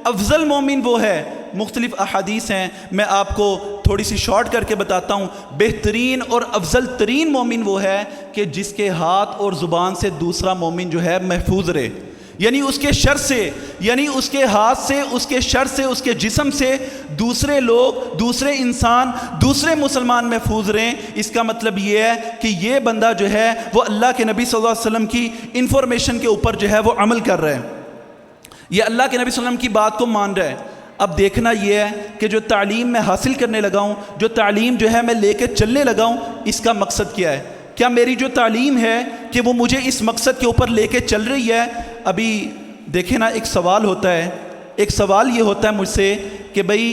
افضل مومن وہ ہے، مختلف احادیث ہیں، میں آپ کو تھوڑی سی شارٹ کر کے بتاتا ہوں۔ بہترین اور افضل ترین مومن وہ ہے کہ جس کے ہاتھ اور زبان سے دوسرا مومن جو ہے محفوظ رہے، یعنی اس کے شر سے، یعنی اس کے ہاتھ سے، اس کے شر سے، اس کے جسم سے دوسرے لوگ، دوسرے انسان، دوسرے مسلمان محفوظ رہیں۔ اس کا مطلب یہ ہے کہ یہ بندہ جو ہے وہ اللہ کے نبی صلی اللہ علیہ وسلم کی انفارمیشن کے اوپر جو ہے وہ عمل کر رہا ہے، یہ اللہ کے نبی صلی اللہ علیہ وسلم کی بات کو مان رہا ہے۔ اب دیکھنا یہ ہے کہ جو تعلیم میں حاصل کرنے لگا ہوں، جو تعلیم جو ہے میں لے کے چلنے لگا ہوں، اس کا مقصد کیا ہے؟ کیا میری جو تعلیم ہے کہ وہ مجھے اس مقصد کے اوپر لے کے چل رہی ہے؟ ابھی دیکھیں نا، ایک سوال ہوتا ہے، ایک سوال یہ ہوتا ہے مجھ سے کہ بھئی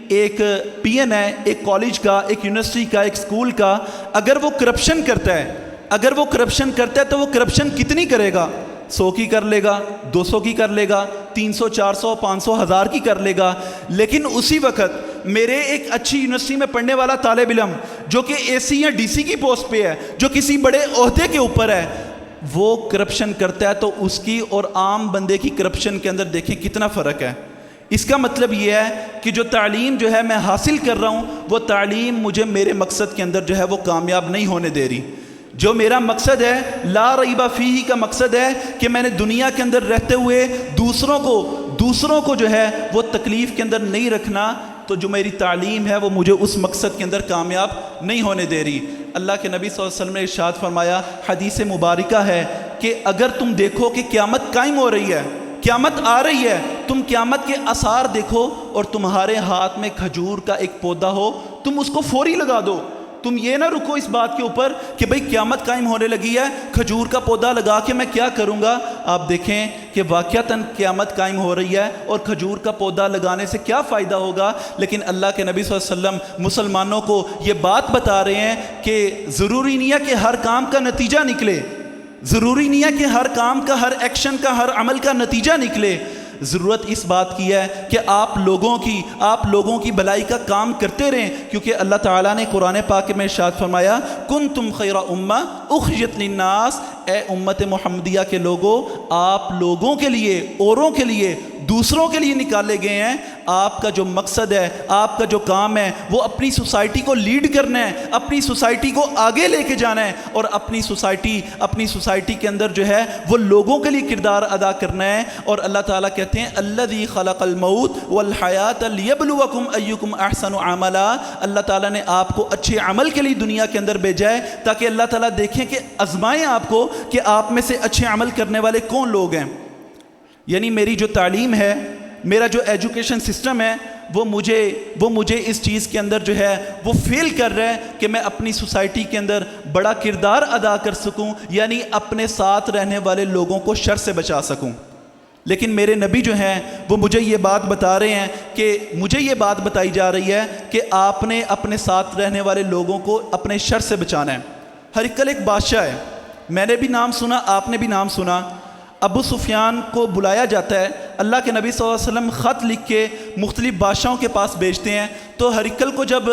ایک پی این ہے ایک کالج کا، ایک یونیورسٹی کا، ایک سکول کا، اگر وہ کرپشن کرتا ہے، اگر وہ کرپشن کرتا ہے تو وہ کرپشن کتنی کرے گا؟ 100 کی کر لے گا، 200 کی کر لے گا، 300، 400، 500، 1000 کی کر لے گا۔ لیکن اسی وقت میرے ایک اچھی یونیورسٹی میں پڑھنے والا طالب علم جو کہ اے سی یا ڈی سی کی پوسٹ پہ ہے، جو کسی بڑے عہدے کے اوپر ہے، وہ کرپشن کرتا ہے تو اس کی اور عام بندے کی کرپشن کے اندر دیکھیں کتنا فرق ہے۔ اس کا مطلب یہ ہے کہ جو تعلیم جو ہے میں حاصل کر رہا ہوں، وہ تعلیم مجھے میرے مقصد کے اندر جو ہے وہ کامیاب نہیں ہونے دے رہی۔ جو میرا مقصد ہے، لا ریب فیہ کا مقصد ہے کہ میں نے دنیا کے اندر رہتے ہوئے دوسروں کو جو ہے وہ تکلیف کے اندر نہیں رکھنا، تو جو میری تعلیم ہے وہ مجھے اس مقصد کے اندر کامیاب نہیں ہونے دے رہی۔ اللہ کے نبی صلی اللہ علیہ وسلم نے ارشاد فرمایا، حدیث مبارکہ ہے کہ اگر تم دیکھو کہ قیامت قائم ہو رہی ہے، قیامت آ رہی ہے، تم قیامت کے آثار دیکھو اور تمہارے ہاتھ میں کھجور کا ایک پودا ہو، تم اس کو فوری لگا دو۔ تم یہ نہ رکو اس بات کے اوپر کہ بھئی قیامت قائم ہونے لگی ہے، کھجور کا پودا لگا کے میں کیا کروں گا۔ آپ دیکھیں کہ واقعتاً قیامت قائم ہو رہی ہے اور کھجور کا پودا لگانے سے کیا فائدہ ہوگا، لیکن اللہ کے نبی صلی اللہ علیہ وسلم مسلمانوں کو یہ بات بتا رہے ہیں کہ ضروری نہیں ہے کہ ہر کام کا نتیجہ نکلے، ضروری نہیں ہے کہ ہر کام کا، ہر ایکشن کا، ہر عمل کا نتیجہ نکلے۔ ضرورت اس بات کی ہے کہ آپ لوگوں کی بھلائی کا کام کرتے رہیں، کیونکہ اللہ تعالیٰ نے قرآن پاک میں ارشاد فرمایا، کنتم خیر امہ اخرجت للناس، اے امت محمدیہ کے لوگوں، آپ لوگوں کے لیے، اوروں کے لیے، دوسروں کے لیے نکالے گئے ہیں۔ آپ کا جو مقصد ہے، آپ کا جو کام ہے، وہ اپنی سوسائٹی کو لیڈ کرنا ہے، اپنی سوسائٹی کو آگے لے کے جانا ہے، اور اپنی سوسائٹی کے اندر جو ہے وہ لوگوں کے لیے کردار ادا کرنا ہے۔ اور اللہ تعالیٰ کہتے ہیں، الذی خلق الموت والحیات لیبلوکم ایکم احسن عملا، اللہ تعالیٰ نے آپ کو اچھے عمل کے لیے دنیا کے اندر بھیجا ہے تاکہ اللہ تعالیٰ دیکھیں کہ آزمائیں آپ کو کہ آپ میں سے اچھے عمل کرنے والے کون لوگ ہیں۔ یعنی میری جو تعلیم ہے، میرا جو ایجوکیشن سسٹم ہے، وہ مجھے اس چیز کے اندر جو ہے وہ فیل کر رہا ہے کہ میں اپنی سوسائٹی کے اندر بڑا کردار ادا کر سکوں، یعنی اپنے ساتھ رہنے والے لوگوں کو شر سے بچا سکوں۔ لیکن میرے نبی جو ہیں وہ مجھے یہ بات بتا رہے ہیں کہ مجھے یہ بات بتائی جا رہی ہے کہ آپ نے اپنے ساتھ رہنے والے لوگوں کو اپنے شر سے بچانا ہے۔ ہرقل ایک بادشاہ ہے، میں نے بھی نام سنا، آپ نے بھی نام سنا۔ ابو سفیان کو بلایا جاتا ہے، اللہ کے نبی صلی اللہ علیہ وسلم خط لکھ کے مختلف بادشاہوں کے پاس بھیجتے ہیں، تو ہرقل کو جب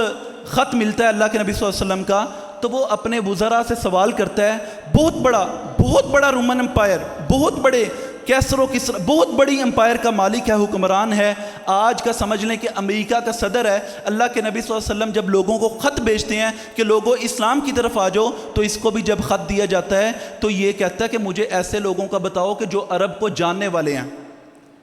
خط ملتا ہے اللہ کے نبی صلی اللہ علیہ وسلم کا، تو وہ اپنے وزراء سے سوال کرتا ہے، بہت بڑا رومن امپائر، بہت بڑے کیسر و کسرا، بہت بڑی امپائر کا مالک ہے، حکمران ہے، آج کا سمجھ لیں کہ امریکہ کا صدر ہے۔ اللہ کے نبی صلی اللہ علیہ وسلم جب لوگوں کو خط بھیجتے ہیں کہ لوگوں اسلام کی طرف آ جاؤ، تو اس کو بھی جب خط دیا جاتا ہے تو یہ کہتا ہے کہ مجھے ایسے لوگوں کا بتاؤ کہ جو عرب کو جاننے والے ہیں۔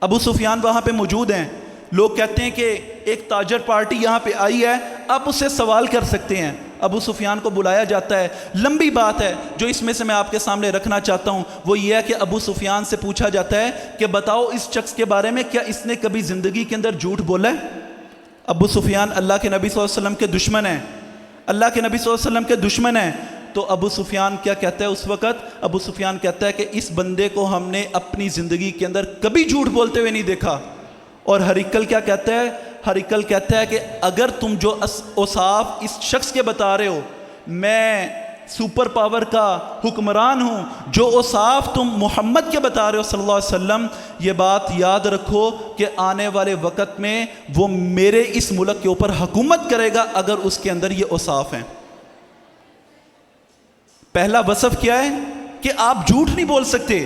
ابو سفیان وہاں پہ موجود ہیں، لوگ کہتے ہیں کہ ایک تاجر پارٹی یہاں پہ آئی ہے، آپ اس سے سوال کر سکتے ہیں۔ ابو سفیان کو بلایا جاتا ہے، لمبی بات ہے جو اس میں سے میں آپ کے سامنے رکھنا چاہتا ہوں، وہ یہ ہے کہ ابو سفیان سے پوچھا جاتا ہے کہ بتاؤ اس شخص کے بارے میں، کیا اس نے کبھی زندگی کے اندر جھوٹ بولا ہے؟ ابو سفیان اللہ کے نبی صلی اللہ علیہ وسلم کے دشمن ہیں، اللہ کے نبی صلی اللہ علیہ وسلم کے دشمن ہیں۔ تو ابو سفیان کیا کہتا ہے اس وقت؟ ابو سفیان کہتا ہے کہ اس بندے کو ہم نے اپنی زندگی کے اندر کبھی جھوٹ بولتے ہوئے نہیں دیکھا۔ اور ہرقل کیا کہتا ہے؟ ہرقل کہتا ہے کہ اگر تم جو اوصاف اس شخص کے بتا رہے ہو، میں سپر پاور کا حکمران ہوں، جو اوصاف تم محمد کے بتا رہے ہو صلی اللہ علیہ وسلم، یہ بات یاد رکھو کہ آنے والے وقت میں وہ میرے اس ملک کے اوپر حکومت کرے گا اگر اس کے اندر یہ اوصاف ہیں۔ پہلا وصف کیا ہے کہ آپ جھوٹ نہیں بول سکتے۔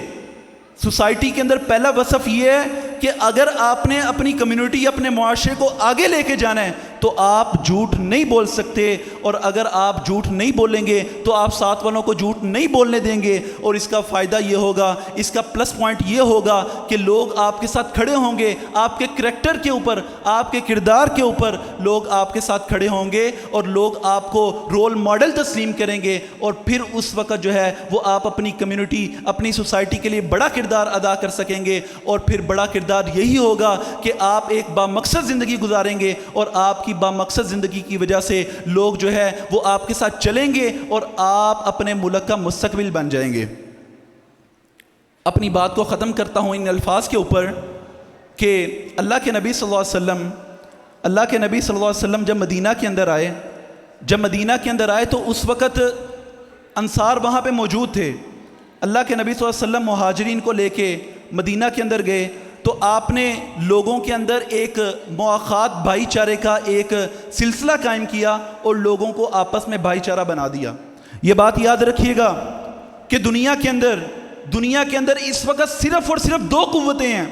سوسائٹی کے اندر پہلا وصف یہ ہے کہ اگر آپ نے اپنی کمیونٹی اپنے معاشرے کو آگے لے کے جانا ہے تو آپ جھوٹ نہیں بول سکتے، اور اگر آپ جھوٹ نہیں بولیں گے تو آپ ساتھ والوں کو جھوٹ نہیں بولنے دیں گے، اور اس کا فائدہ یہ ہوگا، اس کا پلس پوائنٹ یہ ہوگا کہ لوگ آپ کے ساتھ کھڑے ہوں گے، آپ کے کریکٹر کے اوپر، آپ کے کردار کے اوپر لوگ آپ کے ساتھ کھڑے ہوں گے، اور لوگ آپ کو رول ماڈل تسلیم کریں گے، اور پھر اس وقت جو ہے وہ آپ اپنی کمیونٹی اپنی سوسائٹی کے لیے بڑا کردار ادا کر سکیں گے، اور پھر بڑا کردار یہی ہوگا کہ آپ ایک بامقصد زندگی گزاریں گے، اور آپ کی بامقصد زندگی کی وجہ سے لوگ جو ہے وہ آپ کے ساتھ چلیں گے، اور آپ اپنے ملک کا مستقبل بن جائیں گے۔ اپنی بات کو ختم کرتا ہوں ان الفاظ کے اوپر کہ اللہ کے نبی صلی اللہ علیہ وسلم جب مدینہ کے اندر آئے تو اس وقت انصار وہاں پہ موجود تھے۔ اللہ کے نبی صلی اللہ علیہ وسلم مہاجرین کو لے کے مدینہ کے اندر گئے تو آپ نے لوگوں کے اندر ایک مواخات بھائی چارے کا ایک سلسلہ قائم کیا اور لوگوں کو آپس میں بھائی چارہ بنا دیا۔ یہ بات یاد رکھیے گا کہ دنیا کے اندر اس وقت صرف اور صرف دو قوتیں ہیں،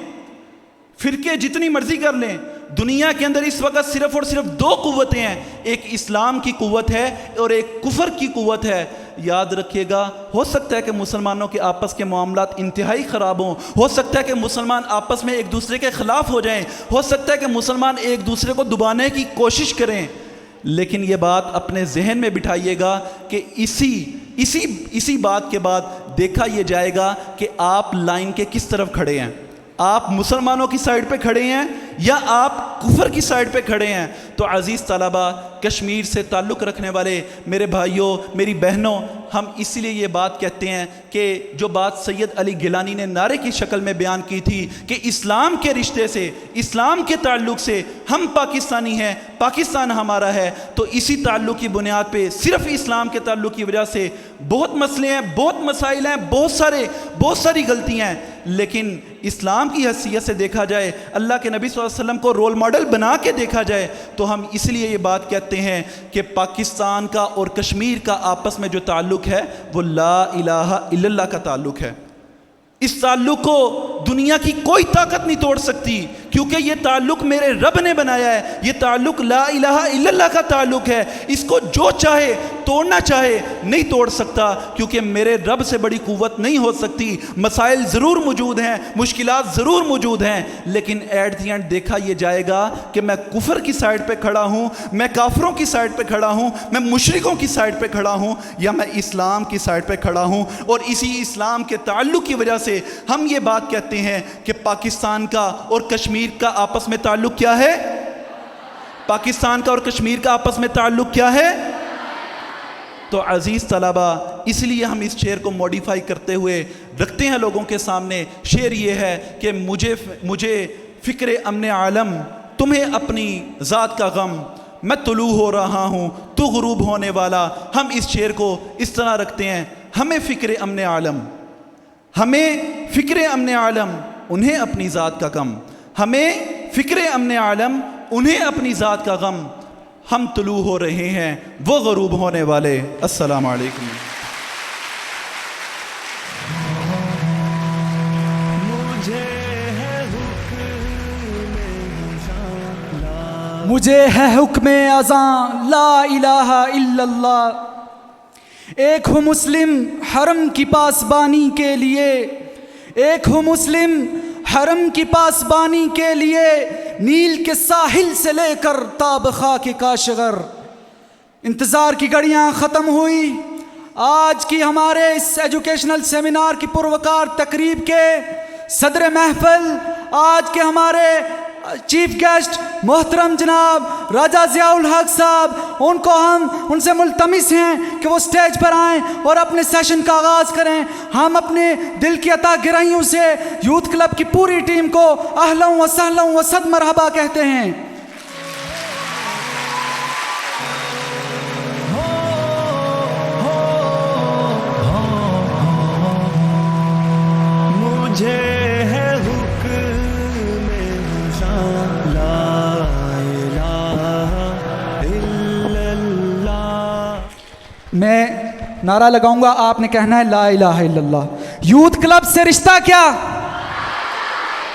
فرقے جتنی مرضی کر لیں، دنیا کے اندر اس وقت صرف اور صرف دو قوتیں ہیں، ایک اسلام کی قوت ہے اور ایک کفر کی قوت ہے۔ یاد رکھیے گا، ہو سکتا ہے کہ مسلمانوں کے آپس کے معاملات انتہائی خراب ہوں، ہو سکتا ہے کہ مسلمان آپس میں ایک دوسرے کے خلاف ہو جائیں، ہو سکتا ہے کہ مسلمان ایک دوسرے کو دبانے کی کوشش کریں، لیکن یہ بات اپنے ذہن میں بٹھائیے گا کہ اسی بات کے بعد دیکھا یہ جائے گا کہ آپ لائن کے کس طرف کھڑے ہیں، آپ مسلمانوں کی سائڈ پہ کھڑے ہیں یا آپ کفر کی سائڈ پہ کھڑے ہیں۔ تو عزیز طلبہ، کشمیر سے تعلق رکھنے والے میرے بھائیوں، میری بہنوں، ہم اسی لیے یہ بات کہتے ہیں کہ جو بات سید علی گیلانی نے نعرے کی شکل میں بیان کی تھی کہ اسلام کے رشتے سے، اسلام کے تعلق سے ہم پاکستانی ہیں، پاکستان ہمارا ہے، تو اسی تعلق کی بنیاد پہ صرف اسلام کے تعلق کی وجہ سے بہت مسئلے ہیں، بہت مسائل ہیں، بہت ساری غلطیاں ہیں، لیکن اسلام کی حیثیت سے دیکھا جائے، اللہ کے نبی صلی اللہ علیہ وسلم کو رول ماڈل بنا کے دیکھا جائے، تو ہم اس لیے یہ بات کہتے ہیں کہ پاکستان کا اور کشمیر کا آپس میں جو تعلق ہے وہ لا الہ الا اللہ کا تعلق ہے۔ اس تعلق کو دنیا کی کوئی طاقت نہیں توڑ سکتی، کیونکہ یہ تعلق میرے رب نے بنایا ہے، یہ تعلق لا الہ الا اللہ کا تعلق ہے، اس کو جو چاہے توڑنا چاہے نہیں توڑ سکتا، کیونکہ میرے رب سے بڑی قوت نہیں ہو سکتی۔ مسائل ضرور موجود ہیں، مشکلات ضرور موجود ہیں، لیکن ایٹ دی اینڈ دیکھا یہ جائے گا کہ میں کفر کی سائڈ پہ کھڑا ہوں، میں کافروں کی سائڈ پہ کھڑا ہوں، میں مشرکوں کی سائڈ پہ کھڑا ہوں، یا میں اسلام کی سائڈ پہ کھڑا ہوں، اور اسی اسلام کے تعلق کی وجہ سے ہم یہ بات کہتے ہیں کہ پاکستان کا اور کشمیر کا آپس میں تعلق کیا ہے؟ پاکستان کا اور کشمیر کا آپس میں تعلق کیا ہے؟ تو عزیز طلبہ، اس لیے ہم اس شعر کو موڈیفائی کرتے ہوئے رکھتے ہیں لوگوں کے سامنے۔ شعر یہ ہے کہ مجھے فکر امن عالم، تمہیں اپنی ذات کا غم، میں طلوع ہو رہا ہوں تو غروب ہونے والا۔ ہم اس شعر کو اس طرح رکھتے ہیں، ہمیں فکر امن عالم، انہیں اپنی ذات کا غم، ہمیں فکر امن عالم، انہیں اپنی ذات کا غم، ہم طلوع ہو رہے ہیں وہ غروب ہونے والے۔ السلام علیکم۔ مجھے ہے حکم اذاں لا الہ الا اللہ، ایک ہوں مسلم حرم کی پاسبانی کے لیے، ایک ہوں مسلم حرم کی پاسبانی کے لیے، نیل کے ساحل سے لے کر تاب خاک کاشغر۔ انتظار کی گھڑیاں ختم ہوئی، آج کی ہمارے اس ایجوکیشنل سیمینار کی پروقار تقریب کے صدر محفل، آج کے ہمارے چیف گیسٹ محترم جناب راجہ ضیاء الحق صاحب، ان سے ملتمس ہیں کہ وہ سٹیج پر آئیں اور اپنے سیشن کا آغاز کریں۔ ہم اپنے دل کی عطا گرائیوں سے یوتھ کلب کی پوری ٹیم کو اہلا و سہلا و صد مرحبا کہتے ہیں۔ مجھے ہے میں نعرہ لگاؤں گا، آپ نے کہنا ہے لا الہ الا اللہ۔ یوتھ کلب سے رشتہ کیا؟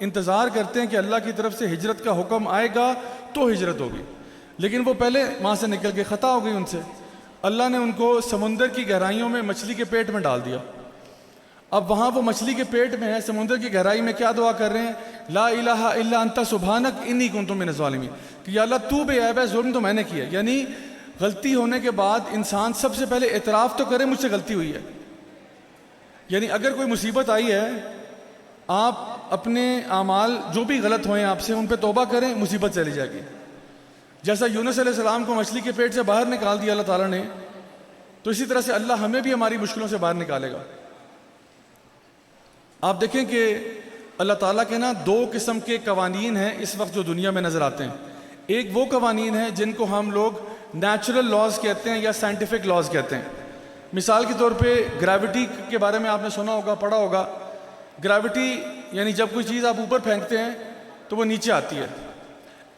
انتظار کرتے ہیں کہ اللہ کی طرف سے ہجرت کا حکم آئے گا تو ہجرت ہوگی، لیکن وہ پہلے وہاں سے نکل کے خطا ہو گئی ان سے، اللہ نے ان کو سمندر کی گہرائیوں میں مچھلی کے پیٹ میں ڈال دیا۔ اب وہاں وہ مچھلی کے پیٹ میں ہے، سمندر کی گہرائی میں کیا دعا کر رہے ہیں؟ لا الہ الا انت سبحانک انی کنت من الظالمین، کہ یا اللہ تو بے عیب ہے، ظلم تو میں نے کیا۔ یعنی غلطی ہونے کے بعد انسان سب سے پہلے اعتراف تو کرے مجھ سے غلطی ہوئی ہے۔ یعنی اگر کوئی مصیبت آئی ہے، آپ اپنے اعمال جو بھی غلط ہوئے ہیں آپ سے ان پہ توبہ کریں، مصیبت چلی جائے گی۔ جیسا یونس علیہ السلام کو مچھلی کے پیٹ سے باہر نکال دیا اللہ تعالیٰ نے، تو اسی طرح سے اللہ ہمیں بھی ہماری مشکلوں سے باہر نکالے گا۔ آپ دیکھیں کہ اللہ تعالیٰ کے نا دو قسم کے قوانین ہیں اس وقت جو دنیا میں نظر آتے ہیں۔ ایک وہ قوانین ہیں جن کو ہم لوگ نیچرل لاز کہتے ہیں یا سائنٹیفک لاز کہتے ہیں۔ مثال کے طور پہ گریوٹی کے بارے میں آپ نے سنا ہوگا، پڑھا ہوگا۔ گریوٹی یعنی جب کوئی چیز آپ اوپر پھینکتے ہیں تو وہ نیچے آتی ہے۔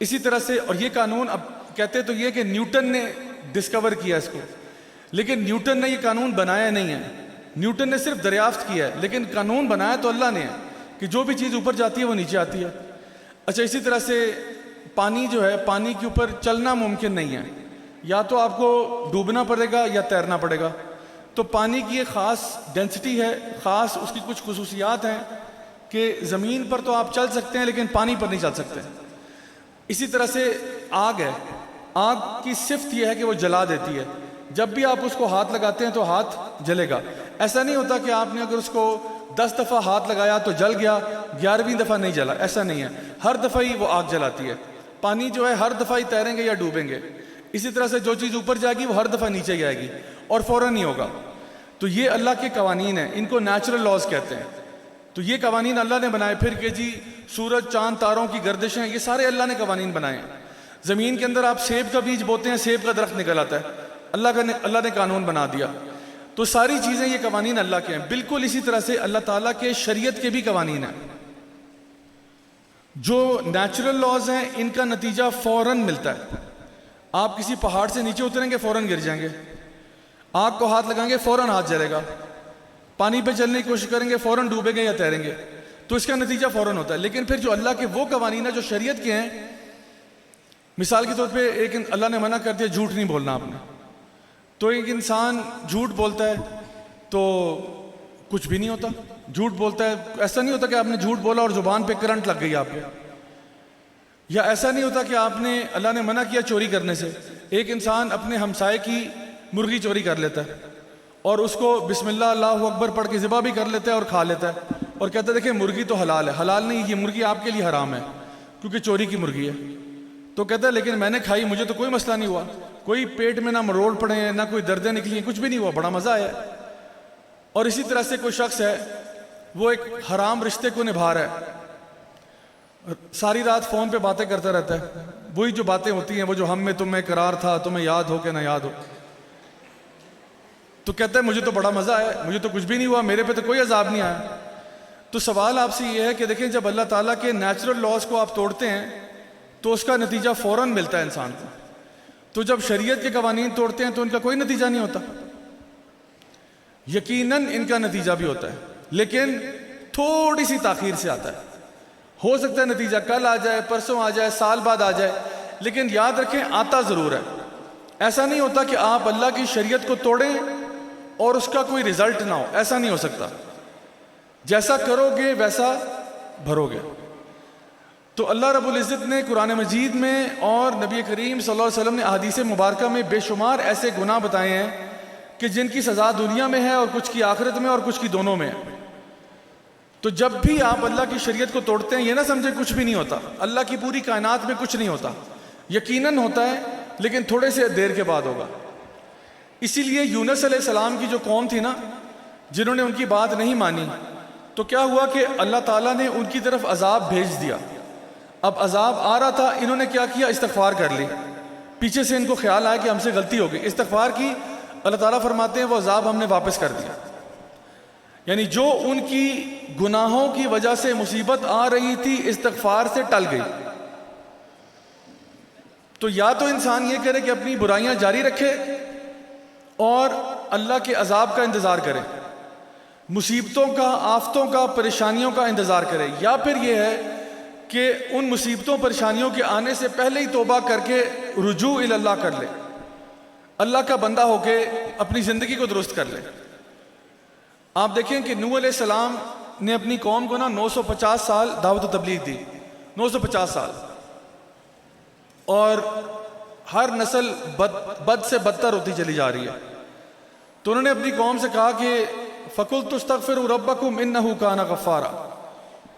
اسی طرح سے، اور یہ قانون اب کہتے تو یہ کہ نیوٹن نے ڈسکور کیا اس کو، لیکن نیوٹن نے یہ قانون بنایا نہیں ہے، نیوٹن نے صرف دریافت کیا ہے، لیکن قانون بنایا تو اللہ نے ہے کہ جو بھی چیز اوپر جاتی ہے وہ نیچے آتی ہے۔ اچھا، اسی طرح سے پانی جو ہے، پانی کے اوپر چلنا ممکن نہیں ہے، یا تو آپ کو ڈوبنا پڑے گا یا تیرنا پڑے گا۔ تو پانی کی ایک خاص ڈینسٹی ہے، خاص اس کی کچھ خصوصیات ہیں کہ زمین پر تو آپ چل سکتے ہیں لیکن پانی پر نہیں چل سکتے۔ اسی طرح سے آگ ہے، آگ کی صفت یہ ہے کہ وہ جلا دیتی ہے، جب بھی آپ اس کو ہاتھ لگاتے ہیں تو ہاتھ جلے گا۔ ایسا نہیں ہوتا کہ آپ نے اگر اس کو 10 دفعہ ہاتھ لگایا تو جل گیا، 11ویں دفعہ نہیں جلا، ایسا نہیں ہے، ہر دفعہ ہی وہ آگ جلاتی ہے۔ پانی جو ہے ہر دفعہ ہی تیریں گے یا ڈوبیں گے۔ اسی طرح سے جو چیز اوپر جائے گی وہ ہر دفعہ نیچے ہی آئے گی اور فوراً نہیں ہوگا۔ تو یہ اللہ کے قوانین ہیں، ان کو نیچرل لاز کہتے ہیں۔ تو یہ قوانین اللہ نے بنائے۔ پھر کہ جی سورج چاند تاروں کی گردشیں، یہ سارے اللہ نے قوانین بنائے ہیں۔ زمین کے اندر آپ سیب کا بیج بوتے ہیں، سیب کا درخت نکل آتا ہے، اللہ نے قانون بنا دیا۔ تو ساری چیزیں یہ قوانین اللہ کے ہیں۔ بالکل اسی طرح سے اللہ تعالیٰ کے شریعت کے بھی قوانین ہیں۔ جو نیچرل لاز ہیں ان کا نتیجہ فوراً ملتا ہے۔ آپ کسی پہاڑ سے نیچے اتریں گے فوراً گر جائیں گے، آگ کو ہاتھ لگائیں گے فوراً ہاتھ جلے گا، پانی پہ چلنے کی کوشش کریں گے فوراً ڈوبیں گے یا تیریں گے، تو اس کا نتیجہ فوراً ہوتا ہے۔ لیکن پھر جو اللہ کے وہ قوانین ہیں جو شریعت کے ہیں، مثال کے طور پہ ایک اللہ نے منع کر دیا جھوٹ نہیں بولنا آپ نے، تو ایک انسان جھوٹ بولتا ہے تو کچھ بھی نہیں ہوتا، جھوٹ بولتا ہے، ایسا نہیں ہوتا کہ آپ نے جھوٹ بولا اور زبان پہ کرنٹ لگ گئی آپ کو، یا ایسا نہیں ہوتا کہ آپ نے اللہ نے منع کیا چوری کرنے سے، ایک انسان اپنے ہمسائے کی مرغی چوری کر لیتا ہے اور اس کو بسم اللہ اللہ اکبر پڑھ کے ذبح بھی کر لیتا ہے اور کھا لیتا ہے اور کہتا ہے دیکھیں مرغی تو حلال ہے، حلال نہیں، یہ مرغی آپ کے لیے حرام ہے کیونکہ چوری کی مرغی ہے۔ تو کہتا ہے لیکن میں نے کھائی، مجھے تو کوئی مسئلہ نہیں ہوا، کوئی پیٹ میں نہ مروڑ پڑے ہیں نہ کوئی دردیں نکلی ہیں، کچھ بھی نہیں ہوا، بڑا مزہ آیا۔ اور اسی طرح سے کوئی شخص ہے وہ ایک حرام رشتے کو نبھا رہا ہے، ساری رات فون پہ باتیں کرتا رہتا ہے، وہی جو باتیں ہوتی ہیں وہ جو ہم میں تم میں قرار تھا، تمہیں یاد ہو کہ نہ یاد ہو، تو کہتا ہے مجھے تو بڑا مزہ آیا، مجھے تو کچھ بھی نہیں ہوا، میرے پہ تو کوئی عذاب نہیں آیا۔ تو سوال آپ سے یہ ہے کہ دیکھیں جب اللہ تعالیٰ کے نیچرل لاز کو آپ توڑتے ہیں تو اس کا نتیجہ فوراً ملتا ہے انسان کو، تو جب شریعت کے قوانین توڑتے ہیں تو ان کا کوئی نتیجہ نہیں ہوتا، یقیناً ان کا نتیجہ بھی ہوتا ہے لیکن تھوڑی سی تاخیر سے آتا ہے، ہو سکتا ہے نتیجہ کل آ جائے، پرسوں آ جائے، سال بعد آ جائے، لیکن یاد رکھیں آتا ضرور ہے۔ ایسا نہیں ہوتا کہ آپ اللہ کی شریعت کو توڑیں اور اس کا کوئی رزلٹ نہ ہو، ایسا نہیں ہو سکتا، جیسا کرو گے ویسا بھرو گے۔ تو اللہ رب العزت نے قرآن مجید میں اور نبی کریم صلی اللہ علیہ وسلم نے احادیث مبارکہ میں بے شمار ایسے گناہ بتائے ہیں کہ جن کی سزا دنیا میں ہے اور کچھ کی آخرت میں اور کچھ کی دونوں میں ہے۔ تو جب بھی آپ اللہ کی شریعت کو توڑتے ہیں یہ نہ سمجھیں کچھ بھی نہیں ہوتا، اللہ کی پوری کائنات میں کچھ نہیں ہوتا، یقیناً ہوتا ہے لیکن تھوڑے سے دیر کے بعد ہوگا۔ اسی لیے یونس علیہ السلام کی جو قوم تھی نا، جنہوں نے ان کی بات نہیں مانی، تو کیا ہوا کہ اللہ تعالیٰ نے ان کی طرف عذاب بھیج دیا۔ اب عذاب آ رہا تھا، انہوں نے کیا کیا؟ استغفار کر لی، پیچھے سے ان کو خیال آیا کہ ہم سے غلطی ہو گئی، استغفار کی، اللہ تعالیٰ فرماتے ہیں وہ عذاب ہم نے واپس کر دیا۔ یعنی جو ان کی گناہوں کی وجہ سے مصیبت آ رہی تھی استغفار سے ٹل گئی۔ تو یا تو انسان یہ کرے کہ اپنی برائیاں جاری رکھے اور اللہ کے عذاب کا انتظار کرے، مصیبتوں کا، آفتوں کا، پریشانیوں کا انتظار کرے، یا پھر یہ ہے کہ ان مصیبتوں پریشانیوں کے آنے سے پہلے ہی توبہ کر کے رجوع الی اللہ کر لے، اللہ کا بندہ ہو کے اپنی زندگی کو درست کر لے۔ آپ دیکھیں کہ نوح علیہ السلام نے اپنی قوم کو 950 سال دعوت و تبلیغ دی، 950 سال، اور ہر نسل بد سے بدتر ہوتی چلی جا رہی ہے۔ تو انہوں نے اپنی قوم سے کہا کہ فَقُلْتُ اسْتَغْفِرُوا رَبَّكُمْ إِنَّهُ كَانَ غَفَّارًا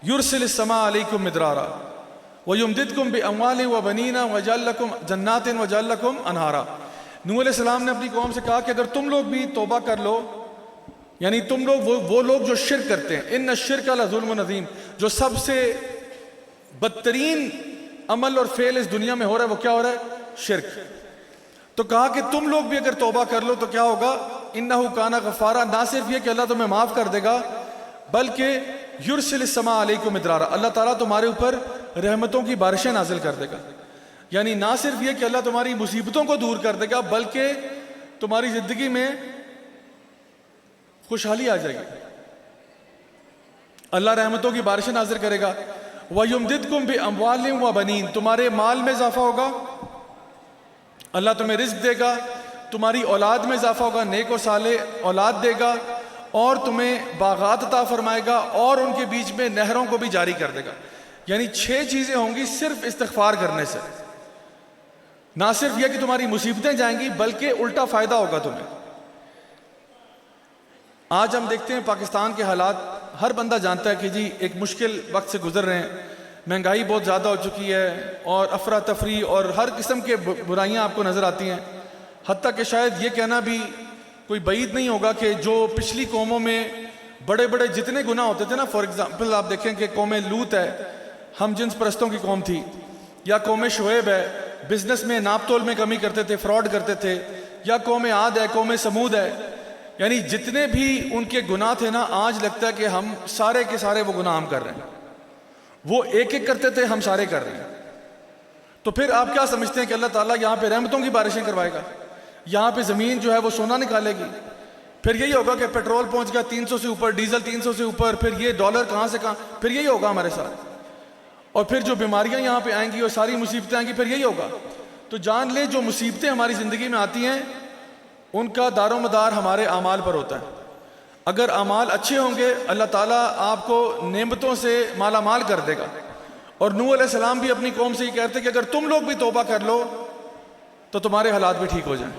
يُرْسِلِ السَّمَاءَ عَلَيْكُمْ مِدْرَارًا وَيُمْدِدْكُمْ بِأَمْوَالٍ وَبَنِينَ وَيَجْعَلْ لَكُمْ جَنَّاتٍ وَيَجْعَلْ لَكُمْ أَنْهَارًا۔ نوح علیہ السلام نے اپنی قوم سے کہا کہ اگر تم لوگ بھی توبہ کر لو، یعنی تم لوگ وہ لوگ جو شرک کرتے ہیں، ان الشرک لظلم عظیم، جو سب سے بدترین عمل اور فعل اس دنیا میں ہو رہا ہے وہ کیا ہو رہا ہے؟ شرک۔ تو کہا کہ تم لوگ بھی اگر توبہ کر لو تو کیا ہوگا؟ انہو کانا غفارا، نہ صرف یہ کہ اللہ تمہیں معاف کر دے گا بلکہ یرسل السماء علیکم مدرارا، اللہ تعالیٰ تمہارے اوپر رحمتوں کی بارشیں نازل کر دے گا۔ یعنی نہ صرف یہ کہ اللہ تمہاری مصیبتوں کو دور کر دے گا بلکہ تمہاری زندگی میں خوشحالی آ جائے گی، اللہ رحمتوں کی بارشیں نازل کرے گا۔ وَيُمْدِدْكُمْ بِأَمْوَالٍ وَبَنِينَ، تمہارے مال میں اضافہ ہوگا، اللہ تمہیں رزق دے گا، تمہاری اولاد میں اضافہ ہوگا، نیک و صالح اولاد دے گا، اور تمہیں باغات عطا فرمائے گا، اور ان کے بیچ میں نہروں کو بھی جاری کر دے گا۔ یعنی 6 چیزیں ہوں گی صرف استغفار کرنے سے۔ نہ صرف یہ کہ تمہاری مصیبتیں جائیں گی بلکہ الٹا فائدہ ہوگا تمہیں۔ آج ہم دیکھتے ہیں پاکستان کے حالات، ہر بندہ جانتا ہے کہ جی ایک مشکل وقت سے گزر رہے ہیں، مہنگائی بہت زیادہ ہو چکی ہے، اور افراتفری اور ہر قسم کے برائیاں آپ کو نظر آتی ہیں۔ حتیٰ کہ شاید یہ کہنا بھی کوئی بعید نہیں ہوگا کہ جو پچھلی قوموں میں بڑے بڑے جتنے گناہ ہوتے تھے نا، فار ایگزامپل آپ دیکھیں کہ قوم لوط ہے، ہم جنس پرستوں کی قوم تھی، یا قوم شعیب ہے، بزنس میں ناپ تول میں کمی کرتے تھے، فراڈ کرتے تھے، یا قوم عاد ہے، قوم سمود ہے، یعنی جتنے بھی ان کے گناہ تھے نا، آج لگتا ہے کہ ہم سارے کے سارے وہ گناہ ہم کر رہے ہیں۔ وہ ایک ایک کرتے تھے، ہم سارے کر رہے ہیں۔ تو پھر آپ کیا سمجھتے ہیں کہ اللہ تعالیٰ یہاں پہ رحمتوں کی بارشیں کروائے گا، یہاں پہ زمین جو ہے وہ سونا نکالے گی؟ پھر یہی ہوگا کہ پیٹرول پہنچ گیا 300 سے اوپر، ڈیزل 300 سے اوپر، پھر یہ ڈالر کہاں سے کہاں، پھر یہی ہوگا ہمارے ساتھ۔ اور پھر جو بیماریاں یہاں پہ آئیں گی اور ساری مصیبتیں آئیں گی، پھر یہی ہوگا۔ تو جان لیں جو مصیبتیں ہماری زندگی میں آتی ہیں ان کا دار و مدار ہمارے اعمال پر ہوتا ہے۔ اگر اعمال اچھے ہوں گے اللہ تعالیٰ آپ کو نعمتوں سے مالا مال کر دے گا۔ اور نوح علیہ السلام بھی اپنی قوم سے یہ کہتے کہ اگر تم لوگ بھی توبہ کر لو تو تمہارے حالات بھی ٹھیک ہو جائیں،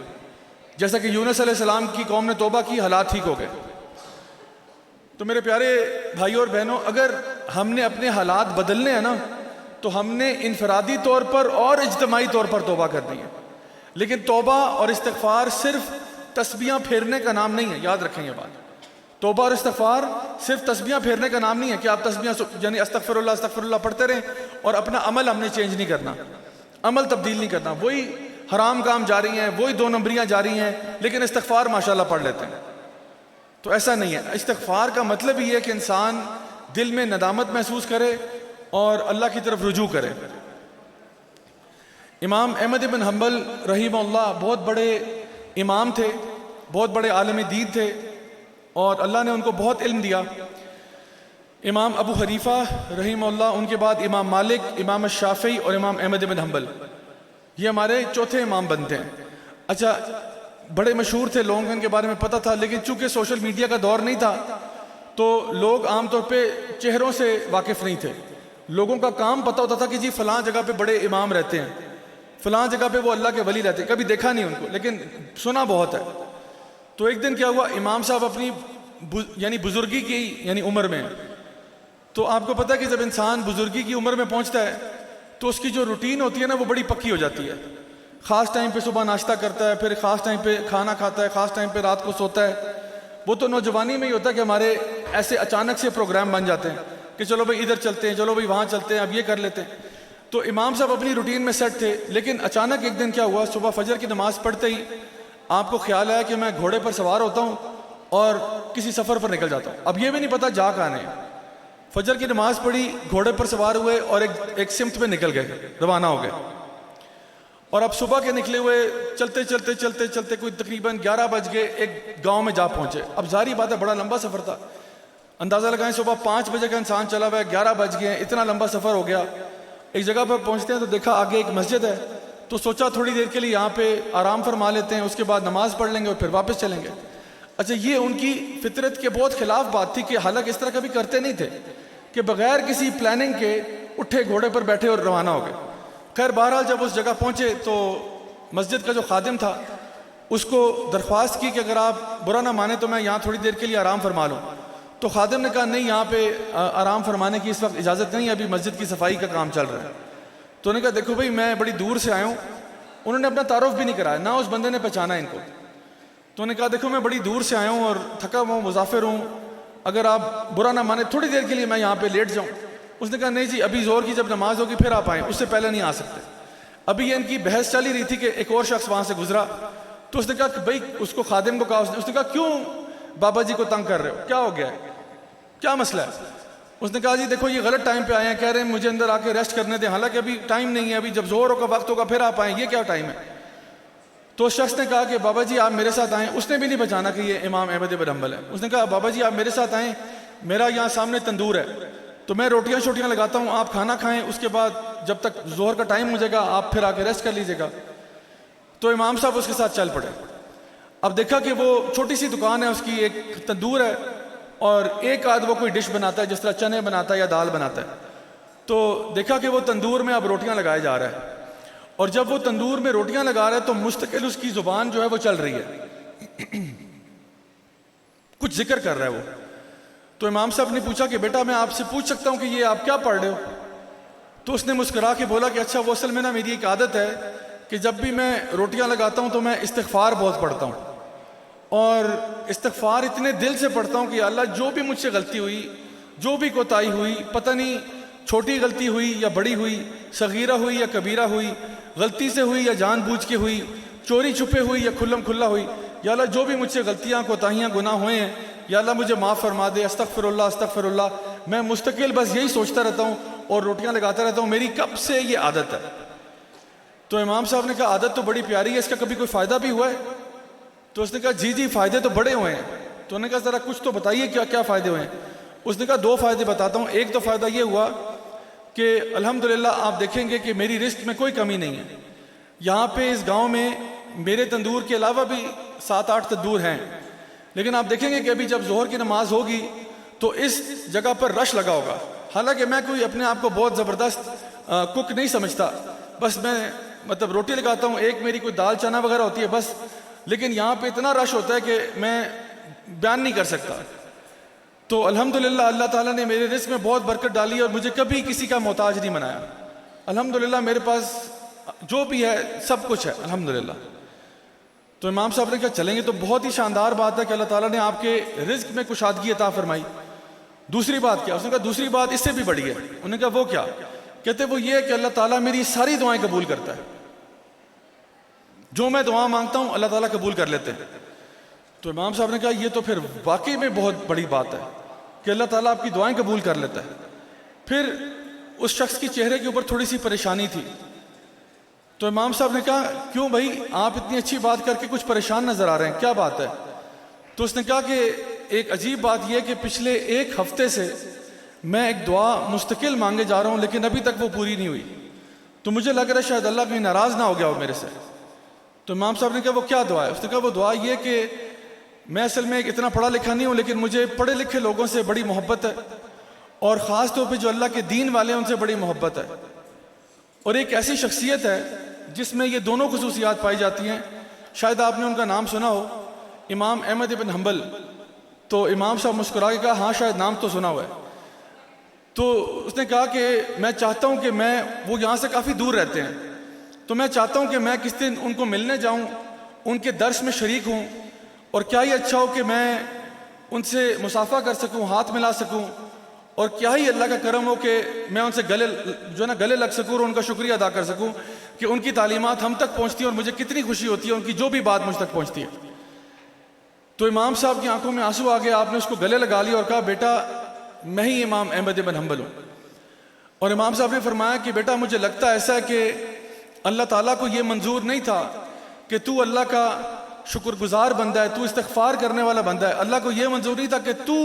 جیسا کہ یونس علیہ السلام کی قوم نے توبہ کی، حالات ٹھیک ہو گئے۔ تو میرے پیارے بھائیوں اور بہنوں، اگر ہم نے اپنے حالات بدلنے ہیں نا تو ہم نے انفرادی طور پر اور اجتماعی طور پر توبہ کرنی ہے۔ لیکن توبہ اور استغفار صرف تسبیحاں پھیرنے کا نام نہیں ہے، یاد رکھیں یہ بات۔ توبہ اور استغفار صرف تسبیحاں پھیرنے کا نام نہیں ہے کہ آپ تسبیحاں یعنی استغفر اللہ پڑھتے رہیں اور اپنا عمل ہم نے چینج نہیں کرنا، عمل تبدیل نہیں کرنا، وہی حرام کام جاری ہیں، وہی 2 نمبریاں جاری ہیں، لیکن استغفار ماشاءاللہ پڑھ لیتے ہیں۔ تو ایسا نہیں ہے۔ استغفار کا مطلب یہ ہے کہ انسان دل میں ندامت محسوس کرے اور اللہ کی طرف رجوع کرے۔ امام احمد بن حنبل رحمہ اللہ بہت بڑے امام تھے، بہت بڑے عالم دین تھے، اور اللہ نے ان کو بہت علم دیا۔ امام ابو حنیفہ رحمہ اللہ، ان کے بعد امام مالک، امام الشافعی اور امام احمد بن حنبل، یہ ہمارے چوتھے امام بنتے ہیں۔ اچھا، بڑے مشہور تھے، لوگوں کو ان کے بارے میں پتہ تھا، لیکن چونکہ سوشل میڈیا کا دور نہیں تھا تو لوگ عام طور پہ چہروں سے واقف نہیں تھے۔ لوگوں کا کام پتہ ہوتا تھا کہ جی فلاں جگہ پہ بڑے امام رہتے ہیں، فلاں جگہ پہ وہ اللہ کے ولی رہتے ہیں، کبھی دیکھا نہیں ان کو لیکن سنا بہت ہے۔ تو ایک دن کیا ہوا، امام صاحب اپنی یعنی بزرگی کی یعنی عمر میں، تو آپ کو پتہ ہے کہ جب انسان بزرگی کی عمر میں پہنچتا ہے تو اس کی جو روٹین ہوتی ہے نا وہ بڑی پکی ہو جاتی ہے۔ خاص ٹائم پہ صبح ناشتہ کرتا ہے، پھر خاص ٹائم پہ کھانا کھاتا ہے، خاص ٹائم پہ رات کو سوتا ہے۔ وہ تو نوجوانی میں ہی ہوتا ہے کہ ہمارے ایسے اچانک سے پروگرام بن جاتے ہیں کہ چلو بھائی ادھر چلتے ہیں، چلو بھائی وہاں چلتے ہیں، اب یہ کر لیتے ہیں۔ تو امام صاحب اپنی روٹین میں سیٹ تھے، لیکن اچانک ایک دن کیا ہوا، صبح فجر کی نماز پڑھتے ہی آپ کو خیال آیا کہ میں گھوڑے پر سوار ہوتا ہوں اور کسی سفر پر نکل جاتا ہوں۔ اب یہ بھی نہیں پتا جا کہاں ہے۔ فجر کی نماز پڑھی، گھوڑے پر سوار ہوئے اور ایک سمت پہ نکل گئے، روانہ ہو گئے۔ اور اب صبح کے نکلے ہوئے چلتے چلتے چلتے چلتے کوئی تقریباً 11 بج گئے، ایک گاؤں میں جا پہنچے۔ اب ظاہری بات ہے بڑا لمبا سفر تھا، اندازہ لگائیں صبح 5 بجے کا انسان چلا ہوا ہے، 11 بج گئے ہیں، اتنا لمبا سفر ہو گیا. ایک جگہ پر پہنچتے ہیں تو دیکھا آگے ایک مسجد ہے، تو سوچا تھوڑی دیر کے لیے یہاں پہ آرام فرما لیتے ہیں، اس کے بعد نماز پڑھ لیں گے اور پھر واپس چلیں گے. اچھا یہ ان کی فطرت کے بہت خلاف بات تھی کہ حالانکہ اس طرح کبھی کرتے نہیں تھے کہ بغیر کسی پلاننگ کے اٹھے گھوڑے پر بیٹھے اور روانہ ہو گئے. خیر بہرحال جب اس جگہ پہنچے تو مسجد کا جو خادم تھا اس کو درخواست کی کہ اگر آپ برا نہ مانیں تو میں یہاں تھوڑی دیر کے لیے آرام فرما لوں. تو خادم نے کہا نہیں، یہاں پہ آرام فرمانے کی اس وقت اجازت نہیں، ابھی مسجد کی صفائی کا کام چل رہا ہے. تو انہوں نے کہا دیکھو بھائی میں بڑی دور سے آیا ہوں. انہوں نے اپنا تعارف بھی نہیں کرایا، نہ اس بندے نے پہچانا ان کو. تو انہوں نے کہا دیکھو میں بڑی دور سے آیا ہوں اور تھکا ہوا ہوں، مسافر ہوں، اگر آپ برا نہ مانیں تھوڑی دیر کے لیے میں یہاں پہ لیٹ جاؤں. اس نے کہا نہیں جی ابھی زور کی جب نماز ہوگی پھر آپ آئیں، اس سے پہلے نہیں آ سکتے. ابھی یہ ان کی بحث چل ہی رہی تھی کہ ایک اور شخص وہاں سے گزرا. تو اس نے کہا کہ بھائی اس کو خادم کو کہا، اس نے کہا کیوں بابا جی کو تنگ کر رہے ہو، کیا ہو گیا ہے، کیا مسئلہ ہے. اس نے کہا جی دیکھو یہ غلط ٹائم پہ آئے ہیں، کہہ رہے ہیں مجھے اندر آ کے ریسٹ کرنے دیں، حالانکہ ابھی ٹائم نہیں ہے، ابھی جب ظہر کا وقت ہوگا پھر آپ آئیں، یہ کیا ٹائم ہے. تو اس شخص نے کہا کہ بابا جی آپ میرے ساتھ آئیں. اس نے بھی نہیں پہچانا کہ یہ امام احمد بن حنبل ہے. اس نے کہا بابا جی آپ میرے ساتھ آئیں، میرا یہاں سامنے تندور ہے تو میں روٹیاں شوٹیاں لگاتا ہوں، آپ کھانا کھائیں، اس کے بعد جب تک ظہر کا ٹائم ہو جائے گا آپ پھر آ کے ریسٹ کر لیجیے گا. تو امام صاحب اس کے ساتھ چل پڑے. اب دیکھا کہ وہ چھوٹی سی دکان ہے، اس کی ایک تندور ہے اور ایک آدھ وہ کوئی ڈش بناتا ہے جس طرح چنے بناتا ہے یا دال بناتا ہے. تو دیکھا کہ وہ تندور میں اب روٹیاں لگائے جا رہا ہے اور جب وہ تندور میں روٹیاں لگا رہا ہے تو مستقل اس کی زبان جو ہے وہ چل رہی ہے، کچھ ذکر کر رہا ہے وہ. تو امام صاحب نے پوچھا کہ بیٹا میں آپ سے پوچھ سکتا ہوں کہ یہ آپ کیا پڑھ رہے ہو. تو اس نے مسکرا کے بولا کہ اچھا وہ اصل میں نا میری ایک عادت ہے کہ جب بھی میں روٹیاں لگاتا ہوں تو میں استغفار بہت پڑھتا ہوں اور استغفار اتنے دل سے پڑھتا ہوں کہ یا اللہ جو بھی مجھ سے غلطی ہوئی، جو بھی کوتاہی ہوئی، پتہ نہیں چھوٹی غلطی ہوئی یا بڑی ہوئی، صغیرہ ہوئی یا کبیرہ ہوئی، غلطی سے ہوئی یا جان بوجھ کے ہوئی، چوری چھپے ہوئی یا کھلم کھلا ہوئی، یا اللہ جو بھی مجھ سے غلطیاں کوتاہیاں گناہ ہوئے ہیں یا اللہ مجھے معاف فرما دے، استغفر اللہ استغفر اللہ. میں مستقل بس یہی سوچتا رہتا ہوں اور روٹیاں لگاتا رہتا ہوں، میری کب سے یہ عادت ہے. تو امام صاحب نے کہا عادت تو بڑی پیاری ہے، اس کا کبھی کوئی فائدہ بھی ہوا ہے. تو اس نے کہا جی جی فائدے تو بڑے ہوئے ہیں. تو انہوں نے کہا ذرا کچھ تو بتائیے کیا کیا فائدے ہوئے ہیں. اس نے کہا 2 فائدے بتاتا ہوں. ایک تو فائدہ یہ ہوا کہ الحمدللہ آپ دیکھیں گے کہ میری رزق میں کوئی کمی نہیں ہے. یہاں پہ اس گاؤں میں میرے تندور کے علاوہ بھی 7-8 تندور ہیں، لیکن آپ دیکھیں گے کہ ابھی جب ظہر کی نماز ہوگی تو اس جگہ پر رش لگا ہوگا. حالانکہ میں کوئی اپنے آپ کو بہت زبردست کک نہیں سمجھتا، بس میں مطلب روٹی لگاتا ہوں، ایک میری کوئی دال چنا وغیرہ ہوتی ہے بس، لیکن یہاں پہ اتنا رش ہوتا ہے کہ میں بیان نہیں کر سکتا. تو الحمدللہ اللہ تعالیٰ نے میرے رزق میں بہت برکت ڈالی اور مجھے کبھی کسی کا محتاج نہیں بنایا. الحمدللہ میرے پاس جو بھی ہے سب کچھ ہے الحمدللہ. تو امام صاحب نے کہا چلیں گے تو بہت ہی شاندار بات ہے کہ اللہ تعالیٰ نے آپ کے رزق میں کشادگی عطا فرمائی. دوسری بات کیا؟ اس نے کہا دوسری بات اس سے بھی بڑی ہے. انہوں نے کہا وہ کیا؟ کہتے وہ یہ ہے کہ اللہ تعالیٰ میری ساری دعائیں قبول کرتا ہے، جو میں دعا مانگتا ہوں اللہ تعالیٰ قبول کر لیتے ہیں. تو امام صاحب نے کہا یہ تو پھر واقعی میں بہت بڑی بات ہے کہ اللہ تعالیٰ آپ کی دعائیں قبول کر لیتا ہے. پھر اس شخص کی چہرے کے اوپر تھوڑی سی پریشانی تھی. تو امام صاحب نے کہا کیوں بھائی آپ اتنی اچھی بات کر کے کچھ پریشان نظر آ رہے ہیں، کیا بات ہے؟ تو اس نے کہا کہ ایک عجیب بات یہ ہے کہ پچھلے 1 ہفتے سے میں ایک دعا مستقل مانگے جا رہا ہوں لیکن ابھی تک وہ پوری نہیں ہوئی. تو مجھے لگ رہا ہے شاید اللہ کہیں ناراض نہ ہو گیا ہو میرے سے. تو امام صاحب نے کہا وہ کیا دعا ہے؟ اس نے کہا وہ دعا یہ کہ میں اصل میں اتنا پڑھا لکھا نہیں ہوں لیکن مجھے پڑھے لکھے لوگوں سے بڑی محبت ہے اور خاص طور پہ جو اللہ کے دین والے ہیں ان سے بڑی محبت ہے. اور ایک ایسی شخصیت ہے جس میں یہ دونوں خصوصیات پائی جاتی ہیں. شاید آپ نے ان کا نام سنا ہو، امام احمد بن حنبل. تو امام صاحب مسکرا کے کہا ہاں شاید نام تو سنا ہوا ہے. تو اس نے کہا کہ میں چاہتا ہوں کہ وہ یہاں سے کافی دور رہتے ہیں، تو میں چاہتا ہوں کہ میں کس دن ان کو ملنے جاؤں، ان کے درس میں شریک ہوں، اور کیا ہی اچھا ہو کہ میں ان سے مصافحہ کر سکوں، ہاتھ ملا سکوں، اور کیا ہی اللہ کا کرم ہو کہ میں ان سے گلے لگ سکوں اور ان کا شکریہ ادا کر سکوں کہ ان کی تعلیمات ہم تک پہنچتی ہیں اور مجھے کتنی خوشی ہوتی ہے ان کی جو بھی بات مجھ تک پہنچتی ہے. تو امام صاحب کی آنکھوں میں آنسو آ گئے. آپ نے اس کو گلے لگا لیا اور کہا بیٹا میں ہی امام احمد بن حنبل ہوں. اور امام صاحب نے فرمایا کہ بیٹا مجھے لگتا ایسا ہے کہ اللہ تعالیٰ کو یہ منظور نہیں تھا کہ تو اللہ کا شکر گزار بندہ ہے، تو استغفار کرنے والا بندہ ہے. اللہ کو یہ منظور نہیں تھا کہ تو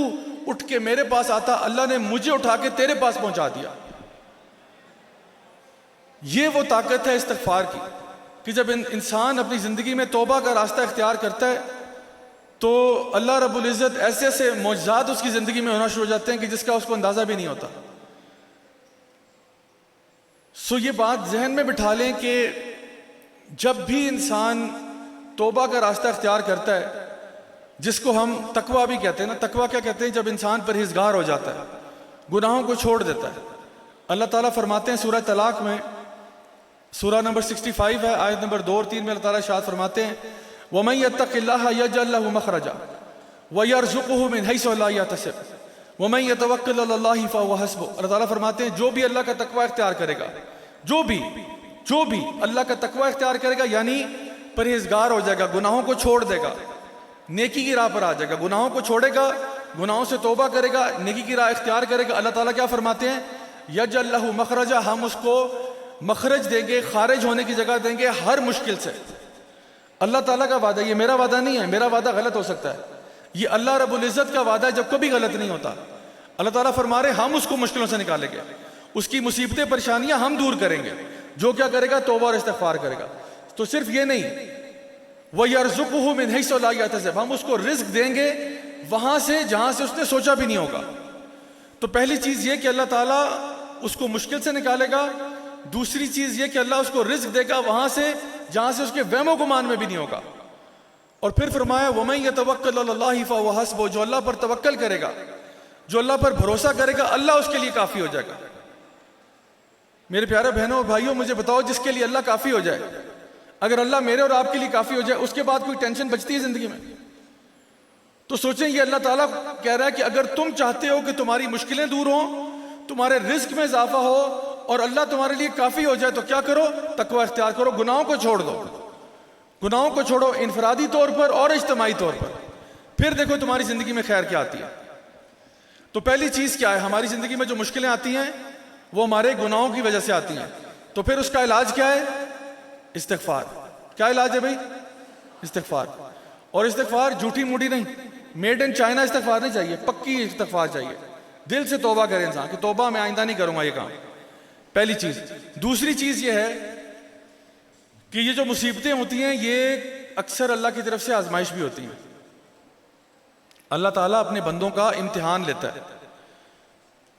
اٹھ کے میرے پاس آتا، اللہ نے مجھے اٹھا کے تیرے پاس پہنچا دیا. یہ وہ طاقت ہے استغفار کی کہ جب انسان اپنی زندگی میں توبہ کا راستہ اختیار کرتا ہے تو اللہ رب العزت ایسے ایسے معجزات اس کی زندگی میں ہونا شروع ہو جاتے ہیں کہ جس کا اس کو اندازہ بھی نہیں ہوتا. یہ بات ذہن میں بٹھا لیں کہ جب بھی انسان توبہ کا راستہ اختیار کرتا ہے، جس کو ہم تقویٰ بھی کہتے ہیں نا، تقویٰ کیا کہتے ہیں؟ جب انسان پرہیزگار ہو جاتا ہے، گناہوں کو چھوڑ دیتا ہے. اللہ تعالیٰ فرماتے ہیں سورہ طلاق میں، سورہ نمبر 65 ہے، آیت نمبر 2 اور 3 میں اللہ تعالیٰ ارشاد فرماتے ہیں وَمَن يَتَّقِ اللَّهَ يَجْعَل لَّهُ مَخْرَجًا وَيَرْزُقْهُ مِنْ حَيْثُ لَا يَحْتَسِبُ وَمَن يَتَوَكَّلْ عَلَى اللَّهِ فَهُوَ حَسْبُهُ. اللہ تعالیٰ فرماتے ہیں جو بھی اللہ کا تقویٰ اختیار کرے گا، جو بھی اللہ کا تقویٰ اختیار کرے گا، یعنی پرہیزگار ہو جائے گا، گناہوں کو چھوڑ دے گا، نیکی کی راہ پر آ جائے گا، گناہوں کو چھوڑے گا، گناہوں سے توبہ کرے گا، نیکی کی راہ اختیار کرے گا، اللہ تعالیٰ کیا فرماتے ہیں؟ یجعل لہ مخرجا، ہم اس کو مخرج دیں گے، خارج ہونے کی جگہ دیں گے ہر مشکل سے. اللہ تعالیٰ کا وعدہ، یہ میرا وعدہ نہیں ہے، میرا وعدہ غلط ہو سکتا ہے، یہ اللہ رب العزت کا وعدہ ہے جو کبھی غلط نہیں ہوتا. اللہ تعالیٰ فرما رہے ہم اس کو مشکلوں سے نکالیں گے، اس کی مصیبتیں پریشانیاں ہم دور کریں گے، جو کیا کرے گا؟ توبہ اور استغفار کرے گا. تو صرف یہ نہیں، وَيَرْزُقُهُ مِنْ حَيْثُ لَا يَحْتَسِبُ، ہم اس کو رزق دیں گے وہاں سے جہاں سے اس نے سوچا بھی نہیں ہوگا. تو پہلی چیز یہ کہ اللہ تعالیٰ اس کو مشکل سے نکالے گا. دوسری چیز یہ کہ اللہ اس کو رزق دے گا وہاں سے جہاں سے اس کے وہم و گمان میں بھی نہیں ہوگا. اور پھر فرمایا وَمَن يَتَوَكَّلْ عَلَى اللَّهِ فَهُوَ حَسْبُهُ، جو اللہ پر توکل کرے گا، جو اللہ پر بھروسہ کرے گا، اللہ اس کے لیے کافی ہو جائے گا. میرے پیارے بہنوں اور بھائیوں، مجھے بتاؤ جس کے لیے اللہ کافی ہو جائے، اگر اللہ میرے اور آپ کے لیے کافی ہو جائے، اس کے بعد کوئی ٹینشن بچتی ہے زندگی میں؟ تو سوچیں، یہ اللہ تعالیٰ کہہ رہا ہے کہ اگر تم چاہتے ہو کہ تمہاری مشکلیں دور ہوں، تمہارے رزق میں اضافہ ہو اور اللہ تمہارے لیے کافی ہو جائے، تو کیا کرو؟ تقوی اختیار کرو، گناہوں کو چھوڑ دو. گناہوں کو چھوڑو، انفرادی طور پر اور اجتماعی طور پر. پھر دیکھو تمہاری زندگی میں خیر کیا آتی ہے. تو پہلی چیز کیا ہے؟ ہماری زندگی میں جو مشکلیں آتی ہیں وہ ہمارے گناہوں کی وجہ سے آتی ہیں. تو پھر اس کا علاج کیا ہے؟ استغفار. کیا علاج ہے بھائی؟ استغفار. اور استغفار جھوٹی موٹی نہیں، میڈ ان چائنا استغفار نہیں چاہیے، پکی استغفار چاہیے. دل سے توبہ کرے انسان کہ توبہ میں آئندہ نہیں کروں گا یہ کام. پہلی چیز. دوسری چیز یہ ہے کہ یہ جو مصیبتیں ہوتی ہیں یہ اکثر اللہ کی طرف سے آزمائش بھی ہوتی ہیں. اللہ تعالیٰ اپنے بندوں کا امتحان لیتا ہے،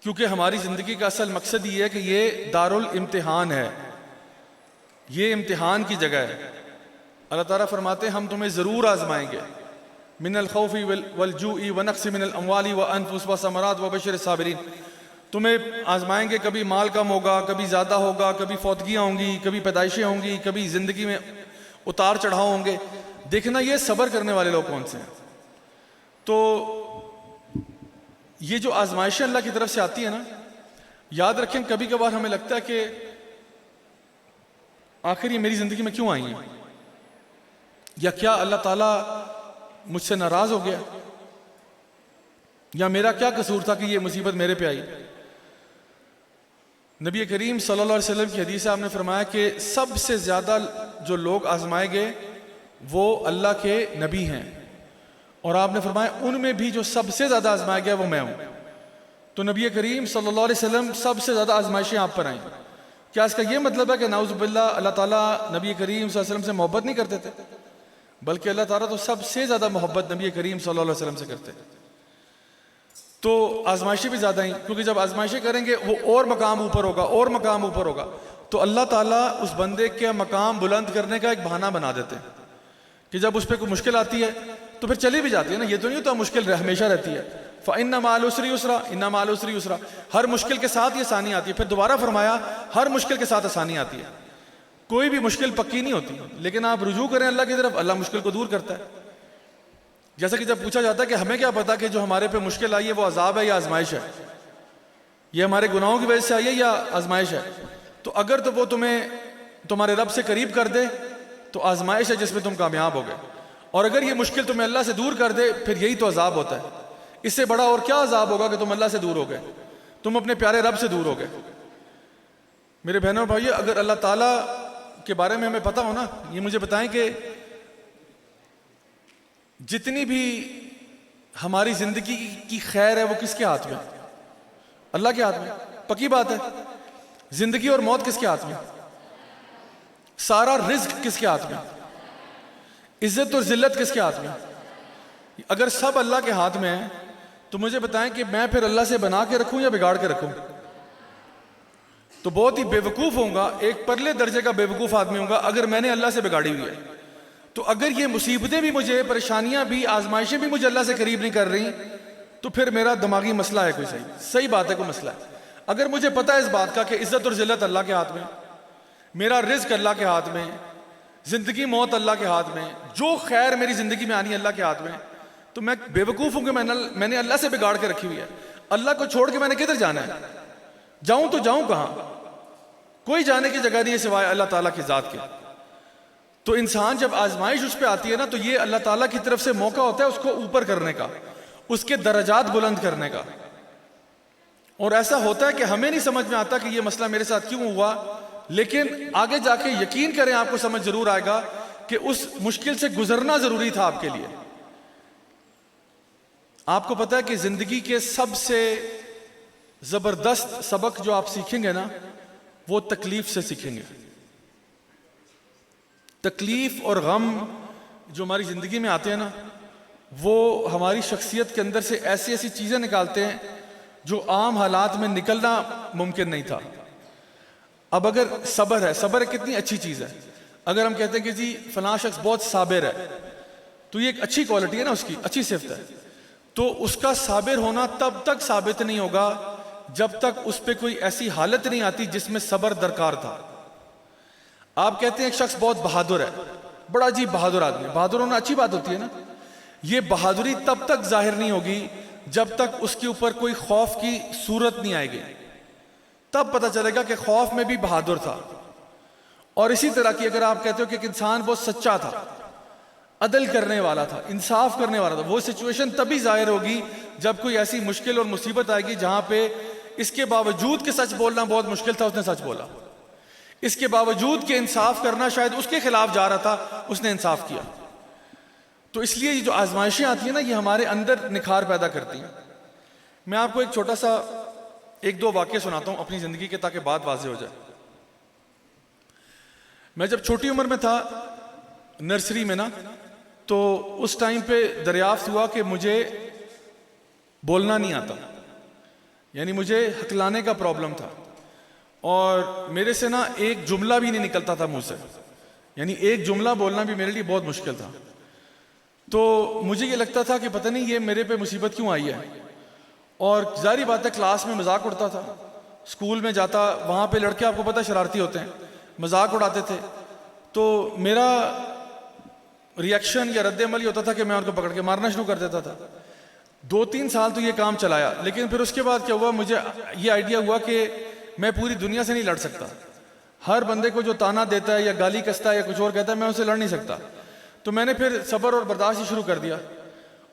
کیونکہ ہماری زندگی کا اصل مقصد یہ ہے کہ یہ دارالامتحان ہے، یہ امتحان کی جگہ ہے. اللہ تعالیٰ فرماتے ہیں ہم تمہیں ضرور آزمائیں گے. من الخوف والجوع ونقص من الاموال والانفس والثمرات وبشر الصابرین. تمہیں آزمائیں گے، کبھی مال کم ہوگا، کبھی زیادہ ہوگا، کبھی فوتگیاں ہوں گی، کبھی پیدائشیں ہوں گی، کبھی زندگی میں اتار چڑھاؤ ہوں گے. دیکھنا یہ صبر کرنے والے لوگ کون سے ہیں. تو یہ جو آزمائشیں اللہ کی طرف سے آتی ہیں نا، یاد رکھیں کبھی کبھار ہمیں لگتا ہے کہ آخر یہ میری زندگی میں کیوں آئی ہیں، یا کیا اللہ تعالیٰ مجھ سے ناراض ہو گیا، یا میرا کیا قصور تھا کہ یہ مصیبت میرے پہ آئی. نبی کریم صلی اللہ علیہ وسلم کی حدیث ہے، آپ نے فرمایا کہ سب سے زیادہ جو لوگ آزمائے گئے وہ اللہ کے نبی ہیں، اور آپ نے فرمایا ان میں بھی جو سب سے زیادہ آزمایا گیا وہ میں ہوں. تو نبی کریم صلی اللہ علیہ وسلم سب سے زیادہ آزمائشیں آپ پر آئیں. کیا اس کا یہ مطلب ہے کہ نعوذ باللہ اللہ تعالیٰ نبی کریم صلی اللہ علیہ وسلم سے محبت نہیں کرتے تھے؟ بلکہ اللہ تعالیٰ تو سب سے زیادہ محبت نبی کریم صلی اللہ علیہ وسلم سے کرتے. تو آزمائشیں بھی زیادہ ہیں، کیونکہ جب آزمائشیں کریں گے وہ اور مقام اوپر ہوگا، اور مقام اوپر ہوگا. تو اللہ تعالیٰ اس بندے کے مقام بلند کرنے کا ایک بہانہ بنا دیتے ہیں کہ جب اس پہ کوئی مشکل آتی ہے تو پھر چلی بھی جاتی ہے نا. یہ تو نہیں ہوتا مشکل ہمیشہ رہتی ہے. فَإِنَّ مَعَ الْعُسْرِ يُسْرًا إِنَّ مَعَ الْعُسْرِ يُسْرًا. ہر مشکل کے ساتھ یہ آسانی آتی ہے. پھر دوبارہ فرمایا ہر مشکل کے ساتھ آسانی آتی ہے. کوئی بھی مشکل پکی نہیں ہوتی، لیکن آپ رجوع کریں اللہ کی طرف، اللہ مشکل کو دور کرتا ہے. جیسا کہ جب پوچھا جاتا ہے کہ ہمیں کیا پتا کہ جو ہمارے پہ مشکل آئی ہے وہ عذاب ہے یا آزمائش ہے، یہ ہمارے گناہوں کی وجہ سے آئی ہے یا آزمائش ہے. تو اگر تو وہ تمہیں تمہارے رب سے قریب کر دے تو آزمائش ہے جس میں تم کامیاب ہو گئے، اور اگر یہ مشکل تمہیں اللہ سے دور کر دے پھر یہی تو عذاب ہوتا ہے. اس سے بڑا اور کیا عذاب ہوگا کہ تم اللہ سے دور ہو گئے، تم اپنے پیارے رب سے دور ہو گئے. میرے بہنوں اور بھائیو، اگر اللہ تعالیٰ کے بارے میں ہمیں پتہ ہو نا، یہ مجھے بتائیں کہ جتنی بھی ہماری زندگی کی خیر ہے وہ کس کے ہاتھ میں؟ اللہ کے ہاتھ میں. پکی بات ہے. زندگی اور موت کس کے ہاتھ میں؟ سارا رزق کس کے ہاتھ میں؟ عزت اور ذلت کس کے ہاتھ میں؟ اگر سب اللہ کے ہاتھ میں ہے تو مجھے بتائیں کہ میں پھر اللہ سے بنا کے رکھوں یا بگاڑ کے رکھوں؟ تو بہت ہی بے وقوف ہوں گا, ایک پرلے درجے کا بے وقوف آدمی ہوں گا اگر میں نے اللہ سے بگاڑی ہوئی ہے. تو اگر یہ مصیبتیں بھی مجھے, پریشانیاں بھی, آزمائشیں بھی مجھے اللہ سے قریب نہیں کر رہی, تو پھر میرا دماغی مسئلہ ہے کوئی صحیح بات ہے, کوئی مسئلہ ہے. اگر مجھے پتہ ہے اس بات کا کہ عزت اور ذلت اللہ کے ہاتھ میں, میرا رزق اللہ کے ہاتھ میں, زندگی موت اللہ کے ہاتھ میں, جو خیر میری زندگی میں آنی ہے اللہ کے ہاتھ میں, تو میں بے وقوف ہوں کہ میں نے اللہ سے بگاڑ کے رکھی ہوئی ہے. اللہ کو چھوڑ کے میں نے کدھر جانا ہے؟ جاؤں تو جاؤں کہاں؟ کوئی جانے کی جگہ نہیں ہے سوائے اللہ تعالیٰ کی ذات کے. تو انسان جب آزمائش اس پہ آتی ہے نا, تو یہ اللہ تعالیٰ کی طرف سے موقع ہوتا ہے اس کو اوپر کرنے کا, اس کے درجات بلند کرنے کا. اور ایسا ہوتا ہے کہ ہمیں نہیں سمجھ میں آتا کہ یہ مسئلہ میرے ساتھ کیوں ہوا, لیکن آگے جا کے یقین کریں آپ کو سمجھ ضرور آئے گا کہ اس مشکل سے گزرنا ضروری تھا آپ کے لیے. آپ کو پتا ہے کہ زندگی کے سب سے زبردست سبق جو آپ سیکھیں گے نا, وہ تکلیف سے سیکھیں گے. تکلیف اور غم جو ہماری زندگی میں آتے ہیں نا, وہ ہماری شخصیت کے اندر سے ایسی ایسی چیزیں نکالتے ہیں جو عام حالات میں نکلنا ممکن نہیں تھا. اب اگر صبر ہے, صبر کتنی اچھی چیز ہے. اگر ہم کہتے ہیں کہ جی فلاں شخص بہت صابر ہے, تو یہ ایک اچھی کوالٹی ہے نا, اس کی اچھی صفت ہے. تو اس کا صابر ہونا تب تک ثابت نہیں ہوگا جب تک اس پہ کوئی ایسی حالت نہیں آتی جس میں صبر درکار تھا. آپ کہتے ہیں ایک شخص بہت بہادر ہے, بڑا عجیب بہادر آدمی. بہادر ہونا اچھی بات ہوتی ہے نا. یہ بہادری تب تک ظاہر نہیں ہوگی جب تک اس کے اوپر کوئی خوف کی صورت نہیں آئے گی. تب پتہ چلے گا کہ خوف میں بھی بہادر تھا. اور اسی طرح کی اگر آپ کہتے ہو کہ ایک انسان بہت سچا تھا, عدل کرنے والا تھا, انصاف کرنے والا تھا, وہ سچویشن تبھی ظاہر ہوگی جب کوئی ایسی مشکل اور مصیبت آئے گی جہاں پہ اس کے باوجود کہ سچ بولنا بہت مشکل تھا, اس نے سچ بولا. اس کے باوجود کہ انصاف کرنا شاید اس کے خلاف جا رہا تھا, اس نے انصاف کیا. تو اس لیے یہ جو آزمائشیں آتی ہیں نا, یہ ہمارے اندر نکھار پیدا کرتی ہیں. میں آپ کو ایک چھوٹا سا ایک دو واقعہ سناتا ہوں اپنی زندگی کے, تاکہ بات واضح ہو جائے. میں جب چھوٹی عمر میں تھا, نرسری میں نا, تو اس ٹائم پہ دریافت ہوا کہ مجھے بولنا نہیں آتا, یعنی مجھے ہکلانے کا پرابلم تھا. اور میرے سے نا ایک جملہ بھی نہیں نکلتا تھا منہ سے, یعنی ایک جملہ بولنا بھی میرے لیے بہت مشکل تھا. تو مجھے یہ لگتا تھا کہ پتہ نہیں یہ میرے پہ مصیبت کیوں آئی ہے. اور ظاہری بات ہے کلاس میں مذاق اڑتا تھا, اسکول میں جاتا, وہاں پہ لڑکے آپ کو پتہ شرارتی ہوتے ہیں, مذاق اڑاتے تھے. تو میرا ریئیکشن یا رد عمل یہ ہوتا تھا کہ میں ان کو پکڑ کے مارنا شروع کر دیتا تھا. 2-3 سال تو یہ کام چلایا, لیکن پھر اس کے بعد کیا ہوا, مجھے یہ آئیڈیا ہوا کہ میں پوری دنیا سے نہیں لڑ سکتا. ہر بندے کو جو تانا دیتا ہے یا گالی کستا ہے یا کچھ اور کہتا ہے, میں اسے لڑ نہیں سکتا. تو میں نے پھر صبر اور برداشت شروع کر دیا.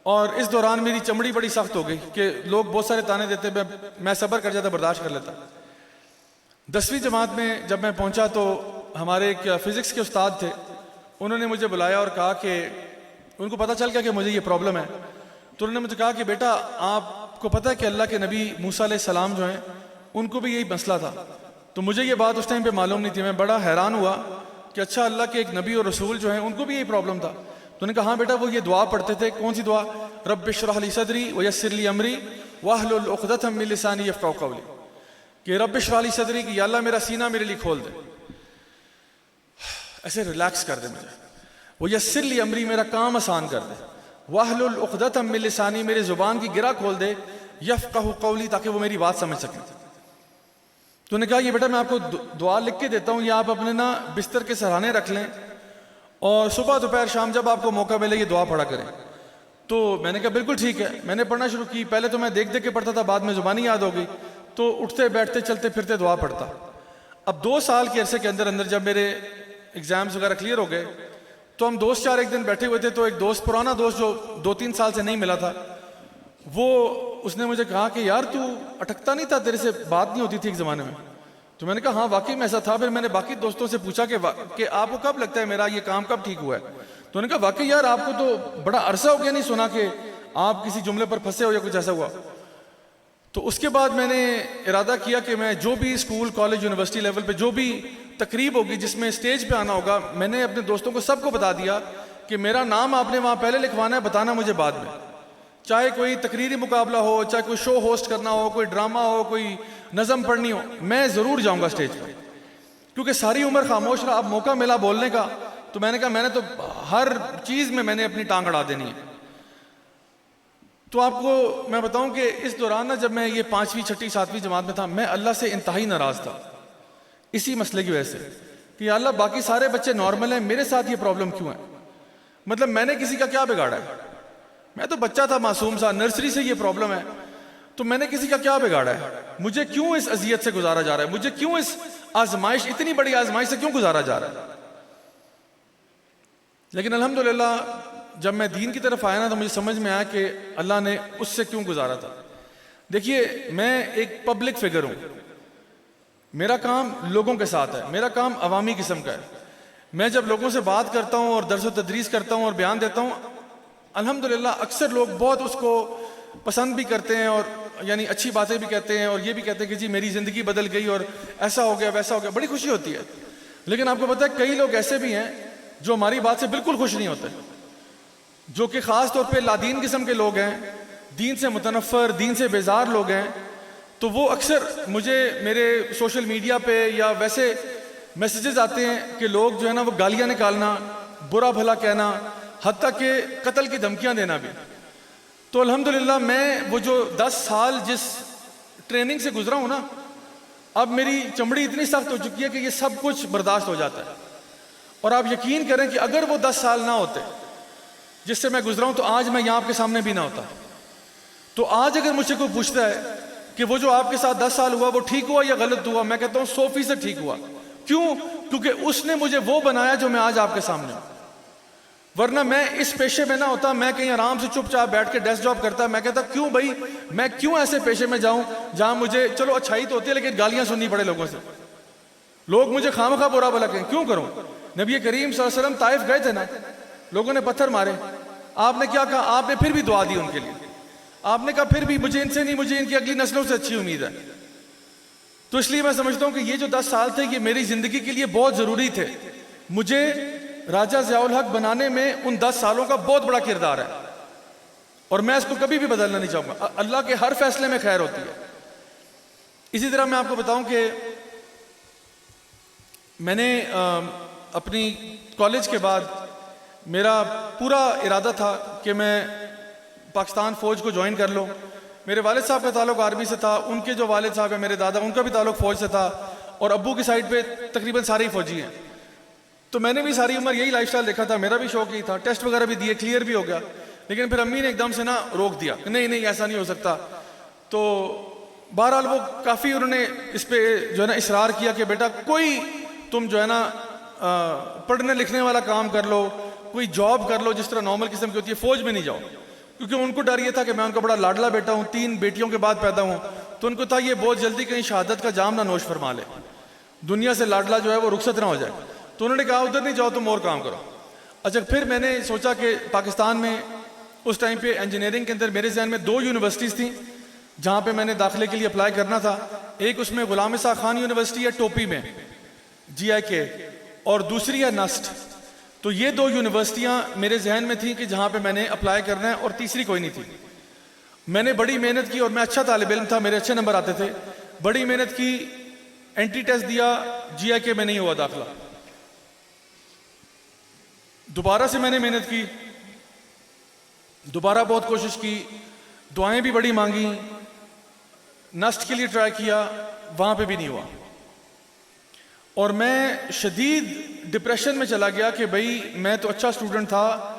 اور اس دوران میری چمڑی بڑی سخت ہو گئی کہ لوگ بہت سارے تانے دیتے, میں صبر کر جاتا, برداشت کر لیتا. 10ویں جماعت میں جب میں پہنچا تو ہمارے ایک فزکس کے استاد تھے, انہوں نے مجھے بلایا اور کہا کہ ان کو پتہ چل گیا کہ مجھے یہ پرابلم ہے. تو انہوں نے مجھے کہا کہ بیٹا آپ کو پتہ ہے کہ اللہ کے نبی موسیٰ علیہ السلام جو ہیں ان کو بھی یہی مسئلہ تھا. تو مجھے یہ بات اس ٹائم پہ معلوم نہیں تھی. میں بڑا حیران ہوا کہ اچھا اللہ کے ایک نبی اور رسول جو ہیں ان کو بھی یہی پرابلم تھا. تو انہوں نے کہا ہاں بیٹا وہ یہ دعا پڑھتے تھے. کون سی دعا؟ رب اشرح لی صدری ویسر لی امری واحلل عقدۃ من لسانی یفقهوا قولی, کہ رب اشرح لی صدری, کہ یا اللہ میرا سینہ میرے لیے کھول دے, ایسے ریلیکس کر دے مجھے. ویسر لی امری, میرا کام آسان کر دے. واحلل عقدۃ من لسانی, میرے زبان کی گرہ کھول دے. یفقهوا قولی, تاکہ وہ میری بات سمجھ سکیں. تو نے کہا یہ بیٹا میں آپ کو دعا لکھ کے دیتا ہوں, یہ آپ اپنے نا بستر کے سرہانے رکھ لیں, اور صبح دوپہر شام جب آپ کو موقع ملے یہ دعا پڑھا کریں. تو میں نے کہا بالکل ٹھیک ہے. میں نے پڑھنا شروع کی. پہلے تو میں دیکھ دیکھ کے پڑھتا تھا, بعد میں زبانی یاد ہو گئی, تو اٹھتے بیٹھتے چلتے پھرتے دعا پڑھتا. اب 2 سال کے عرصے کے اندر اندر جب میرے ایگزامز وغیرہ کلیئر ہو گئے, تو ہم دوست 4 ایک دن بیٹھے ہوئے تھے. تو ایک دوست, پرانا دوست جو 2-3 سال سے نہیں ملا تھا, وہ اس نے مجھے کہا کہ یار تو اٹکتا نہیں تھا, تیرے سے بات نہیں ہوتی تھی ایک زمانے میں. تو میں نے کہا ہاں واقعی میں ایسا تھا. پھر میں نے باقی دوستوں سے پوچھا کہ آپ کو کب لگتا ہے میرا یہ کام کب ٹھیک ہوا ہے. تو انہوں نے کہا واقعی یار آپ کو تو بڑا عرصہ ہو گیا نہیں سنا کہ آپ کسی جملے پر پھنسے ہو یا کچھ ایسا ہوا. تو اس کے بعد میں نے ارادہ کیا کہ میں جو بھی اسکول کالج یونیورسٹی لیول پہ جو بھی تقریب ہوگی جس میں اسٹیج پہ آنا ہوگا, میں نے اپنے دوستوں کو سب کو بتا دیا کہ میرا نام آپ نے وہاں پہلے لکھوانا ہے, بتانا مجھے بعد میں. چاہے کوئی تقریری مقابلہ ہو, چاہے کوئی شو ہوسٹ کرنا ہو, کوئی ڈرامہ ہو, کوئی نظم پڑھنی ہو, میں ضرور جاؤں گا اسٹیج پر. کیونکہ ساری عمر خاموش رہا, اب موقع ملا بولنے کا, تو میں نے کہا میں نے تو ہر چیز میں نے اپنی ٹانگ اڑا دینی ہے. تو آپ کو میں بتاؤں کہ اس دوران جب میں یہ 5ویں 6ٹھی 7ویں جماعت میں تھا, میں اللہ سے انتہائی ناراض تھا اسی مسئلے کی وجہ سے کہ اللہ باقی سارے بچے نارمل ہیں, میرے ساتھ یہ پرابلم کیوں ہے؟ مطلب میں نے کسی کا کیا بگاڑا ہے؟ میں تو بچہ تھا, معصوم سا, نرسری سے یہ پرابلم ہے, تو میں نے کسی کا کیا بگاڑا ہے؟ مجھے کیوں اس اذیت سے گزارا جا رہا ہے؟ مجھے کیوں اس آزمائش, اتنی بڑی آزمائش سے کیوں گزارا جا رہا ہے؟ لیکن الحمدللہ جب میں دین کی طرف آیا نا تو مجھے سمجھ میں آیا کہ اللہ نے اس سے کیوں گزارا تھا. دیکھیے میں ایک پبلک فگر ہوں, میرا کام لوگوں کے ساتھ ہے, میرا کام عوامی قسم کا ہے. میں جب لوگوں سے بات کرتا ہوں اور درس و تدریس کرتا ہوں اور بیان دیتا ہوں, الحمدللہ اکثر لوگ بہت اس کو پسند بھی کرتے ہیں, اور یعنی اچھی باتیں بھی کہتے ہیں, اور یہ بھی کہتے ہیں کہ جی میری زندگی بدل گئی اور ایسا ہو گیا ویسا ہو گیا, بڑی خوشی ہوتی ہے. لیکن آپ کو پتہ ہے کئی لوگ ایسے بھی ہیں جو ہماری بات سے بالکل خوش نہیں ہوتے, جو کہ خاص طور پہ لادین قسم کے لوگ ہیں, دین سے متنفر, دین سے بیزار لوگ ہیں. تو وہ اکثر مجھے میرے سوشل میڈیا پہ یا ویسے میسیجز آتے ہیں کہ لوگ جو ہے نا وہ گالیاں نکالنا, برا بھلا کہنا, حتیٰ کہ قتل کی دھمکیاں دینا بھی. تو الحمدللہ میں وہ جو 10 سال جس ٹریننگ سے گزرا ہوں نا, اب میری چمڑی اتنی سخت ہو چکی ہے کہ یہ سب کچھ برداشت ہو جاتا ہے. اور آپ یقین کریں کہ اگر وہ 10 سال نہ ہوتے جس سے میں گزرا ہوں تو آج میں یہاں آپ کے سامنے بھی نہ ہوتا. تو آج اگر مجھ سے کوئی پوچھتا ہے کہ وہ جو آپ کے ساتھ 10 سال ہوا وہ ٹھیک ہوا یا غلط ہوا, میں کہتا ہوں 100% ٹھیک ہوا. کیوں؟ کیونکہ اس نے مجھے وہ بنایا جو میں آج آپ کے سامنے ہوں. ورنہ میں اس پیشے میں نہ ہوتا, میں کہیں آرام سے چپ چاپ بیٹھ کے ڈیسک جاب کرتا. میں کہتا کیوں بھائی, میں کیوں ایسے پیشے میں جاؤں جہاں مجھے چلو اچھائی تو ہوتی ہے لیکن گالیاں سننی پڑے لوگوں سے, لوگ مجھے خواہ برا بھلا کہیں, کیوں کروں؟ نبی کریم صلی اللہ علیہ وسلم طائف گئے تھے نا, لوگوں نے پتھر مارے, آپ نے کیا کہا؟ آپ نے پھر بھی دعا دی ان کے لیے. آپ نے کہا پھر بھی مجھے ان سے نہیں, مجھے ان کی اگلی نسلوں سے اچھی امید ہے. تو اس لیے میں سمجھتا ہوں کہ یہ جو 10 سال تھے یہ میری زندگی کے لیے بہت ضروری تھے. مجھے راجہ ضیاء الحق بنانے میں ان 10 سالوں کا بہت بڑا کردار ہے, اور میں اس کو کبھی بھی بدلنا نہیں چاہوں گا. اللہ کے ہر فیصلے میں خیر ہوتی ہے. اسی طرح میں آپ کو بتاؤں کہ میں نے اپنی کالج کے بعد میرا پورا ارادہ تھا کہ میں پاکستان فوج کو جوائن کر لوں. میرے والد صاحب کا تعلق آرمی سے تھا, ان کے جو والد صاحب ہیں میرے دادا, ان کا بھی تعلق فوج سے تھا, اور ابو کی سائڈ پہ تقریباً سارے ہی فوجی ہیں. تو میں نے بھی ساری عمر یہی لائف سٹائل دیکھا تھا, میرا بھی شوق یہی تھا, ٹیسٹ وغیرہ بھی دیے, کلیئر بھی ہو گیا. لیکن پھر امی نے ایک دم سے نا روک دیا کہ نہیں ایسا نہیں ہو سکتا. تو بہرحال وہ کافی انہوں نے اس پہ جو ہے نا اصرار کیا کہ بیٹا کوئی تم جو ہے نا پڑھنے لکھنے والا کام کر لو, کوئی جاب کر لو جس طرح نارمل قسم کی ہوتی ہے, فوج میں نہیں جاؤ. کیونکہ ان کو ڈر یہ تھا کہ میں ان کا بڑا لاڈلا بیٹا ہوں, 3 بیٹیوں کے بعد پیدا ہوں, تو ان کو تھا یہ بہت جلدی کہیں شہادت کا جام نہ نوش فرما لے, دنیا سے لاڈلا جو ہے وہ رخصت نہ ہو جائے. تو انہوں نے کہا ادھر نہیں جاؤ, تم اور کام کرو. اچھا پھر میں نے سوچا کہ پاکستان میں اس ٹائم پہ انجینئرنگ کے اندر میرے ذہن میں 2 یونیورسٹیز تھیں جہاں پہ میں نے داخلے کے لیے اپلائی کرنا تھا. ایک اس میں غلام اسحاق خان یونیورسٹی ہے ٹوپی میں GIK, اور دوسری ہے نسٹ. تو یہ 2 یونیورسٹیاں میرے ذہن میں تھیں کہ جہاں پہ میں نے اپلائی کرنا ہے, اور تیسری کوئی نہیں تھی. میں نے بڑی محنت کی, اور میں اچھا طالب علم تھا, میرے اچھے نمبر آتے تھے, بڑی محنت کی, انٹری ٹیسٹ دیا, GIK میں نہیں ہوا داخلہ. دوبارہ سے میں نے محنت کی, دوبارہ بہت کوشش کی, دعائیں بھی بڑی مانگی, نسٹ کے لیے ٹرائی کیا, وہاں پہ بھی نہیں ہوا. اور میں شدید ڈپریشن میں چلا گیا کہ بھئی میں تو اچھا اسٹوڈنٹ تھا,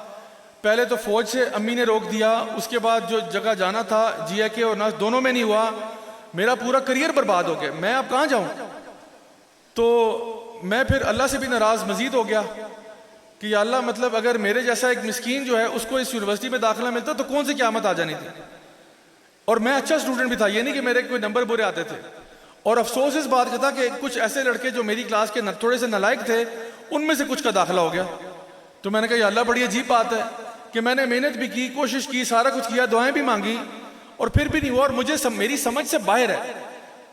پہلے تو فوج سے امی نے روک دیا, اس کے بعد جو جگہ جانا تھا GIK اور نسٹ دونوں میں نہیں ہوا, میرا پورا کریئر برباد ہو گیا, میں اب کہاں جاؤں. تو میں پھر اللہ سے بھی ناراض مزید ہو گیا کہ یا اللہ مطلب اگر میرے جیسا ایک مسکین جو ہے اس کو اس یونیورسٹی میں داخلہ ملتا تو کون سی قیامت آ جانی تھی. اور میں اچھا اسٹوڈنٹ بھی تھا, یہ نہیں کہ میرے کوئی نمبر برے آتے تھے. اور افسوس اس بات کا تھا کہ کچھ ایسے لڑکے جو میری کلاس کے تھوڑے سے نالائق تھے, ان میں سے کچھ کا داخلہ ہو گیا. تو میں نے کہا یا اللہ بڑی عجیب بات ہے کہ میں نے محنت بھی کی, کوشش کی, سارا کچھ کیا, دعائیں بھی مانگی, اور پھر بھی نہیں ہوا. اور مجھے میری سمجھ سے باہر ہے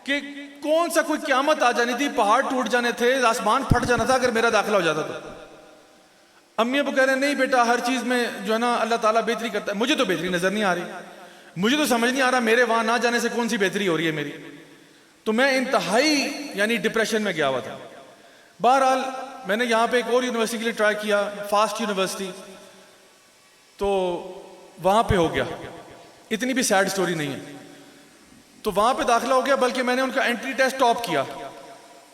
کہ کون سا کوئی قیامت آ جانی تھی, پہاڑ ٹوٹ جانے تھے, آسمان پھٹ جانا تھا اگر میرا داخلہ ہو جاتا تو. امی ابو کہہ رہے ہیں نہیں بیٹا ہر چیز میں جو ہے نا اللہ تعالیٰ بہتری کرتا ہے. مجھے تو بہتری نظر نہیں آ رہی, مجھے تو سمجھ نہیں آ رہا میرے وہاں نہ جانے سے کون سی بہتری ہو رہی ہے میری. تو میں انتہائی یعنی ڈپریشن میں گیا ہوا تھا. بہرحال میں نے یہاں پہ ایک اور یونیورسٹی کے لیے ٹرائی کیا, فاسٹ یونیورسٹی, تو وہاں پہ ہو گیا. اتنی بھی سیڈ سٹوری نہیں ہے. تو وہاں پہ داخلہ ہو گیا, بلکہ میں نے ان کا انٹری ٹیسٹ ٹاپ کیا.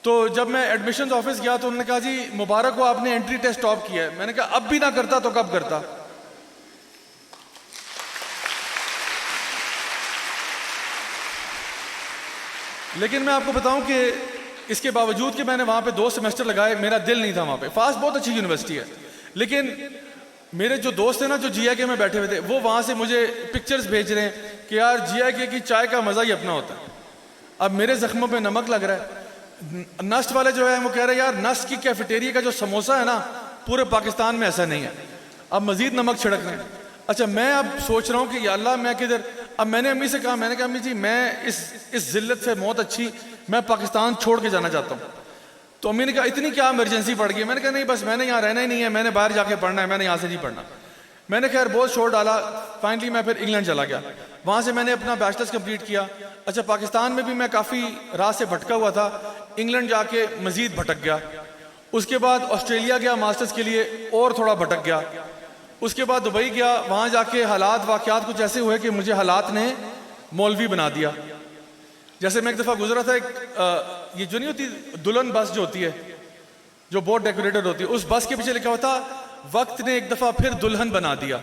تو جب میں ایڈمیشنز آفس گیا تو انہوں نے کہا جی مبارک ہو آپ نے انٹری ٹیسٹ ٹاپ کیا ہے. میں نے کہا اب بھی نہ کرتا تو کب کرتا. لیکن میں آپ کو بتاؤں کہ اس کے باوجود کہ میں نے وہاں پہ 2 سیمسٹر لگائے, میرا دل نہیں تھا وہاں پہ. فاسٹ بہت اچھی یونیورسٹی ہے, لیکن میرے جو دوست تھے نا جو جی آئی کے میں بیٹھے ہوئے تھے, وہ وہاں سے مجھے پکچرز بھیج رہے ہیں کہ یار جی آئی کے کی چائے کا مزہ ہی اپنا ہوتا ہے. اب میرے زخموں پہ نمک لگ رہا ہے. نسٹ والے جو ہے وہ کہہ رہے ہیں یار نسٹ کی کیفیٹیریا کا جو سموسہ ہے نا پورے پاکستان میں ایسا نہیں ہے, اب مزید نمک چھڑک رہے ہیں. اچھا میں اب سوچ رہا ہوں کہ یا اللہ میں کدھر. اب میں نے امی سے کہا, میں نے کہا امی جی میں اس ذلت سے موت اچھی, میں پاکستان چھوڑ کے جانا چاہتا ہوں. تو امی نے کہا اتنی کیا ایمرجنسی پڑ گئی. میں نے کہا نہیں بس میں نے یہاں رہنا ہی نہیں ہے, میں نے باہر جا کے پڑھنا ہے, میں نے یہاں سے نہیں پڑھنا. میں نے خیر بہت چھوڑ ڈالا. فائنلی میں پھر انگلینڈ چلا گیا, وہاں سے میں نے اپنا بیچلرز کمپلیٹ کیا. اچھا پاکستان میں بھی میں کافی راہ سے بھٹکا ہوا تھا, انگلینڈ جا کے مزید بھٹک گیا. اس کے بعد آسٹریلیا گیا ماسٹرز کے لیے, اور تھوڑا بھٹک گیا. اس کے بعد دبئی گیا, وہاں جا کے حالات واقعات کچھ ایسے ہوئے کہ مجھے حالات نے مولوی بنا دیا. جیسے میں ایک دفعہ گزرا تھا, یہ جو نہیں ہوتی دلہن بس جو ہوتی ہے جو بہت ڈیکوریٹڈ ہوتی ہے, اس بس کے پیچھے لکھا ہوا تھا وقت نے ایک دفعہ پھر دلہن بنا دیا.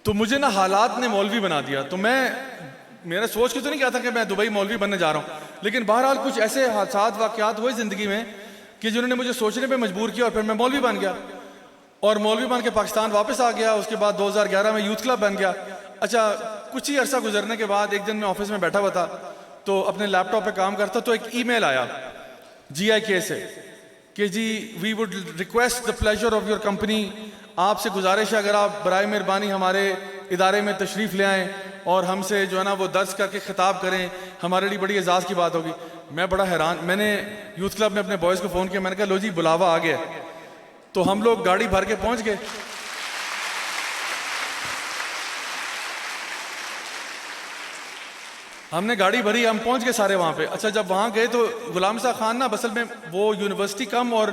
تو مجھے نا حالات نے مولوی بنا دیا. تو میرا سوچ کے تو نہیں کہا تھا کہ میں دبئی مولوی بننے جا رہا ہوں, لیکن بہرحال کچھ ایسے حادثات واقعات ہوئے زندگی میں کہ جنہوں نے مجھے سوچنے پہ مجبور کیا, اور پھر میں مولوی بن گیا. اور مولوی بن کے پاکستان واپس آ گیا. اس کے بعد 2011 میں یوتھ کلب بن گیا. اچھا کچھ ہی عرصہ گزرنے کے بعد ایک دن میں آفس میں بیٹھا ہوا تھا, تو اپنے لیپ ٹاپ پہ کام کرتا, تو ایک ای میل آیا جی آئی کے سے کہ جی we would request the pleasure of your company, آپ سے گزارش ہے اگر آپ برائے مہربانی ہمارے ادارے میں تشریف لے آئیں اور ہم سے جو ہے نا وہ درس کر کے خطاب کریں, ہمارے لیے بڑی اعزاز کی بات ہوگی. میں بڑا حیران, میں نے یوتھ کلب میں اپنے بوائز کو فون کیا, میں نے کہا لو جی بلاوا آ گیا. تو ہم لوگ گاڑی بھر کے پہنچ گئے. ہم نے گاڑی بھری, ہم پہنچ گئے سارے وہاں پہ. اچھا جب وہاں گئے تو غلام صاحب خان نا اصل میں وہ یونیورسٹی کم اور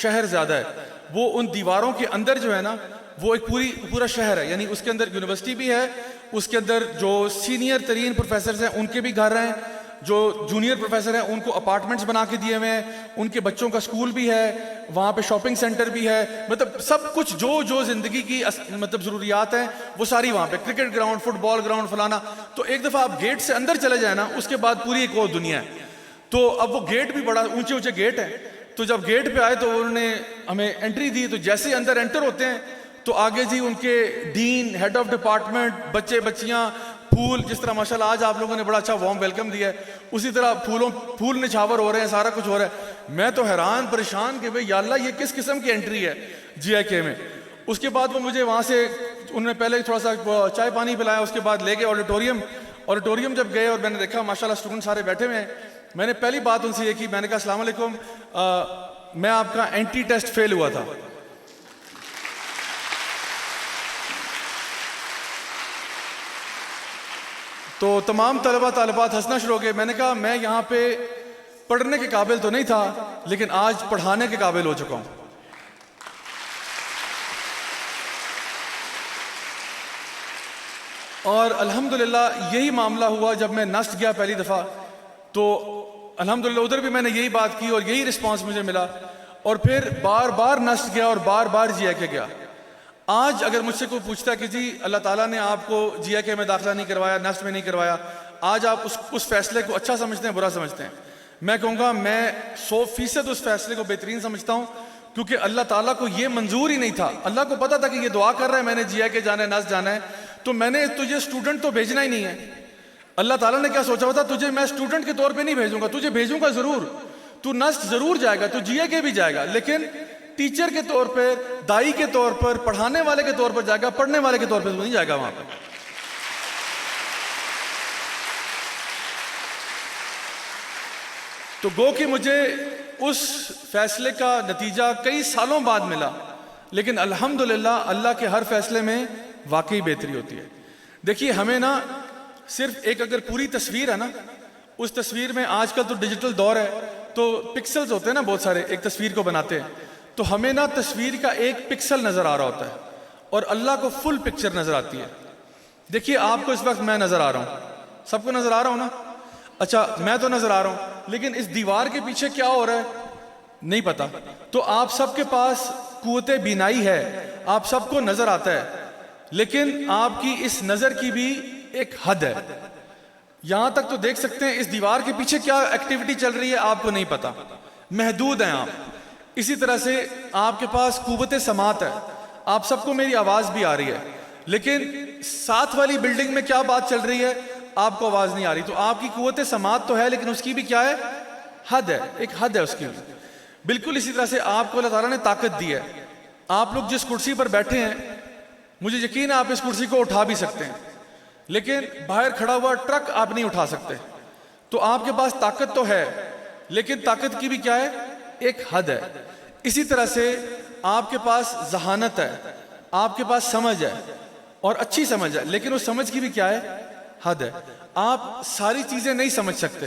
شہر زیادہ ہے, وہ ان دیواروں کے اندر جو ہے نا وہ ایک پورا شہر ہے, یعنی اس کے اندر یونیورسٹی بھی ہے, اس کے اندر جو سینئر ترین پروفیسرز ہیں ان کے بھی گھر ہیں, جو جونیئر پروفیسر ہیں ان کو اپارٹمنٹس بنا کے دیے ہوئے ہیں, ان کے بچوں کا اسکول بھی ہے, وہاں پہ شاپنگ سینٹر بھی ہے, مطلب سب کچھ جو زندگی کی مطلب ضروریات ہیں وہ ساری وہاں پہ, کرکٹ گراؤنڈ, فٹ بال گراؤنڈ, فلانا. تو ایک دفعہ آپ گیٹ سے اندر چلے جائیں نا اس کے بعد پوری ایک اور دنیا ہے. تو اب وہ گیٹ بھی بڑا اونچے گیٹ ہیں. تو جب گیٹ پہ آئے تو انہوں نے ہمیں انٹری دی, تو جیسے اندر انٹر ہوتے ہیں تو آگے جی ان کے ڈین, ہیڈ آف ڈپارٹمنٹ, بچے بچیاں, پھول, جس طرح ماشاءاللہ آج آپ لوگوں نے بڑا اچھا وارم ویلکم دیا ہے, اسی طرح پھول نچھاور ہو رہے ہیں, سارا کچھ ہو رہا ہے. میں تو حیران پریشان کہ بھئی یا اللہ یہ کس قسم کی انٹری ہے جی آئی کے میں. اس کے بعد وہ مجھے وہاں سے انہوں نے پہلے تھوڑا سا چائے پانی پلایا, اس کے بعد لے گئے آڈیٹوریم جب گئے اور میں نے دیکھا ماشاءاللہ اسٹوڈنٹ سارے بیٹھے ہوئے ہیں. میں نے پہلی بات ان سے یہ کی, میں نے کہا السلام علیکم, میں آپ کا اینٹی ٹیسٹ فیل ہوا تھا. تو تمام طلبہ طالبات ہنسنا شروع ہو گئے. میں نے کہا میں یہاں پہ پڑھنے کے قابل تو نہیں تھا, لیکن آج پڑھانے کے قابل ہو چکا ہوں. اور الحمدللہ یہی معاملہ ہوا جب میں نسٹ گیا پہلی دفعہ, تو الحمدللہ ادھر بھی میں نے یہی بات کی اور یہی رسپانس مجھے ملا, اور پھر بار بار نسٹ گیا اور بار بار جی آئی کے گیا. آج اگر مجھ سے کوئی پوچھتا ہے کہ جی اللہ تعالیٰ نے آپ کو جی آئی کے میں داخلہ نہیں کروایا, نسٹ میں نہیں کروایا, آج آپ اس فیصلے کو اچھا سمجھتے ہیں برا سمجھتے ہیں؟ میں کہوں گا میں 100% اس فیصلے کو بہترین سمجھتا ہوں, کیونکہ اللہ تعالیٰ کو یہ منظور ہی نہیں تھا. اللہ کو پتا تھا کہ یہ دعا کر رہا ہے میں نے جی آئی کے جانا ہے, نسٹ جانا ہے, تو میں نے تجھے اسٹوڈنٹ تو بھیجنا ہی نہیں ہے. اللہ تعالیٰ نے کیا سوچا ہوا تھا, تجھے میں اسٹوڈنٹ کے طور پہ نہیں بھیجوں گا, تجھے بھیجوں گا ضرور, تو نسٹ ضرور جائے گا, تو جی آئی کے بھی جائے گا, لیکن ٹیچر کے طور پر، دائی کے طور پر، پڑھانے والے کے طور پر جائے گا، پڑھنے والے کے طور پر نہیں جائے گا وہاں پہ. تو گو کہ مجھے اس فیصلے کا نتیجہ کئی سالوں بعد ملا، لیکن الحمدللہ اللہ کے ہر فیصلے میں واقعی بہتری ہوتی ہے. دیکھیے ہمیں نا صرف ایک اگر پوری تصویر ہے نا، اس تصویر میں آج کل تو ڈیجیٹل دور ہے تو پکسلز ہوتے ہیں نا بہت سارے ایک تصویر کو بناتے ہیں، تو ہمیں نا تصویر کا ایک پکسل نظر آ رہا ہوتا ہے اور اللہ کو فل پکچر نظر آتی ہے. دیکھیے آپ کو اس وقت میں نظر آ رہا ہوں، سب کو نظر آ رہا ہوں نا؟ اچھا میں تو نظر آ رہا ہوں، لیکن اس دیوار کے پیچھے کیا ہو رہا ہے نہیں پتا. تو آپ سب کے پاس قوت بینائی ہے، آپ سب کو نظر آتا ہے، لیکن آپ کی اس نظر کی بھی ایک حد ہے. یہاں تک تو دیکھ سکتے ہیں اس دیوار کے پیچھے کیا ایکٹیویٹی چل رہی ہے آپ کو نہیں پتا، محدود ہیں آپ. اسی طرح سے آپ کے پاس قوت سماعت ہے، آپ سب کو میری آواز بھی آ رہی ہے، لیکن ساتھ والی بلڈنگ میں کیا بات چل رہی ہے آپ کو آواز نہیں آ رہی. تو آپ کی قوت سماعت تو ہے، لیکن اس کی بھی کیا ہے حد ہے، ایک حد ہے اس کی بھی. بالکل اسی طرح سے آپ کو اللہ تعالیٰ نے طاقت دی ہے. آپ لوگ جس کرسی پر بیٹھے ہیں مجھے یقین ہے آپ اس کرسی کو اٹھا بھی سکتے ہیں، لیکن باہر کھڑا ہوا ٹرک آپ نہیں اٹھا سکتے. تو آپ کے پاس طاقت تو ہے، لیکن طاقت کی بھی کیا ہے ایک حد ہے. اسی طرح سے آپ کے پاس ذہانت ہے، آپ کے پاس سمجھ ہے اور اچھی سمجھ ہے، لیکن اس سمجھ کی بھی کیا ہے حد ہے. آپ ساری چیزیں نہیں سمجھ سکتے،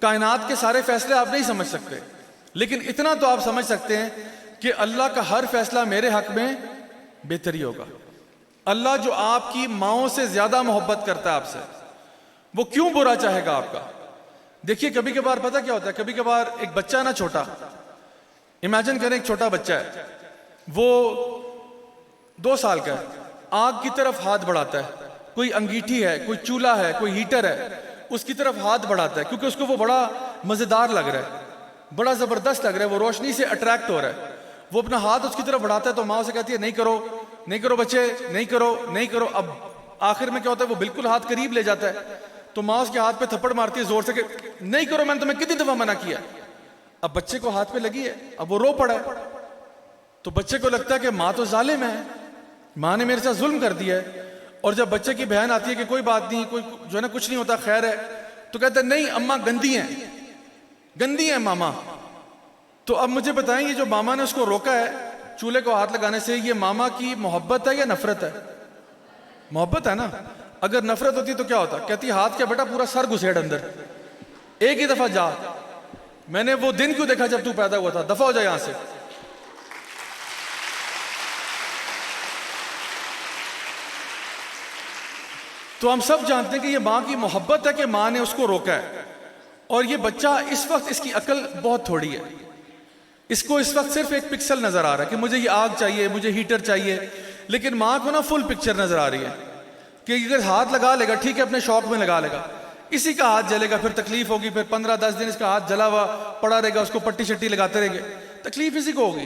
کائنات کے سارے فیصلے آپ نہیں سمجھ سکتے، لیکن اتنا تو آپ سمجھ سکتے ہیں کہ اللہ کا ہر فیصلہ میرے حق میں بہتری ہوگا. اللہ جو آپ کی ماؤں سے زیادہ محبت کرتا ہے آپ سے، وہ کیوں برا چاہے گا آپ کا؟ دیکھیے کبھی کبھار پتہ کیا ہوتا ہے، کبھی کبھار ایک بچہ نا چھوٹا، امیجن کریں ایک چھوٹا بچہ ہے، وہ 2 سال کا ہے، آگ کی طرف ہاتھ بڑھاتا ہے، کوئی انگیٹھی ہے، کوئی چولہا ہے، کوئی ہیٹر ہے، اس کی طرف ہاتھ بڑھاتا ہے کیونکہ اس کو وہ بڑا مزیدار لگ رہا ہے، بڑا زبردست لگ رہا ہے، وہ روشنی سے اٹریکٹ ہو رہا ہے. وہ اپنا ہاتھ اس کی طرف بڑھاتا ہے تو ماں اسے کہتی ہے نہیں کرو، نہیں کرو بچے، نہیں کرو، نہیں کرو. اب آخر میں کیا ہوتا ہے، وہ بالکل ہاتھ قریب لے جاتا ہے تو ماں اس کے ہاتھ پہ تھپڑ مارتی ہے زور سے کہ نہیں کرو، میں نے تمہیں کتنی دفعہ منع کیا. اب بچے کو ہاتھ پہ لگی ہے، اب وہ رو پڑا ہے، تو بچے کو لگتا ہے کہ ماں تو ظالم ہے، ماں نے میرے ساتھ ظلم کر دیا ہے. اور جب بچے کی بہن آتی ہے کہ کوئی بات نہیں، کوئی جو ہے نا کچھ نہیں ہوتا، خیر ہے، تو کہتا ہے نہیں اماں گندی ہیں، گندی ہیں ماما. تو اب مجھے بتائیں یہ جو ماما نے اس کو روکا ہے چولہے کو ہاتھ لگانے سے، یہ ماما کی محبت ہے یا نفرت ہے؟ محبت ہے نا. اگر نفرت ہوتی تو کیا ہوتا؟ کہتی ہاتھ کیا بیٹا پورا سر گھسیڑ اندر، ایک ہی دفعہ جا، میں نے وہ دن کیوں دیکھا جب تو پیدا ہوا تھا، دفع ہو جائے یہاں سے. تو ہم سب جانتے ہیں کہ یہ ماں کی محبت ہے کہ ماں نے اس کو روکا ہے. اور یہ بچہ اس وقت اس کی عقل بہت تھوڑی ہے، اس کو اس وقت صرف ایک پکسل نظر آ رہا ہے کہ مجھے یہ آگ چاہیے، مجھے ہیٹر چاہیے، لیکن ماں کو نا فل پکچر نظر آ رہی ہے کہ اگر ہاتھ لگا لے گا ٹھیک ہے، اپنے شوق میں لگا لے گا، اسی کا ہاتھ جلے گا، پھر تکلیف ہوگی، پھر 15-10 دن اس کا ہاتھ جلا ہوا پڑا رہے گا، اس کو پٹی شٹی لگاتے رہیں گے، تکلیف اسی کو ہوگی.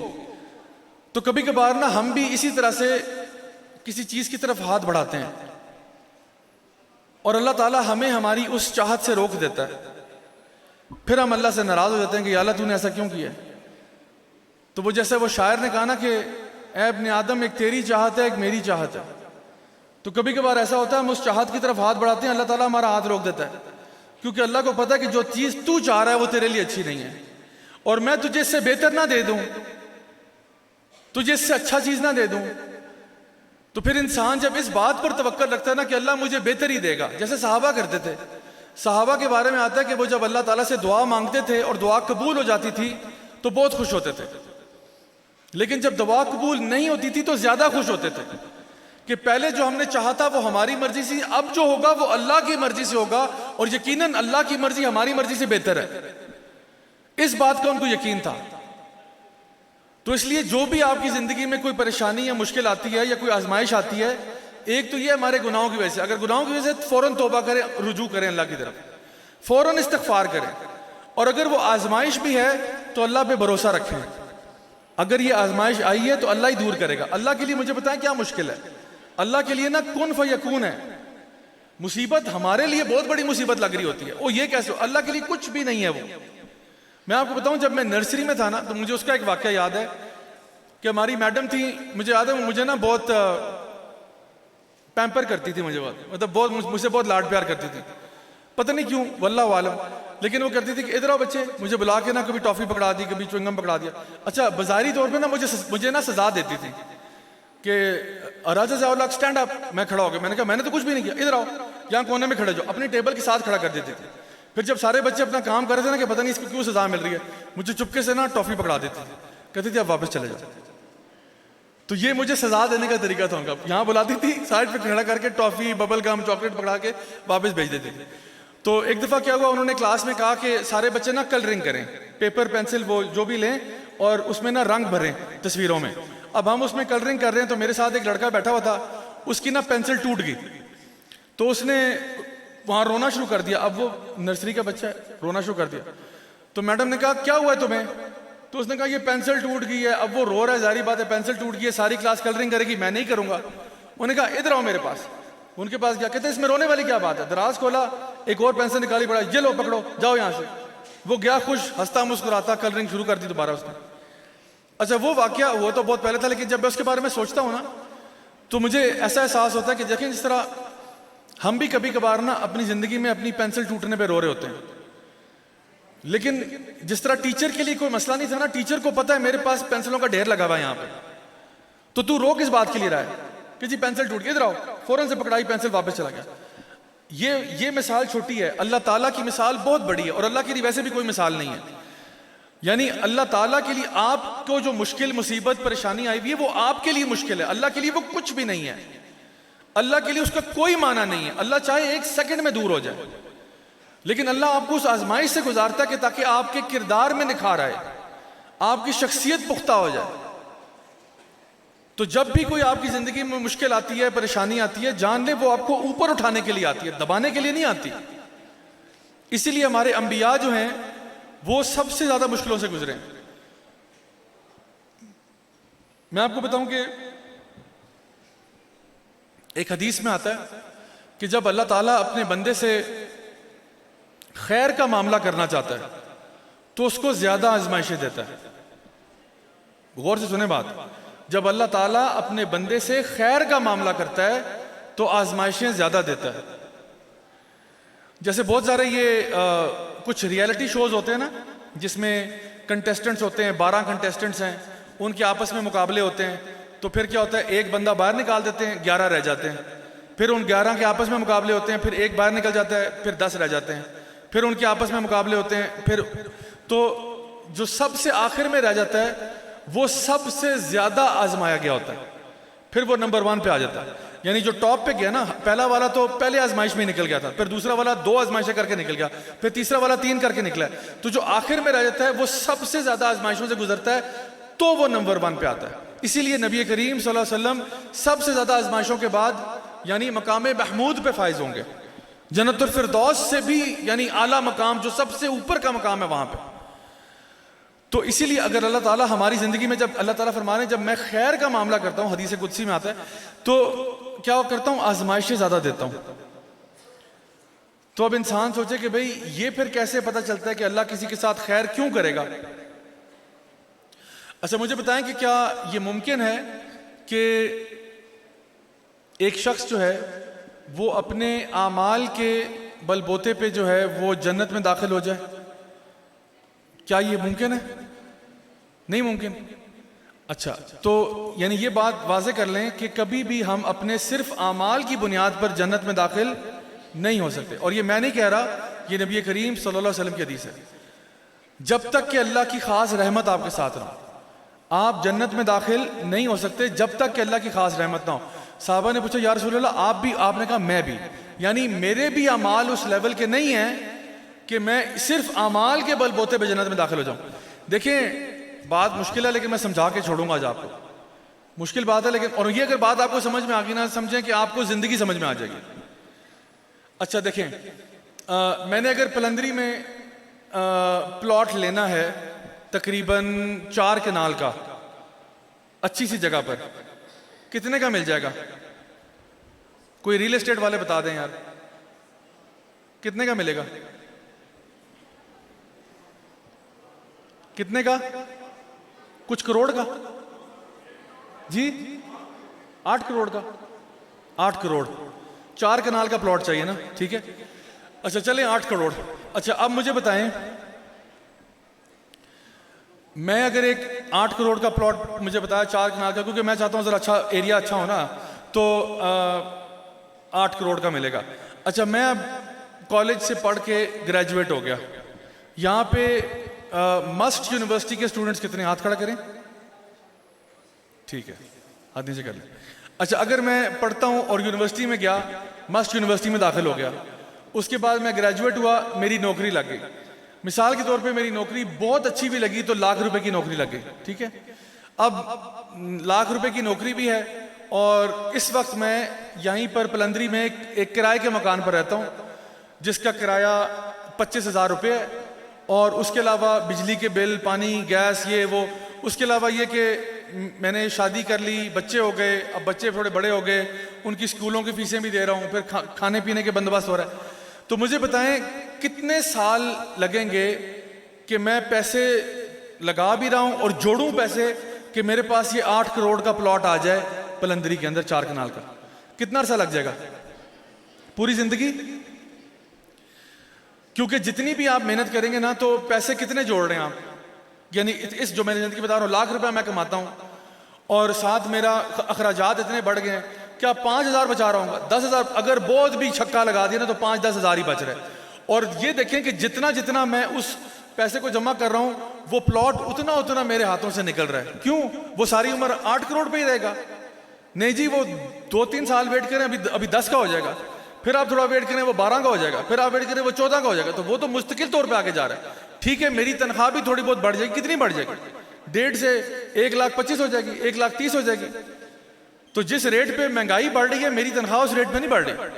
تو کبھی کبھار نا ہم بھی اسی طرح سے کسی چیز کی طرف ہاتھ بڑھاتے ہیں اور اللہ تعالیٰ ہمیں ہماری اس چاہت سے روک دیتا ہے، پھر ہم اللہ سے ناراض ہو جاتے ہیں کہ یا اللہ تو نے ایسا کیوں کیا. تو وہ جیسے وہ شاعر نے کہا نا کہ اے ابن آدم ایک تیری چاہت ہے ایک میری چاہت ہے. تو کبھی کبھار ایسا ہوتا ہے ہم اس چاہت کی طرف ہاتھ بڑھاتے ہیں، اللہ تعالیٰ ہمارا ہاتھ روک دیتا ہے کیونکہ اللہ کو پتا ہے کہ جو چیز تو چاہ رہا ہے وہ تیرے لیے اچھی نہیں ہے، اور میں تجھے اس سے بہتر نہ دے دوں، تجھے اس سے اچھا چیز نہ دے دوں. تو پھر انسان جب اس بات پر توکل رکھتا ہے نا کہ اللہ مجھے بہتر ہی دے گا، جیسے صحابہ کرتے تھے. صحابہ کے بارے میں آتا ہے کہ وہ جب اللہ تعالیٰ سے دعا مانگتے تھے اور دعا قبول ہو جاتی تھی تو بہت خوش ہوتے تھے، لیکن جب دعا قبول نہیں ہوتی تھی تو زیادہ خوش ہوتے تھے کہ پہلے جو ہم نے چاہا تھا وہ ہماری مرضی سے، اب جو ہوگا وہ اللہ کی مرضی سے ہوگا، اور یقیناً اللہ کی مرضی ہماری مرضی سے بہتر ہے. اس بات کا ان کو یقین تھا. تو اس لیے جو بھی آپ کی زندگی میں کوئی پریشانی یا مشکل آتی ہے یا کوئی آزمائش آتی ہے، ایک تو یہ ہمارے گناہوں کی وجہ سے، اگر گناہوں کی وجہ سے فوراً توبہ کریں، رجوع کریں اللہ کی طرف، فوراً استغفار کریں. اور اگر وہ آزمائش بھی ہے تو اللہ پہ بھروسہ رکھیں، اگر یہ آزمائش آئی ہے تو اللہ ہی دور کرے گا. اللہ کے لیے مجھے بتائیں کیا مشکل ہے؟ اللہ کے لیے نا کن فیکون ہے. مصیبت ہمارے لیے بہت بڑی مصیبت لگ رہی ہوتی ہے، وہ یہ کیسے ہو، اللہ کے لیے کچھ بھی نہیں ہے وہ. میں آپ کو بتاؤں جب میں نرسری میں تھا نا تو مجھے اس کا ایک واقعہ یاد ہے. کہ ہماری میڈم تھی, مجھے یاد ہے مجھے نا بہت پیمپر کرتی تھی, مطلب بہت مجھ سے بہت لاڈ پیار کرتی تھی, پتہ نہیں کیوں واللہ عالم, لیکن وہ کرتی تھی کہ ادھر آؤ بچے, مجھے بلا کے نا کبھی ٹافی پکڑا دی, کبھی چوئنگم پکڑا دیا. اچھا بظاہری طور پہ نا مجھے نا سزا دیتی تھی کہ راجا ضیاء الحق اسٹینڈ اپ. میں کھڑا ہو گیا, میں نے کہا میں نے تو کچھ بھی نہیں کیا, ادھر آؤ, یہاں کونے میں کھڑے جاؤ, اپنی ٹیبل کے ساتھ کھڑا کر دیتی تھی. پھر جب سارے بچے اپنا کام کر رہے تھے نا کہ پتہ نہیں اس کو کیوں سزا مل رہی ہے, مجھے چپکے سے نا ٹافی پکڑا دیتی تھی, کہتی تھی اب واپس چلے جاؤ. تو یہ مجھے سزا دینے کا طریقہ تھا ان کا, یہاں بلاتی تھی سائڈ پہ کھڑا کر کے ٹافی ببل گم چاکلیٹ پکڑا کے واپس بھیج دیتی تھی. تو ایک دفعہ کیا ہوا, انہوں نے کلاس میں کہا کہ سارے بچے نا کلرنگ کریں, پیپر پینسل وہ جو بھی لیں اور اس میں نا رنگ بھریں تصویروں میں. اب ہم اس میں کلرنگ کر رہے ہیں, تو میرے ساتھ ایک لڑکا بیٹھا ہوا تھا, اس کی نا پینسل ٹوٹ گئی, تو اس نے وہاں رونا شروع کر دیا. اب وہ نرسری کا بچہ ہے, رونا شروع کر دیا. تو میڈم نے کہا کیا ہوا ہے تمہیں؟ تو اس نے کہا یہ پینسل ٹوٹ گئی ہے. اب وہ رو رہا ہے, ظاہری بات ہے پینسل ٹوٹ گئی ہے, ساری کلاس کلرنگ کرے گی, میں نہیں کروں گا. انہوں نے کہا ادھر آؤ میرے پاس. ان کے پاس گیا, کہتے ہیں اس میں رونے والی کیا بات ہے؟ دراز کھولا, ایک اور پینسل نکالی, پڑا یہ لو پکڑو جاؤ یہاں سے. وہ گیا خوش, ہنستا مسکراتا, کلرنگ شروع کر دی دوبارہ اس نے. اچھا وہ واقعہ وہ تو بہت پہلے تھا, لیکن جب میں اس کے بارے میں سوچتا ہوں نا تو مجھے ایسا احساس ہوتا ہے کہ دیکھیں جس طرح ہم بھی کبھی کبھار نا اپنی زندگی میں اپنی پینسل ٹوٹنے پہ رو رہے ہوتے ہیں, لیکن جس طرح ٹیچر کے لیے کوئی مسئلہ نہیں تھا نا, ٹیچر کو پتا ہے میرے پاس پینسلوں کا ڈھیر لگا ہوا ہے یہاں پہ, تو رو کس بات کے لیے رہا ہے کہ جی پینسل ٹوٹ گئی, ادھر آؤ, فوراً سے پکڑائی پینسل, واپس چلا گیا. یہ مثال چھوٹی ہے, اللہ تعالیٰ کی مثال بہت بڑی ہے, اور اللہ کے لیے ویسے بھی کوئی مثال نہیں ہے. یعنی اللہ تعالیٰ کے لیے آپ کو جو مشکل مصیبت پریشانی آئی ہوئی ہے وہ آپ کے لیے مشکل ہے, اللہ کے لیے وہ کچھ بھی نہیں ہے. اللہ کے لیے اس کا کوئی معنی نہیں ہے. اللہ چاہے ایک سیکنڈ میں دور ہو جائے, لیکن اللہ آپ کو اس آزمائش سے گزارتا ہے کہ تاکہ آپ کے کردار میں نکھار آئے, آپ کی شخصیت پختہ ہو جائے. تو جب بھی کوئی آپ کی زندگی میں مشکل آتی ہے, پریشانی آتی ہے, جان لیں وہ آپ کو اوپر اٹھانے کے لیے آتی ہے, دبانے کے لیے نہیں آتی. اسی لیے ہمارے انبیاء جو ہیں وہ سب سے زیادہ مشکلوں سے گزرے. میں آپ کو بتاؤں کہ ایک حدیث میں آتا ہے کہ جب اللہ تعالیٰ اپنے بندے سے خیر کا معاملہ کرنا چاہتا ہے تو اس کو زیادہ آزمائشیں دیتا ہے. غور سے سنیں بات, جب اللہ تعالیٰ اپنے بندے سے خیر کا معاملہ کرتا ہے تو آزمائشیں زیادہ دیتا ہے. جیسے بہت سارے یہ کچھ ریئلٹی شوز ہوتے ہیں نا, جس میں کنٹیسٹنٹس ہوتے ہیں, 12 کنٹیسٹنٹس ہیں, ان کے آپس میں مقابلے ہوتے ہیں. تو پھر کیا ہوتا ہے, ایک بندہ باہر نکال دیتے ہیں, 11 رہ جاتے ہیں. پھر ان 11 کے آپس میں مقابلے ہوتے ہیں, پھر ایک باہر نکل جاتا ہے, پھر 10 رہ جاتے ہیں. پھر ان کے آپس میں مقابلے ہوتے ہیں, پھر تو جو سب سے آخر میں رہ جاتا ہے وہ سب سے زیادہ آزمایا گیا ہوتا ہے, پھر وہ نمبر 1 پہ آ جاتا ہے. یعنی جو ٹاپ پہ گیا نا, پہلا والا تو پہلے آزمائش میں نکل گیا تھا, پھر دوسرا والا 2 آزمائشیں کر کے نکل گیا, پھر تیسرا والا 3 کر کے نکلا ہے. تو جو آخر میں رہ جاتا ہے وہ سب سے زیادہ آزمائشوں سے گزرتا ہے, تو وہ نمبر 1 پہ آتا ہے. اسی لیے نبی کریم صلی اللہ علیہ وسلم سب سے زیادہ آزمائشوں کے بعد یعنی مقام محمود پہ فائز ہوں گے, جنت الفردوس سے بھی یعنی اعلیٰ مقام, جو سب سے اوپر کا مقام ہے وہاں پہ. تو اسی لیے اگر اللہ تعالیٰ ہماری زندگی میں, جب اللہ تعالیٰ فرمانے جب میں خیر کا معاملہ کرتا ہوں, حدیث قدسی میں آتا ہے, تو کیا کرتا ہوں, آزمائشیں زیادہ دیتا ہوں. تو اب انسان سوچے کہ بھئی یہ پھر کیسے پتہ چلتا ہے کہ اللہ کسی کے ساتھ خیر کیوں کرے گا. اچھا مجھے بتائیں کہ کیا یہ ممکن ہے کہ ایک شخص جو ہے وہ اپنے اعمال کے بل بوتے پہ جو ہے وہ جنت میں داخل ہو جائے؟ کیا یہ ممکن ہے؟ نہیں ممکن. اچھا تو یعنی یہ بات واضح کر لیں کہ کبھی بھی ہم اپنے صرف اعمال کی بنیاد پر جنت میں داخل نہیں ہو سکتے. اور یہ میں نہیں کہہ رہا, یہ نبی کریم صلی اللہ علیہ وسلم کی حدیث ہے. جب تک کہ اللہ کی خاص رحمت آپ کے ساتھ نہ ہو, آپ جنت میں داخل نہیں ہو سکتے جب تک کہ اللہ کی خاص رحمت نہ ہو. صحابہ نے پوچھا یا رسول اللہ آپ بھی؟ آپ نے کہا میں بھی. یعنی میرے بھی اعمال اس لیول کے نہیں ہیں کہ میں صرف اعمال کے بل بوتے پہ جنت میں داخل ہو جاؤں. دیکھیں بات مشکل ہے لیکن میں سمجھا کے چھوڑوں گا آج آپ کو. مشکل بات ہے لیکن, اور یہ اگر بات آپ کو سمجھ میں آ گئی, نہ سمجھیں کہ آپ کو زندگی سمجھ میں آ جائے گی. اچھا دیکھیں, میں نے اگر پلندری میں پلاٹ لینا ہے تقریباً 4 کنال کا اچھی سی جگہ پر, کتنے کا مل جائے گا؟ کوئی ریل اسٹیٹ والے بتا دیں یار, کتنے کا ملے گا؟ کتنے کا؟ کچھ کروڑ کا. جی 8 کروڑ کا, 8 کروڑ 4 کنال کا پلاٹ چاہیے نا, ٹھیک ہے. اچھا چلیں 8 کروڑ. اچھا اب مجھے بتائیں, میں اگر ایک 8 کروڑ کا پلاٹ مجھے بتایا 4 کنال کا, کیونکہ میں چاہتا ہوں ذرا اچھا ایریا اچھا ہو نا, تو 8 کروڑ کا ملے گا. اچھا میں اب کالج سے پڑھ کے گریجویٹ ہو گیا, یہاں پہ مسٹ یونیورسٹی کے اسٹوڈنٹس کتنے, ہاتھ کھڑا کریں, ٹھیک ہے ہاتھ نیچے کر لیں. اچھا اگر میں پڑھتا ہوں اور یونیورسٹی میں گیا, مسٹ یونیورسٹی میں داخل ہو گیا, اس کے بعد میں گریجویٹ ہوا, میری نوکری لگ گئی. مثال کے طور پہ میری نوکری بہت اچھی بھی لگی تو ₹1,00,000 کی نوکری لگ گئی, ٹھیک ہے. اب ₹1,00,000 کی نوکری بھی ہے, اور اس وقت میں یہیں پر پلندری میں ایک کرائے کے مکان پر رہتا ہوں, جس کا کرایہ ₹25,000 ہے, اور اس کے علاوہ بجلی کے بل, پانی, گیس, یہ وہ. اس کے علاوہ یہ کہ میں نے شادی کر لی, بچے ہو گئے, اب بچے تھوڑے بڑے ہو گئے, ان کی اسکولوں کی فیسیں بھی دے رہا ہوں, پھر کھانے پینے کے بندوبست ہو رہا ہے. تو مجھے بتائیں کتنے سال لگیں گے کہ میں پیسے لگا بھی رہا ہوں اور جوڑوں پیسے کہ میرے پاس یہ 8 کروڑ کا پلاٹ آ جائے پلندری کے اندر 4 کنال کا. کتنا عرصہ لگ جائے گا؟ پوری زندگی. کیونکہ جتنی بھی آپ محنت کریں گے نا, تو پیسے کتنے جوڑ رہے ہیں آپ, یعنی اس جو میں نے زندگی بتا رہا ہوں, ₹1,00,000 میں کماتا ہوں, اور ساتھ میرا اخراجات اتنے بڑھ گئے ہیں, کیا 5,000 بچا رہا ہوں گا؟ 10,000 اگر بہت بھی چھکا لگا دیا نا تو 5-10 ہزار ہی بچ رہے. اور یہ دیکھیں کہ جتنا جتنا میں اس پیسے کو جمع کر رہا ہوں, وہ پلاٹ اتنا اتنا میرے ہاتھوں سے نکل رہا ہے. کیوں؟ وہ ساری عمر 8 کروڑ پہ ہی رہے گا. نہیں جی, وہ 2-3 سال ویٹ کریں, ابھی 10 کا ہو جائے گا, پھر آپ تھوڑا ویٹ کریں وہ 12 کا ہو جائے گا, پھر آپ ویٹ کریں وہ 14 کا ہو جائے گا. تو وہ تو مستقل طور پہ آگے جا رہا ہے. ٹھیک ہے, میری تنخواہ بھی تھوڑی بہت بڑھ جائے گی. کتنی بڑھ جائے گی؟ 1.5 سے 1,25,000 ہو جائے گی, 1,30,000 ہو جائے گی. تو جس ریٹ پہ مہنگائی بڑھ رہی ہے, میری تنخواہ اس ریٹ پہ نہیں بڑھ رہی.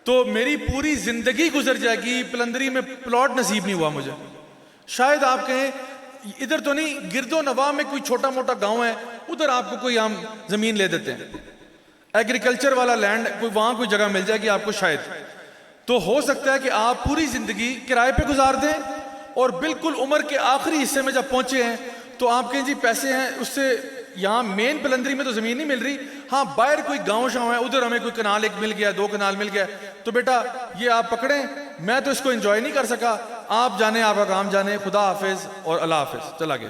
تو میری پوری زندگی گزر جائے گی, پلندری میں پلاٹ نصیب نہیں ہوا مجھے. شاید آپ کہیں ادھر تو نہیں, گرد و نواح میں کوئی چھوٹا موٹا گاؤں ہے, ادھر آپ کو کوئی ہم زمین لے دیتے ہیں, ایگریکلچر والا لینڈ, کوئی وہاں کوئی جگہ مل جائے گی آپ کو شاید. تو ہو سکتا ہے کہ آپ پوری زندگی کرائے پہ گزار دیں, اور بالکل عمر کے آخری حصے میں جب پہنچے ہیں تو آپ کہیں جی پیسے ہیں, اس سے یہاں مین پلندری میں تو زمین نہیں مل رہی, ہاں باہر کوئی گاؤں شاؤں ہے, ادھر ہمیں کوئی کنال 1 مل گیا, 2 کنال مل گیا, تو بیٹا یہ آپ پکڑیں, میں تو اس کو انجوائے نہیں کر سکا, آپ جانے, آپ کا کام جانے, خدا حافظ اور اللہ حافظ, چلا گیا.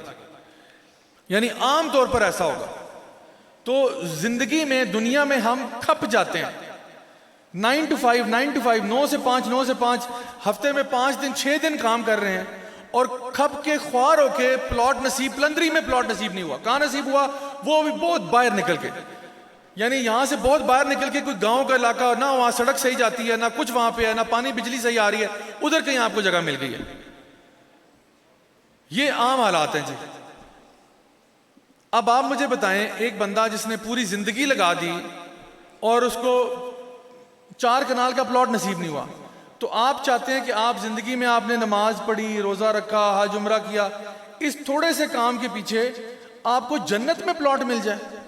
یعنی عام طور پر ایسا ہوگا. تو زندگی میں, دنیا میں ہم کھپ جاتے ہیں. 9 to 5, 9 to 5, 9 سے 5, 9 سے 5, ہفتے میں 5 دن 6 دن کام کر رہے ہیں, اور کھپ کے خوار ہو کے پلاٹ نصیب, پلندری میں پلاٹ نصیب نہیں ہوا. کہاں نصیب ہوا؟ وہ بھی بہت باہر نکل کے, یعنی یہاں سے بہت باہر نکل کے, کوئی گاؤں کا علاقہ, نہ وہاں سڑک صحیح جاتی ہے, نہ کچھ وہاں پہ ہے, نہ پانی بجلی صحیح آ رہی ہے, ادھر کہیں آپ کو جگہ مل گئی ہے. یہ عام حالات ہیں جی. اب آپ مجھے بتائیں, ایک بندہ جس نے پوری زندگی لگا دی اور اس کو 4 کنال کا پلاٹ نصیب نہیں ہوا, تو آپ چاہتے ہیں کہ آپ زندگی میں آپ نے نماز پڑھی, روزہ رکھا, حج عمرہ کیا, اس تھوڑے سے کام کے پیچھے آپ کو جنت میں پلاٹ مل جائے,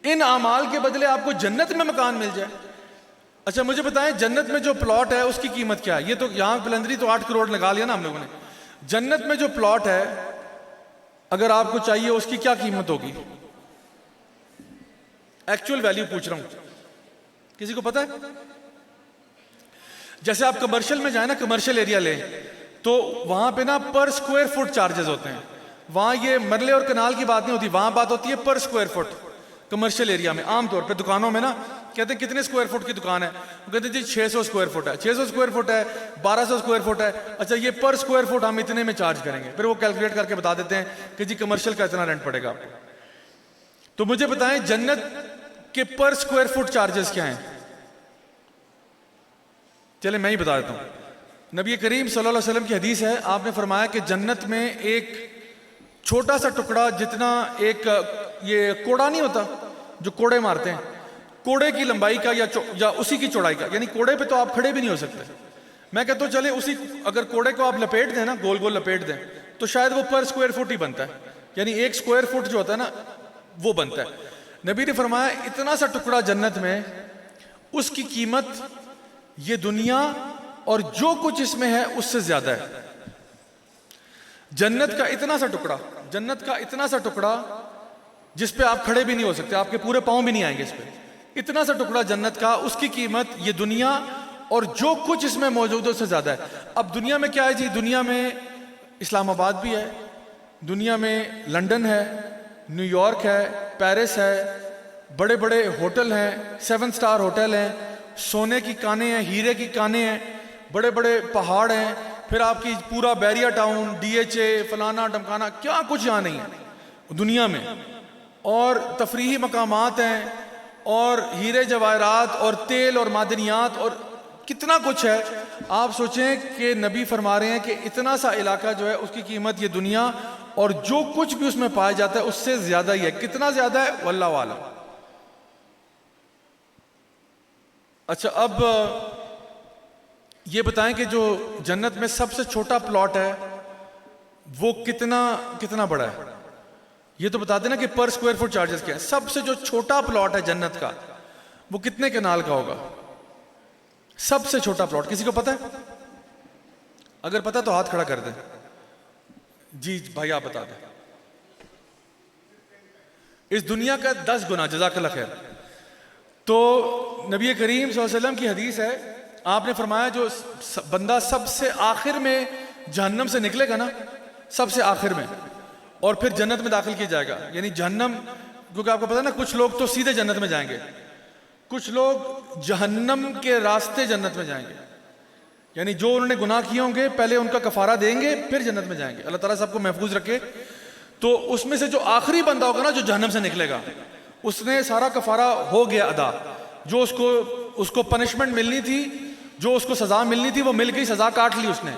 ان اعمال کے بدلے آپ کو جنت میں مکان مل جائے. اچھا مجھے بتائیں, جنت میں جو پلاٹ ہے اس کی قیمت کیا ہے؟ یہ تو یہاں پلندری تو 8 کروڑ لگا لیا نا ہم لوگوں نے. جنت میں جو پلاٹ ہے اگر آپ کو چاہیے, اس کی کیا قیمت ہوگی؟ ایکچوئل ویلیو پوچھ رہا ہوں, کسی کو پتا ہے؟ جیسے آپ کمرشل میں جائیں نا, کمرشل ایریا لیں, تو وہاں پہ نا پر اسکوائر فٹ چارجز ہوتے ہیں. وہاں یہ مرلے اور کنال کی بات نہیں ہوتی, وہاں بات ہوتی ہے پر اسکوائر فٹ. کمرشل ایریا میں عام طور پہ دکانوں میں نا کہتے ہیں کتنے اسکوائر فٹ کی دکان ہے, وہ کہتے ہیں جی 600 اسکوائر فٹ ہے, 600 اسکوائر فٹ ہے, 1200 اسکوائر فٹ ہے. اچھا یہ پر اسکوائر فٹ ہم اتنے میں چارج کریں گے, پھر وہ کیلکولیٹ کر کے بتا دیتے ہیں کہ جی کمرشل کا اتنا رینٹ پڑے گا آپ کو. تو مجھے بتائیں جنت کے پر اسکوائر فٹ چارجز کیا ہیں؟ چلے میں ہی بتا دیتا ہوں. نبی کریم صلی اللہ علیہ وسلم کی حدیث ہے, آپ نے فرمایا کہ جنت میں ایک چھوٹا سا ٹکڑا, جتنا ایک یہ کوڑا نہیں ہوتا جو کوڑے مارتے ہیں, کوڑے کی لمبائی کا یا اسی کی چوڑائی کا, یعنی کوڑے پہ تو آپ کھڑے بھی نہیں ہو سکتے. میں کہتا ہوں چلے اسی, اگر کوڑے کو آپ لپیٹ دیں نا, گول گول لپیٹ دیں, تو شاید وہ پر اسکوائر فٹ ہی بنتا ہے, یعنی 1 اسکوائر فٹ جو ہوتا ہے نا وہ بنتا ہے. نبی نے فرمایا اتنا سا ٹکڑا جنت میں, اس کی قیمت یہ دنیا اور جو کچھ اس میں ہے اس سے زیادہ ہے. جنت کا اتنا سا ٹکڑا, جنت کا اتنا سا ٹکڑا جس پہ آپ کھڑے بھی نہیں ہو سکتے, آپ کے پورے پاؤں بھی نہیں آئیں گے اس پہ. اتنا سا ٹکڑا جنت کا, اس کی قیمت یہ دنیا اور جو کچھ اس میں موجود ہے اس سے زیادہ ہے. اب دنیا میں کیا ہے جی؟ دنیا میں اسلام آباد بھی ہے, دنیا میں لنڈن ہے, نیو یارک ہے, پیرس ہے, بڑے بڑے ہوٹل ہیں, 7 سٹار ہوٹل ہیں, سونے کی کانیں ہیں, ہیرے کی کانیں ہیں, بڑے بڑے پہاڑ ہیں, پھر آپ کی پورا بیریا ٹاؤن, ڈی ایچ اے, فلانا ڈمکانا, کیا کچھ یہاں نہیں ہے دنیا میں. اور تفریحی مقامات ہیں, اور ہیرے جواہرات, اور تیل اور معدنیات, اور کتنا کچھ ہے. آپ سوچیں کہ نبی فرما رہے ہیں کہ اتنا سا علاقہ جو ہے اس کی قیمت یہ دنیا اور جو کچھ بھی اس میں پایا جاتا ہے اس سے زیادہ ہی ہے. کتنا زیادہ ہے واللہ اعلم. اچھا, اب یہ بتائیں کہ جو جنت میں سب سے چھوٹا پلاٹ ہے وہ کتنا بڑا ہے؟ یہ تو بتا دینا کہ پر اسکوائر فٹ چارجز کیا ہے. سب سے جو چھوٹا پلاٹ ہے جنت کا وہ کتنے کنال کا ہوگا؟ سب سے چھوٹا پلاٹ کسی کو پتا ہے؟ اگر پتا تو ہاتھ کھڑا کر دیں. جی بھائی آپ بتا دیں. اس دنیا کا 10 گنا. جزاک اللہ خیر. تو نبی کریم صلی اللہ علیہ وسلم کی حدیث ہے, آپ نے فرمایا جو بندہ سب سے آخر میں جہنم سے نکلے گا نا, سب سے آخر میں, اور پھر جنت میں داخل کیا جائے گا. یعنی جہنم, کیونکہ آپ کو پتا ہے نا کچھ لوگ تو سیدھے جنت میں جائیں گے, کچھ لوگ جہنم کے راستے جنت میں جائیں گے. یعنی جو انہوں نے گناہ کیے ہوں گے پہلے ان کا کفارہ دیں گے پھر جنت میں جائیں گے. اللہ تعالیٰ سب کو محفوظ رکھے. تو اس میں سے جو آخری بندہ ہوگا نا جو جہنم سے نکلے گا, اس نے سارا کفارہ ہو گیا ادا. جو اس کو پنشمنٹ ملنی تھی, جو اس کو سزا ملنی تھی وہ مل گئی, سزا کاٹ لی اس نے.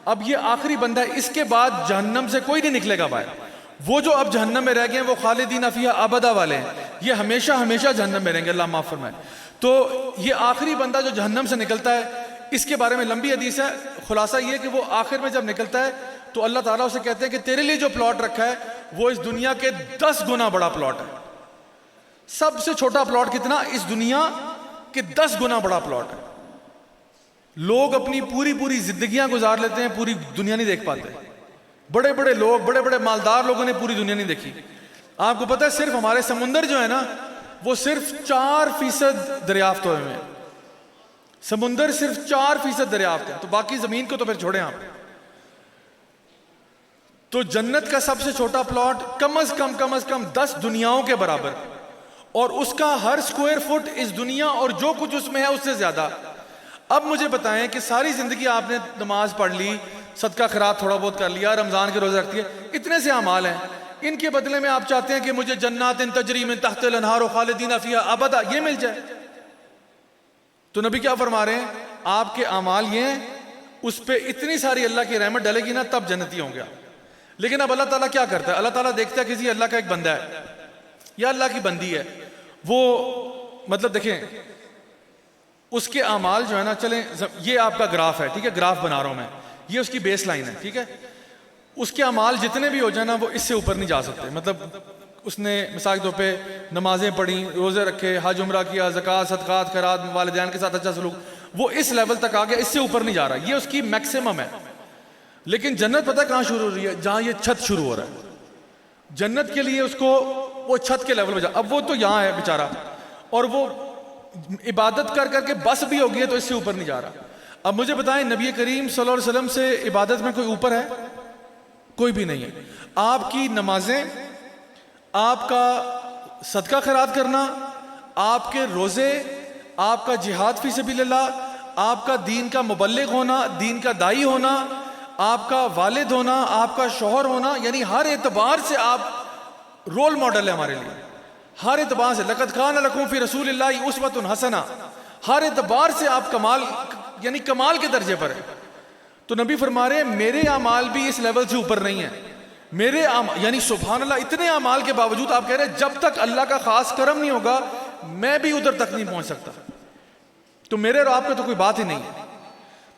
اب یہ آخری بندہ ہے, اس کے بعد جہنم سے کوئی نہیں نکلے گا باہر. وہ جو اب جہنم میں رہ گئے ہیں وہ خالدین فیہا ابدا والے ہیں, یہ ہمیشہ ہمیشہ جہنم میں رہیں گے, اللہ معاف فرمائے. تو یہ آخری بندہ جو جہنم سے نکلتا ہے, اس کے بارے میں لمبی حدیث ہے. خلاصہ یہ کہ وہ آخر میں جب نکلتا ہے تو اللہ تعالیٰ اسے کہتے ہیں کہ تیرے لیے جو پلاٹ رکھا ہے وہ اس دنیا کے 10 گنا بڑا پلاٹ ہے. سب سے چھوٹا پلاٹ کتنا؟ اس دنیا کے 10 گنا بڑا پلاٹ ہے. لوگ اپنی پوری زندگیاں گزار لیتے ہیں, پوری دنیا نہیں دیکھ پاتے. بڑے بڑے لوگ, بڑے بڑے مالدار لوگوں نے پوری دنیا نہیں دیکھی. آپ کو پتہ ہے صرف ہمارے سمندر جو ہے نا وہ صرف 4% دریافت ہوئے ہیں. سمندر صرف 4% دریافت ہے, تو باقی زمین کو تو پھر چھوڑیں آپ. تو جنت کا سب سے چھوٹا پلاٹ کم از کم 10 دنیاؤں کے برابر, اور اس کا ہر اسکوائر فٹ اس دنیا اور جو کچھ اس میں ہے اس سے زیادہ. اب مجھے بتائیں کہ ساری زندگی آپ نے نماز پڑھ لی, صدقہ خیرات تھوڑا بہت کر لیا, رمضان کے روزے رکھ دیے, اتنے سے اعمال ہیں, ان کے بدلے میں آپ چاہتے ہیں کہ مجھے جنات تجری من تحت الانہار خالدین فیہا ابدا یہ مل جائے. تو نبی کیا فرما رہے ہیں؟ آپ کے اعمال یہ ہیں, اس پہ اتنی ساری اللہ کی رحمت ڈلے گی نا تب جنتی ہوں گے. لیکن اب اللہ تعالیٰ کیا کرتا ہے؟ اللہ تعالیٰ دیکھتا ہے کسی اللہ کا ایک بندہ ہے یا اللہ کی بندی ہے, وہ مطلب دیکھیں اس کے اعمال جو ہے نا, چلیں یہ آپ کا گراف ہے, ٹھیک ہے, گراف بنا رہا ہوں میں, یہ اس کی بیس لائن ہے, ٹھیک ہے. اس کے اعمال جتنے بھی ہو جائیں نا وہ اس سے اوپر نہیں جا سکتے. مطلب اس نے مثال کے طور پہ نمازیں پڑھی, روزے رکھے, حج عمرہ کیا, زکوٰۃ, صدقات, خیرات, والدین کے ساتھ اچھا سلوک, وہ اس لیول تک آ گیا, اس سے اوپر نہیں جا رہا. یہ اس کی میکسیمم ہے. لیکن جنت پتہ کہاں شروع ہو رہی ہے؟ جہاں یہ چھت شروع ہو رہا ہے. جنت کے لیے اس کو وہ چھت کے لیول پہ جا. اب وہ تو یہاں ہے بیچارہ, اور وہ عبادت کر کر کے بس بھی ہو گئی ہے تو اس سے اوپر نہیں جا رہا. اب مجھے بتائیں نبی کریم صلی اللہ علیہ وسلم سے عبادت میں کوئی اوپر ہے؟ کوئی بھی نہیں ہے. آپ کی نمازیں, آپ کا صدقہ خیرات کرنا, آپ کے روزے, آپ کا جہاد فی سبیل اللہ, آپ کا دین کا مبلغ ہونا, دین کا داعی ہونا, آپ کا والد ہونا, آپ کا شوہر ہونا, یعنی ہر اعتبار سے آپ رول ماڈل ہے ہمارے لیے. ہر اعتبار سے لقد کان لکم فی رسول اللہ اسوۃ حسنہ, ہر اعتبار سے آپ کمال, یعنی کمال کے درجے پر ہے. تو نبی فرما رہے ہیں میرے اعمال بھی اس لیول سے اوپر نہیں ہیں. میرے یعنی سبحان اللہ, اتنے اعمال کے باوجود آپ کہہ رہے ہیں جب تک اللہ کا خاص کرم نہیں ہوگا میں بھی ادھر تک نہیں پہنچ سکتا. تو میرے اور آپ کا تو کوئی بات ہی نہیں ہے.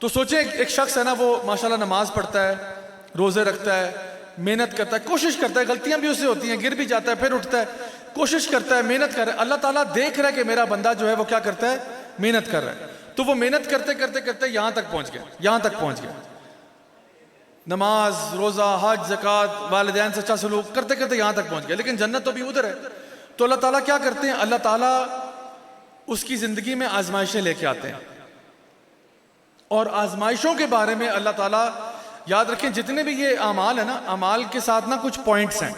تو سوچیں ایک شخص ہے نا, وہ ماشاءاللہ نماز پڑھتا ہے, روزے رکھتا ہے, محنت کرتا ہے, کوشش کرتا ہے, غلطیاں بھی اس سے ہوتی ہیں, گر بھی جاتا ہے, پھر اٹھتا ہے, کوشش کرتا ہے, محنت کر رہا ہے. اللہ تعالیٰ دیکھ رہا ہے کہ میرا بندہ جو ہے وہ کیا کرتا ہے, محنت کر رہا ہے. تو وہ محنت کرتے کرتے کرتے یہاں تک پہنچ گیا, یہاں تک پہنچ گیا. نماز روزہ حج زکوٰۃ والدین سے اچھا سلوک کرتے کرتے یہاں تک پہنچ گیا، لیکن جنت تو بھی ادھر ہے. تو اللہ تعالیٰ کیا کرتے ہیں؟ اللہ تعالیٰ اس کی زندگی میں آزمائشیں لے کے آتے ہیں، اور آزمائشوں کے بارے میں اللہ تعالیٰ یاد رکھیں جتنے بھی یہ اعمال ہیں نا، اعمال کے ساتھ نا کچھ پوائنٹس ہیں،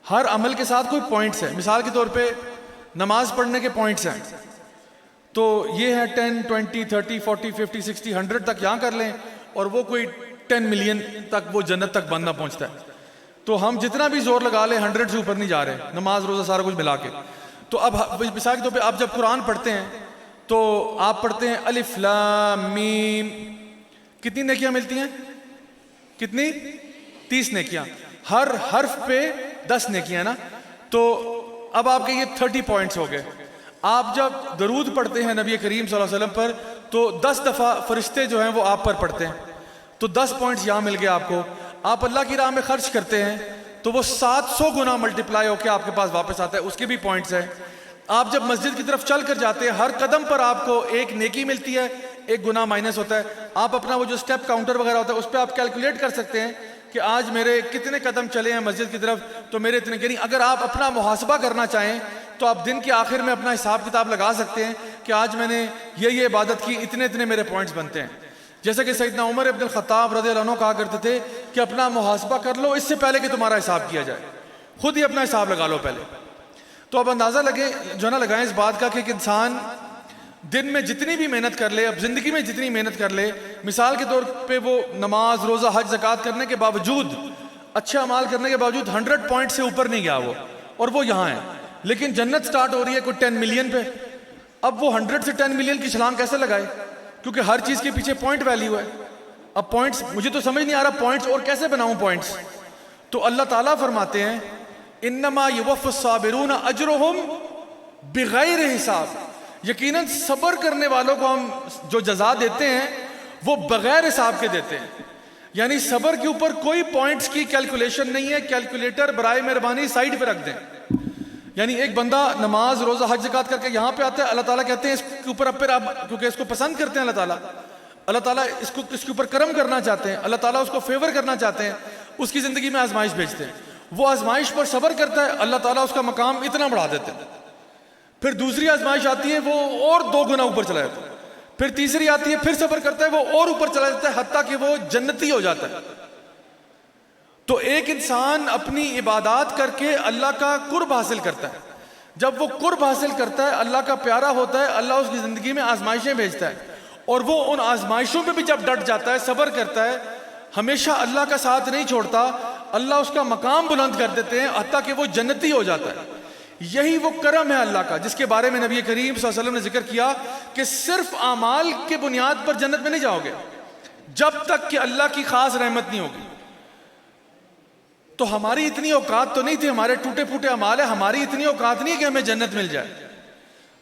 ہر عمل کے ساتھ کوئی پوائنٹس ہیں. مثال کے طور پہ نماز پڑھنے کے پوائنٹس ہیں، تو یہ ہے 10 20 30 40 50 60 100 تک یہاں کر لیں، اور وہ کوئی 10 ملین تک وہ جنت تک بندہ پہنچتا ہے. تو ہم جتنا بھی زور لگا لیں 100 سے اوپر نہیں جا رہے، نماز روزہ سارا کچھ ملا کے. تو اب مثال کے طور پہ آپ جب قرآن پڑھتے ہیں تو آپ پڑھتے ہیں الف لام میم، کتنی نیکیاں ملتی ہیں؟ کتنی؟ 30 نیکیاں، ہر حرف پہ 10 نیکیاں نا. تو اب آپ کے یہ 30 پوائنٹس ہو گئے. آپ جب درود پڑھتے ہیں نبی کریم صلی اللہ علیہ وسلم پر تو 10 دفعہ فرشتے جو ہیں وہ آپ پر پڑھتے ہیں، تو 10 پوائنٹس یہاں مل گئے آپ کو. آپ اللہ کی راہ میں خرچ کرتے ہیں تو وہ 700 گنا ملٹیپلائی ہو کے آپ کے پاس واپس آتا ہے، اس کے بھی پوائنٹس ہیں. آپ جب مسجد کی طرف چل کر جاتے ہیں ہر قدم پر آپ کو ایک نیکی ملتی ہے، ایک گناہ مائنس ہوتا ہے. آپ اپنا وہ جو سٹیپ کاؤنٹر وغیرہ ہوتا ہے اس پہ آپ کیلکولیٹ کر سکتے ہیں کہ آج میرے کتنے قدم چلے ہیں مسجد کی طرف، تو میرے اتنے. یعنی اگر آپ اپنا محاسبہ کرنا چاہیں تو آپ دن کے آخر میں اپنا حساب کتاب لگا سکتے ہیں کہ آج میں نے یہ عبادت کی، اتنے میرے پوائنٹس بنتے ہیں. جیسا کہ سیدنا عمر ابن الخطاب رضی اللہ عنہ کہا کرتے تھے کہ اپنا محاسبہ کر لو اس سے پہلے کہ تمہارا حساب کیا جائے، خود ہی اپنا حساب لگا لو پہلے. تو اب اندازہ لگائیں اس بات کا کہ ایک انسان دن میں جتنی بھی محنت کر لے، اب زندگی میں جتنی محنت کر لے، مثال کے طور پہ وہ نماز روزہ حج زکوٰۃ کرنے کے باوجود، اچھے اعمال کرنے کے باوجود 100 پوائنٹ سے اوپر نہیں گیا وہ، اور وہ یہاں ہے. لیکن جنت سٹارٹ ہو رہی ہے کوئی 10 ملین پہ. اب وہ 100 سے 10 ملین کی چھلانگ کیسے لگائے؟ کیونکہ ہر چیز کے پیچھے پوائنٹ ویلیو ہے. اب پوائنٹس مجھے تو سمجھ نہیں آ رہا پوائنٹس اور کیسے بناؤں پوائنٹس. تو اللہ تعالیٰ فرماتے ہیں انما یوفی الصابرون اجرہم بغیر حساب، یقیناً صبر کرنے والوں کو ہم جو جزا دیتے ہیں وہ بغیر حساب کے دیتے ہیں. یعنی صبر کے اوپر کوئی پوائنٹس کی کیلکولیشن نہیں ہے. کیلکولیٹر برائے مہربانی سائڈ پہ رکھ دیں. یعنی ایک بندہ نماز روزہ حج زکوٰۃ کر کے یہاں پہ آتا ہے، اللہ تعالیٰ کہتے ہیں اس کے اوپر اب پھر آپ کیونکہ اس کو پسند کرتے ہیں اللہ تعالیٰ اس کے اوپر کرم کرنا چاہتے ہیں، اللہ تعالیٰ اس کو فیور کرنا چاہتے ہیں، اس کی زندگی میں آزمائش بھیجتے ہیں. وہ آزمائش پر صبر کرتا ہے، اللہ تعالیٰ اس کا مقام اتنا بڑھا دیتے ہیں. پھر دوسری آزمائش آتی ہے وہ اور 2 گنا اوپر چلا جاتا ہے. پھر تیسری آتی ہے پھر صبر کرتا ہے وہ اور اوپر چلا جاتا ہے حتیٰ کہ وہ جنتی ہو جاتا ہے. تو ایک انسان اپنی عبادات کر کے اللہ کا قرب حاصل کرتا ہے. جب وہ قرب حاصل کرتا ہے، اللہ کا پیارا ہوتا ہے، اللہ اس کی زندگی میں آزمائشیں بھیجتا ہے، اور وہ ان آزمائشوں پہ بھی جب ڈٹ جاتا ہے، صبر کرتا ہے، ہمیشہ اللہ کا ساتھ نہیں چھوڑتا، اللہ اس کا مقام بلند کر دیتے ہیں حتیٰ کہ وہ جنتی ہو جاتا ہے. یہی وہ کرم ہے اللہ کا جس کے بارے میں نبی کریم صلی اللہ علیہ وسلم نے ذکر کیا کہ صرف اعمال کے بنیاد پر جنت میں نہیں جاؤ گے جب تک کہ اللہ کی خاص رحمت نہیں ہوگی. تو ہماری اتنی اوقات تو نہیں تھی، ہمارے ٹوٹے پھوٹے اعمال ہے، ہماری اتنی اوقات نہیں ہے کہ ہمیں جنت مل جائے.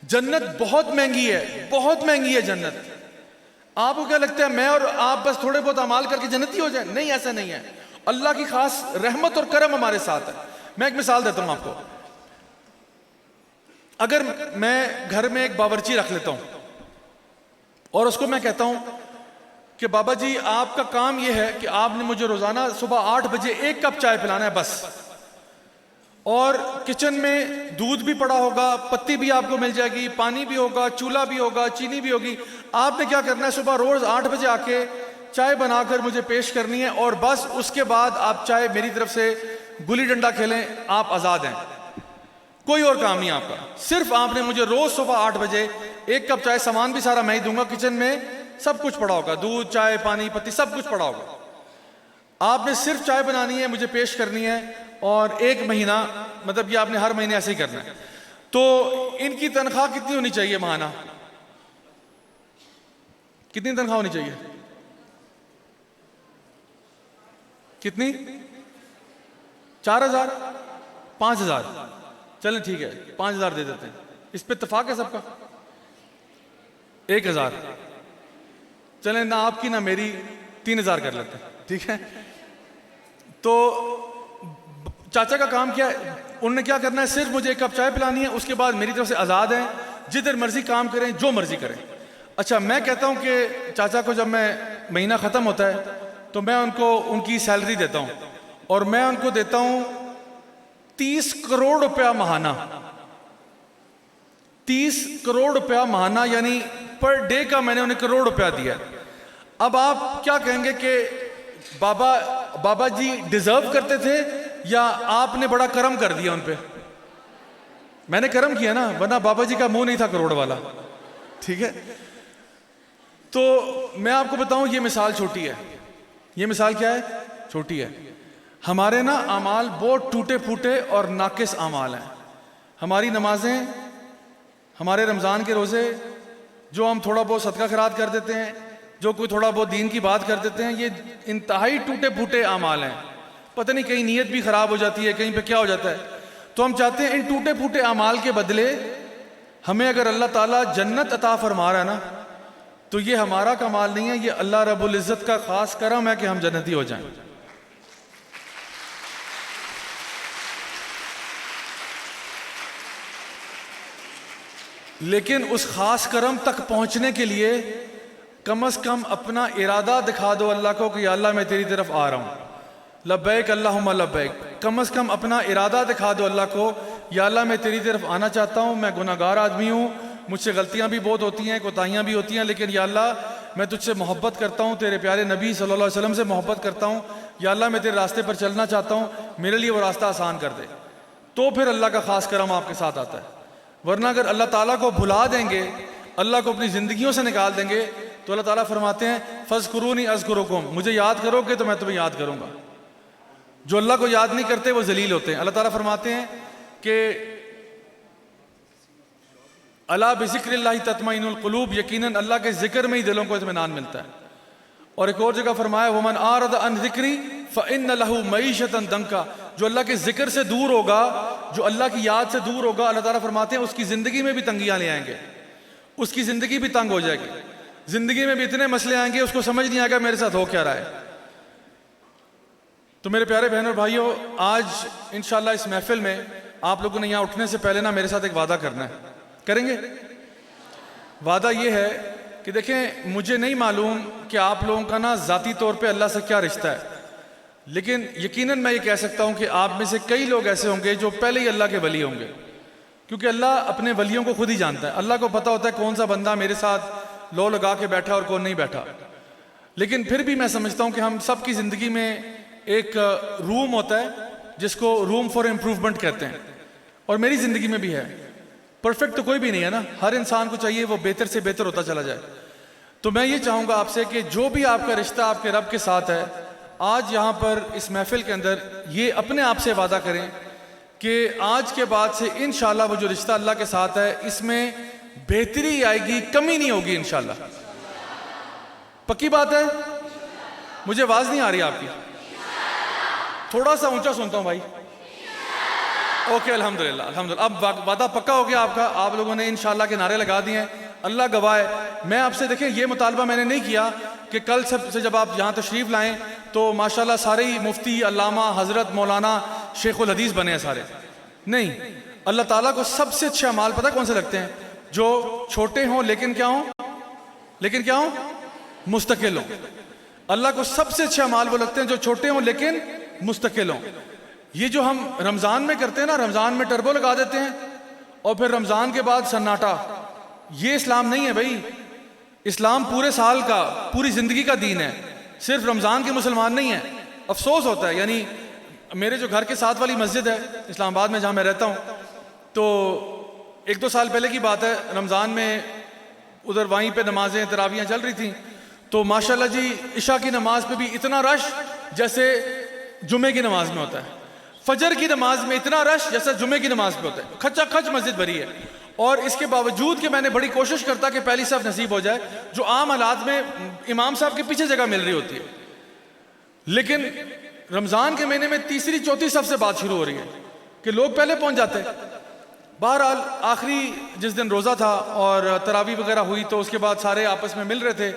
جنت بہت مہنگی ہے، بہت مہنگی ہے جنت. آپ کو کیا لگتا ہے میں اور آپ بس تھوڑے بہت اعمال کر کے جنتی ہو جائیں؟ نہیں، ایسا نہیں ہے. اللہ کی خاص رحمت اور کرم ہمارے ساتھ ہے. میں ایک مثال دیتا ہوں آپ کو. اگر میں گھر میں ایک باورچی رکھ لیتا ہوں اور اس کو میں کہتا ہوں کہ بابا جی آپ کا کام یہ ہے کہ آپ نے مجھے روزانہ صبح 8 بجے 1 کپ چائے پلانا ہے بس، اور کچن میں دودھ بھی پڑا ہوگا، پتی بھی آپ کو مل جائے گی، پانی بھی ہوگا، چولہا بھی ہوگا، چینی بھی ہوگی. آپ نے کیا کرنا ہے؟ صبح روز 8 بجے آ کے چائے بنا کر مجھے پیش کرنی ہے، اور بس اس کے بعد آپ چائے میری طرف سے گلی ڈنڈا کھیلیں، آپ آزاد ہیں. کوئی اور کام نہیں آپ کا. صرف آپ نے مجھے روز صبح 8 بجے 1 کپ چائے، سامان بھی سارا میں ہی دوں گا، کچن میں سب کچھ پڑا ہوگا، دودھ چائے پانی پتی سب کچھ پڑا ہوگا. آپ نے صرف چائے بنانی ہے، مجھے پیش کرنی ہے، اور 1 مہینہ مطلب یہ آپ نے ہر مہینے ایسے ہی کرنا ہے. تو ان کی تنخواہ کتنی ہونی چاہیے ماہانہ؟ کتنی تنخواہ ہونی چاہیے؟ کتنی؟ 4000 5000 چلیں ٹھیک ہے 5000 دے دیتے ہیں. اس پہ اتفاق ہے سب کا؟ 1000 چلیں، نہ آپ کی نہ میری، 3000 کر لیتے ہیں. ٹھیک ہے. تو چاچا کا کام کیا ہے؟ انہوں نے کیا کرنا ہے؟ صرف مجھے 1 کپ چائے پلانی ہے، اس کے بعد میری طرف سے آزاد ہیں، جدھر مرضی کام کریں، جو مرضی کریں. اچھا میں کہتا ہوں کہ چاچا کو جب میں مہینہ ختم ہوتا ہے تو میں ان کو ان کی سیلری دیتا ہوں, اور میں ان کو دیتا ہوں 30 کروڑ روپیہ ماہانہ. 30 کروڑ روپیہ ماہانہ, یعنی پر ڈے کا میں نے انہیں کروڑ روپیہ دیا. اب آپ کیا کہیں گے کہ بابا جی ڈیزرو کرتے تھے یا آپ نے بڑا کرم کر دیا ان پہ؟ میں نے کرم کیا نا, ورنہ بابا جی کا منہ نہیں تھا کروڑ والا. ٹھیک ہے, تو میں آپ کو بتاؤں یہ مثال چھوٹی ہے. یہ مثال کیا ہے؟ چھوٹی ہے. ہمارے نا اعمال بہت ٹوٹے پھوٹے اور ناقص اعمال ہیں. ہماری نمازیں, ہمارے رمضان کے روزے, جو ہم تھوڑا بہت صدقہ خیرات کر دیتے ہیں, جو کوئی تھوڑا بہت دین کی بات کر دیتے ہیں, یہ انتہائی ٹوٹے پھوٹے اعمال ہیں. پتہ نہیں کہیں نیت بھی خراب ہو جاتی ہے, کہیں پہ کیا ہو جاتا ہے. تو ہم چاہتے ہیں ان ٹوٹے پھوٹے اعمال کے بدلے ہمیں اگر اللہ تعالیٰ جنت عطا فرما رہا ہے نا, تو یہ ہمارا کمال نہیں ہے, یہ اللہ رب العزت کا خاص کرم ہے کہ ہم جنتی ہو جائیں. لیکن اس خاص کرم تک پہنچنے کے لیے کم از کم اپنا ارادہ دکھا دو اللہ کو کہ یا اللہ میں تیری طرف آ رہا ہوں, لبیک اللہم لبیک. کم از کم اپنا ارادہ دکھا دو اللہ کو, یا اللہ میں تیری طرف آنا چاہتا ہوں, میں گناہ گار آدمی ہوں, مجھ سے غلطیاں بھی بہت ہوتی ہیں, کوتاہیاں بھی ہوتی ہیں, لیکن یا اللہ میں تجھ سے محبت کرتا ہوں, تیرے پیارے نبی صلی اللہ علیہ وسلم سے محبت کرتا ہوں, یا اللہ میں تیرے راستے پر چلنا چاہتا ہوں, میرے لیے وہ راستہ آسان کر دے. تو پھر اللہ کا خاص کرم آپ کے ساتھ آتا ہے. ورنہ اگر اللہ تعالیٰ کو بھلا دیں گے, اللہ کو اپنی زندگیوں سے نکال دیں گے, تو اللہ تعالیٰ فرماتے ہیں فَاذْكُرُونِي أَذْكُرُكُمْ, مجھے یاد کرو گے تو میں تمہیں یاد کروں گا. جو اللہ کو یاد نہیں کرتے وہ ذلیل ہوتے ہیں. اللہ تعالیٰ فرماتے ہیں کہ الا بذکر اللہ تطمئن القلوب, یقیناً اللہ کے ذکر میں ہی دلوں کو اطمینان ملتا ہے. اور ایک اور جگہ فرمایا ومن اعرض عن ذکری فان له معیشۃ ضنکا, جو اللہ کے ذکر سے دور ہوگا, جو اللہ کی یاد سے دور ہوگا, اللہ تعالیٰ فرماتے ہیں اس کی زندگی میں بھی تنگیاں لے آئیں گے, اس کی زندگی بھی تنگ ہو جائے گی, زندگی میں بھی اتنے مسئلے آئیں گے اس کو سمجھ نہیں آئے گا میرے ساتھ ہو کیا رہا ہے. تو میرے پیارے بہنوں اور بھائیوں, آج انشاءاللہ اس محفل میں آپ لوگوں نے یہاں اٹھنے سے پہلے نا میرے ساتھ ایک وعدہ کرنا ہے. کریں گے؟ وعدہ یہ ہے کہ دیکھیں, مجھے نہیں معلوم کہ آپ لوگوں کا نا ذاتی طور پہ اللہ سے کیا رشتہ ہے, لیکن یقیناً میں یہ کہہ سکتا ہوں کہ آپ میں سے کئی لوگ ایسے ہوں گے جو پہلے ہی اللہ کے ولی ہوں گے, کیونکہ اللہ اپنے ولیوں کو خود ہی جانتا ہے. اللہ کو پتہ ہوتا ہے کون سا بندہ میرے ساتھ لو لگا کے بیٹھا اور کون نہیں بیٹھا. لیکن پھر بھی میں سمجھتا ہوں کہ ہم سب کی زندگی میں ایک روم ہوتا ہے جس کو روم فار امپروومنٹ کہتے ہیں, اور میری زندگی میں بھی ہے. پرفیکٹ تو کوئی بھی نہیں ہے نا, ہر انسان کو چاہیے وہ بہتر سے بہتر ہوتا چلا جائے. تو میں یہ چاہوں گا آپ سے کہ جو بھی آپ کا رشتہ آپ کے رب کے ساتھ ہے, آج یہاں پر اس محفل کے اندر یہ اپنے آپ سے وعدہ کریں کہ آج کے بعد سے انشاءاللہ وہ جو رشتہ اللہ کے ساتھ ہے اس میں بہتری آئے گی, کمی نہیں ہوگی انشاءاللہ. پکی بات ہے؟ مجھے آواز نہیں آ رہی آپ کی, تھوڑا سا اونچا سنتا ہوں بھائی. اوکے, الحمدللہ الحمدللہ. اب وعدہ پکا ہو گیا آپ کا, آپ لوگوں نے انشاءاللہ کے نعرے لگا دیے ہیں, اللہ گواہ ہے. میں آپ سے دیکھیں یہ مطالبہ میں نے نہیں کیا کہ کل سے جب آپ یہاں تشریف لائیں تو ماشاءاللہ سارے ہی مفتی, علامہ, حضرت, مولانا, شیخ الحدیث بنے ہیں سارے. نہیں, اللہ تعالیٰ کو سب سے اچھے اعمال پتہ کون سے لگتے ہیں؟ جو چھوٹے ہوں لیکن کیا ہوں مستقل ہوں. اللہ کو سب سے اچھے اعمال وہ لگتے ہیں جو چھوٹے ہوں لیکن مستقل ہوں. یہ جو ہم رمضان میں کرتے ہیں نا, رمضان میں ٹربو لگا دیتے ہیں اور پھر رمضان کے بعد سناٹا, یہ اسلام نہیں ہے بھائی. اسلام پورے سال کا, پوری زندگی کا دین ہے, صرف رمضان کے مسلمان نہیں ہیں. افسوس ہوتا ہے, یعنی میرے جو گھر کے ساتھ والی مسجد ہے اسلام آباد میں جہاں میں رہتا ہوں, تو 1-2 سال پہلے کی بات ہے, رمضان میں ادھر وہیں پہ نمازیں تراویحیں چل رہی تھیں, تو ماشاءاللہ جی عشاء کی نماز پہ بھی اتنا رش جیسے جمعے کی نماز میں ہوتا ہے, فجر کی نماز میں اتنا رش جیسا جمعے کی نماز پہ ہوتا ہے, کھچا کھچ مسجد بھری ہے. اور اس کے باوجود کہ میں نے بڑی کوشش کرتا کہ پہلی صف نصیب ہو جائے, جو عام حالات میں امام صاحب کے پیچھے جگہ مل رہی ہوتی ہے, لیکن رمضان کے مہینے میں 3-4 صف سے بات شروع ہو رہی ہے کہ لوگ پہلے پہنچ جاتے ہیں. بہرحال آخری جس دن روزہ تھا اور تراویح وغیرہ ہوئی تو اس کے بعد سارے آپس میں مل رہے تھے,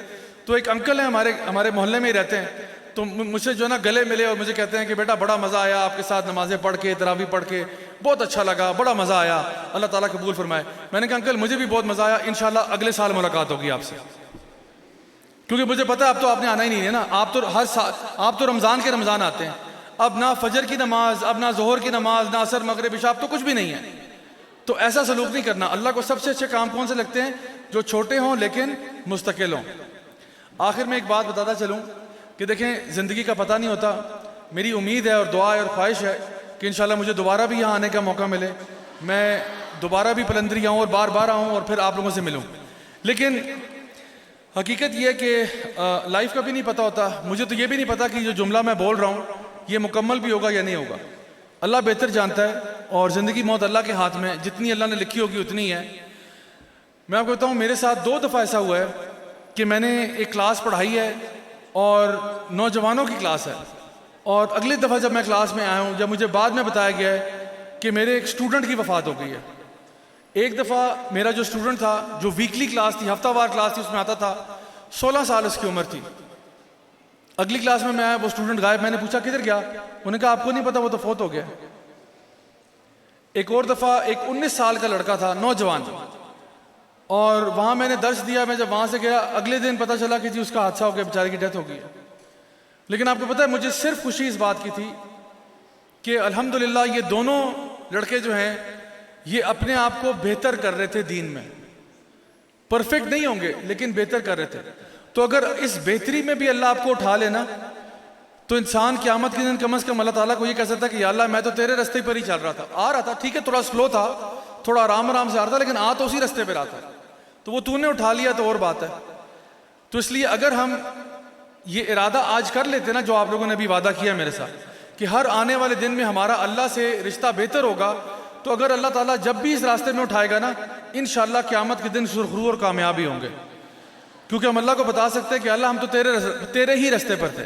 تو ایک انکل ہیں ہمارے محلے میں ہی رہتے ہیں, تو مجھ سے جو ہے نا گلے ملے اور مجھے کہتے ہیں کہ بیٹا بڑا مزہ آیا آپ کے ساتھ نمازیں پڑھ کے, تراویح پڑھ کے, بہت اچھا لگا, بڑا مزہ آیا, اللہ تعالیٰ قبول فرمائے. میں نے کہا انکل مجھے بھی بہت مزہ آیا, انشاءاللہ اگلے سال ملاقات ہوگی آپ سے. کیونکہ مجھے پتہ ہے اب تو آپ نے آنا ہی نہیں ہے نا. آپ تو ہر سال آپ تو رمضان کے رمضان آتے ہیں. اب نہ فجر کی نماز, اب نہ ظہر کی نماز, نہ عصر مغرب عشاء, اب تو کچھ بھی نہیں ہے. تو ایسا سلوک نہیں کرنا. اللہ کو سب سے اچھے کام کون سے لگتے ہیں؟ جو چھوٹے ہوں لیکن مستقل ہوں. آخر میں ایک بات بتاتا چلوں کہ دیکھیں زندگی کا پتہ نہیں ہوتا. میری امید ہے اور دعا ہے اور خواہش ہے کہ انشاءاللہ مجھے دوبارہ بھی یہاں آنے کا موقع ملے, میں دوبارہ بھی پلندری آؤں اور بار بار آؤں اور پھر آپ لوگوں سے ملوں. لیکن حقیقت یہ ہے کہ لائف کا بھی نہیں پتہ ہوتا. مجھے تو یہ بھی نہیں پتا کہ جو جملہ میں بول رہا ہوں یہ مکمل بھی ہوگا یا نہیں ہوگا. اللہ بہتر جانتا ہے, اور زندگی موت اللہ کے ہاتھ میں, جتنی اللہ نے لکھی ہوگی اتنی ہے. میں آپ کو بتاؤں میرے ساتھ 2 دفعہ ایسا ہوا ہے کہ میں نے ایک کلاس پڑھائی ہے اور نوجوانوں کی کلاس ہے, اور اگلی دفعہ جب میں کلاس میں آیا ہوں, جب مجھے بعد میں بتایا گیا ہے کہ میرے ایک اسٹوڈنٹ کی وفات ہو گئی ہے. ایک دفعہ میرا جو اسٹوڈنٹ تھا, جو ویکلی کلاس تھی, ہفتہ وار کلاس تھی, اس میں آتا تھا, 16 سال اس کی عمر تھی. اگلی کلاس میں آیا, وہ اسٹوڈنٹ غائب. میں نے پوچھا کدھر گیا؟ انہوں نے کہا آپ کو نہیں پتا, وہ تو فوت ہو گیا. ایک اور دفعہ ایک 19 سال کا لڑکا تھا, نوجوان, اور وہاں میں نے درس دیا. میں جب وہاں سے گیا اگلے دن پتہ چلا کہ جی اس کا حادثہ ہو گیا, بیچارے کی ڈیتھ ہو گئی ہے. لیکن آپ کو پتہ ہے مجھے صرف خوشی اس بات کی تھی کہ الحمدللہ یہ دونوں لڑکے جو ہیں یہ اپنے آپ کو بہتر کر رہے تھے دین میں. پرفیکٹ نہیں ہوں گے لیکن بہتر کر رہے تھے. تو اگر اس بہتری میں بھی اللہ آپ کو اٹھا لینا تو انسان قیامت کے دن کم از کم اللہ تعالیٰ کو یہ کہہ سکتا ہے کہ یا اللہ میں تو تیرے رستے پر ہی چل رہا تھا, آ رہا تھا, ٹھیک ہے تھوڑا سلو تھا, تھوڑا آرام آرام سے آ رہا تھا, لیکن آ تو اسی رستے پہ رہا تھا. تو وہ تو نے اٹھا لیا تو اور بات ہے. تو اس لیے اگر ہم یہ ارادہ آج کر لیتے نا, جو آپ لوگوں نے بھی وعدہ کیا میرے ساتھ کہ ہر آنے والے دن میں ہمارا اللہ سے رشتہ بہتر ہوگا, تو اگر اللہ تعالیٰ جب بھی اس راستے میں اٹھائے گا نا, انشاءاللہ قیامت کے دن سرخرو اور کامیابی ہوں گے. کیونکہ ہم اللہ کو بتا سکتے ہیں کہ اللہ ہم تو تیرے ہی راستے پر تھے.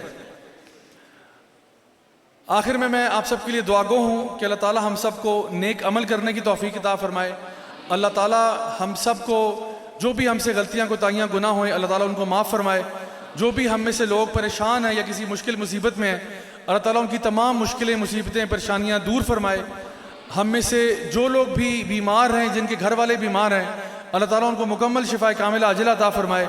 آخر میں آپ سب کے لیے دعا گو ہوں کہ اللہ تعالیٰ ہم سب کو نیک عمل کرنے کی توفیق عطا فرمائے. اللہ تعالیٰ ہم سب کو جو بھی ہم سے غلطیاں کوتاہیاں گناہ ہوئے اللہ تعالیٰ ان کو معاف فرمائے. جو بھی ہم میں سے لوگ پریشان ہیں یا کسی مشکل مصیبت میں ہیں, اللہ تعالیٰ ان کی تمام مشکلیں, مصیبتیں, پریشانیاں دور فرمائے. ہم میں سے جو لوگ بھی بیمار ہیں, جن کے گھر والے بیمار ہیں, اللہ تعالیٰ ان کو مکمل شفاء کاملہ عاجلہ عطا فرمائے.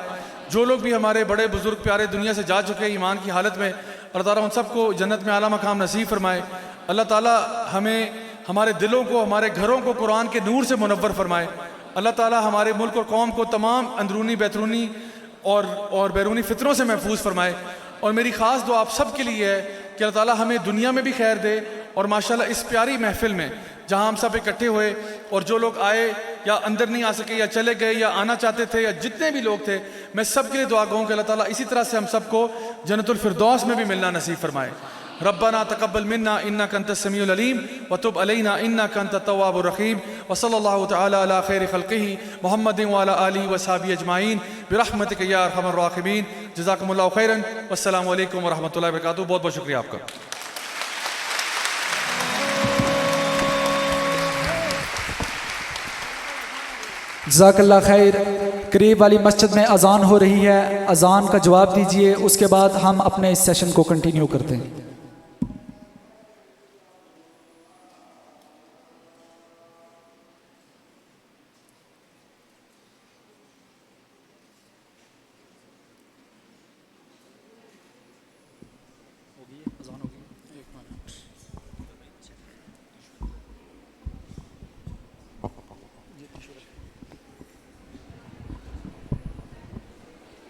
جو لوگ بھی ہمارے بڑے بزرگ پیارے دنیا سے جا چکے ایمان کی حالت میں, اللہ تعالیٰ ان سب کو جنت میں اعلیٰ مقام نصیب فرمائے. اللہ تعالیٰ ہمیں ہمارے دلوں کو, ہمارے گھروں کو قرآن کے نور سے منور فرمائے. اللہ تعالیٰ ہمارے ملک اور قوم کو تمام اندرونی بیرونی اور بیرونی فتنوں سے محفوظ فرمائے. اور میری خاص دعا آپ سب کے لیے ہے کہ اللہ تعالیٰ ہمیں دنیا میں بھی خیر دے, اور ماشاءاللہ اس پیاری محفل میں جہاں ہم سب اکٹھے ہوئے, اور جو لوگ آئے یا اندر نہیں آ سکے یا چلے گئے یا آنا چاہتے تھے, یا جتنے بھی لوگ تھے, میں سب کے لیے دعا گو ہوں کہ اللہ تعالیٰ اسی طرح سے ہم سب کو جنت الفردوس میں بھی ملنا نصیب فرمائے. ربنا تقبل منا انك انت السميع العليم وتب علينا انك انت التواب الرحيم وصلى الله تعالى على خير خلقه محمد وعلى اله وصحبه اجمعين برحمتك يا ارحم الراحمين. جزاكم الله خيرا والسلام عليكم ورحمة الله وبركاته. بہت بہت شکریہ آپ کا. جزاک اللہ خیر. قریب والی مسجد میں اذان ہو رہی ہے, اذان کا جواب دیجئے, اس کے بعد ہم اپنے اس سیشن کو کنٹینیو کرتے ہیں.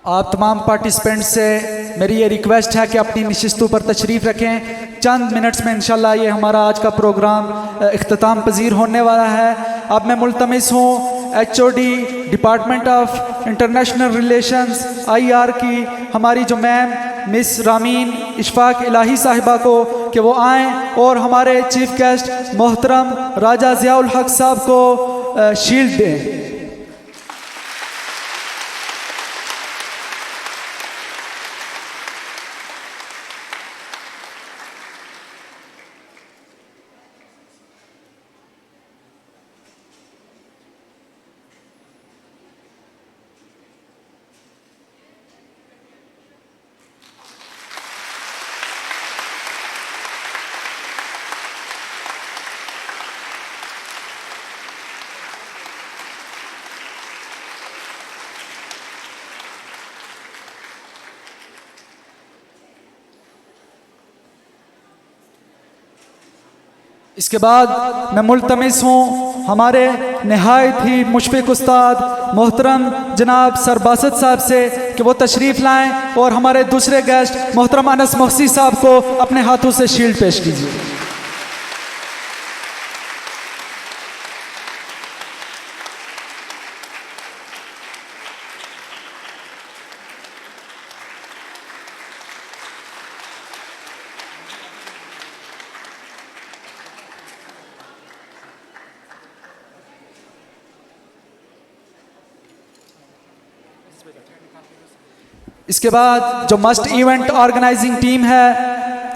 آپ تمام پارٹیسپینٹ سے میری یہ ریکویسٹ ہے کہ اپنی نشستوں پر تشریف رکھیں. چند منٹس میں انشاءاللہ یہ ہمارا آج کا پروگرام اختتام پذیر ہونے والا ہے. اب میں ملتمس ہوں HOD department of international relations IR کی ہماری جو میم مس رامین اشفاق الہی صاحبہ کو کہ وہ آئیں اور ہمارے چیف گیسٹ محترم راجہ ضیاء الحق صاحب کو شیلڈ دیں. اس کے بعد میں ملتمس ہوں ہمارے نہایت ہی مشفق استاد محترم جناب سرباسط صاحب سے کہ وہ تشریف لائیں اور ہمارے دوسرے گیسٹ محترم انس محسی صاحب کو اپنے ہاتھوں سے شیلڈ پیش کیجیے. اس کے بعد جو مسٹ ایونٹ آرگنائزنگ ٹیم ہے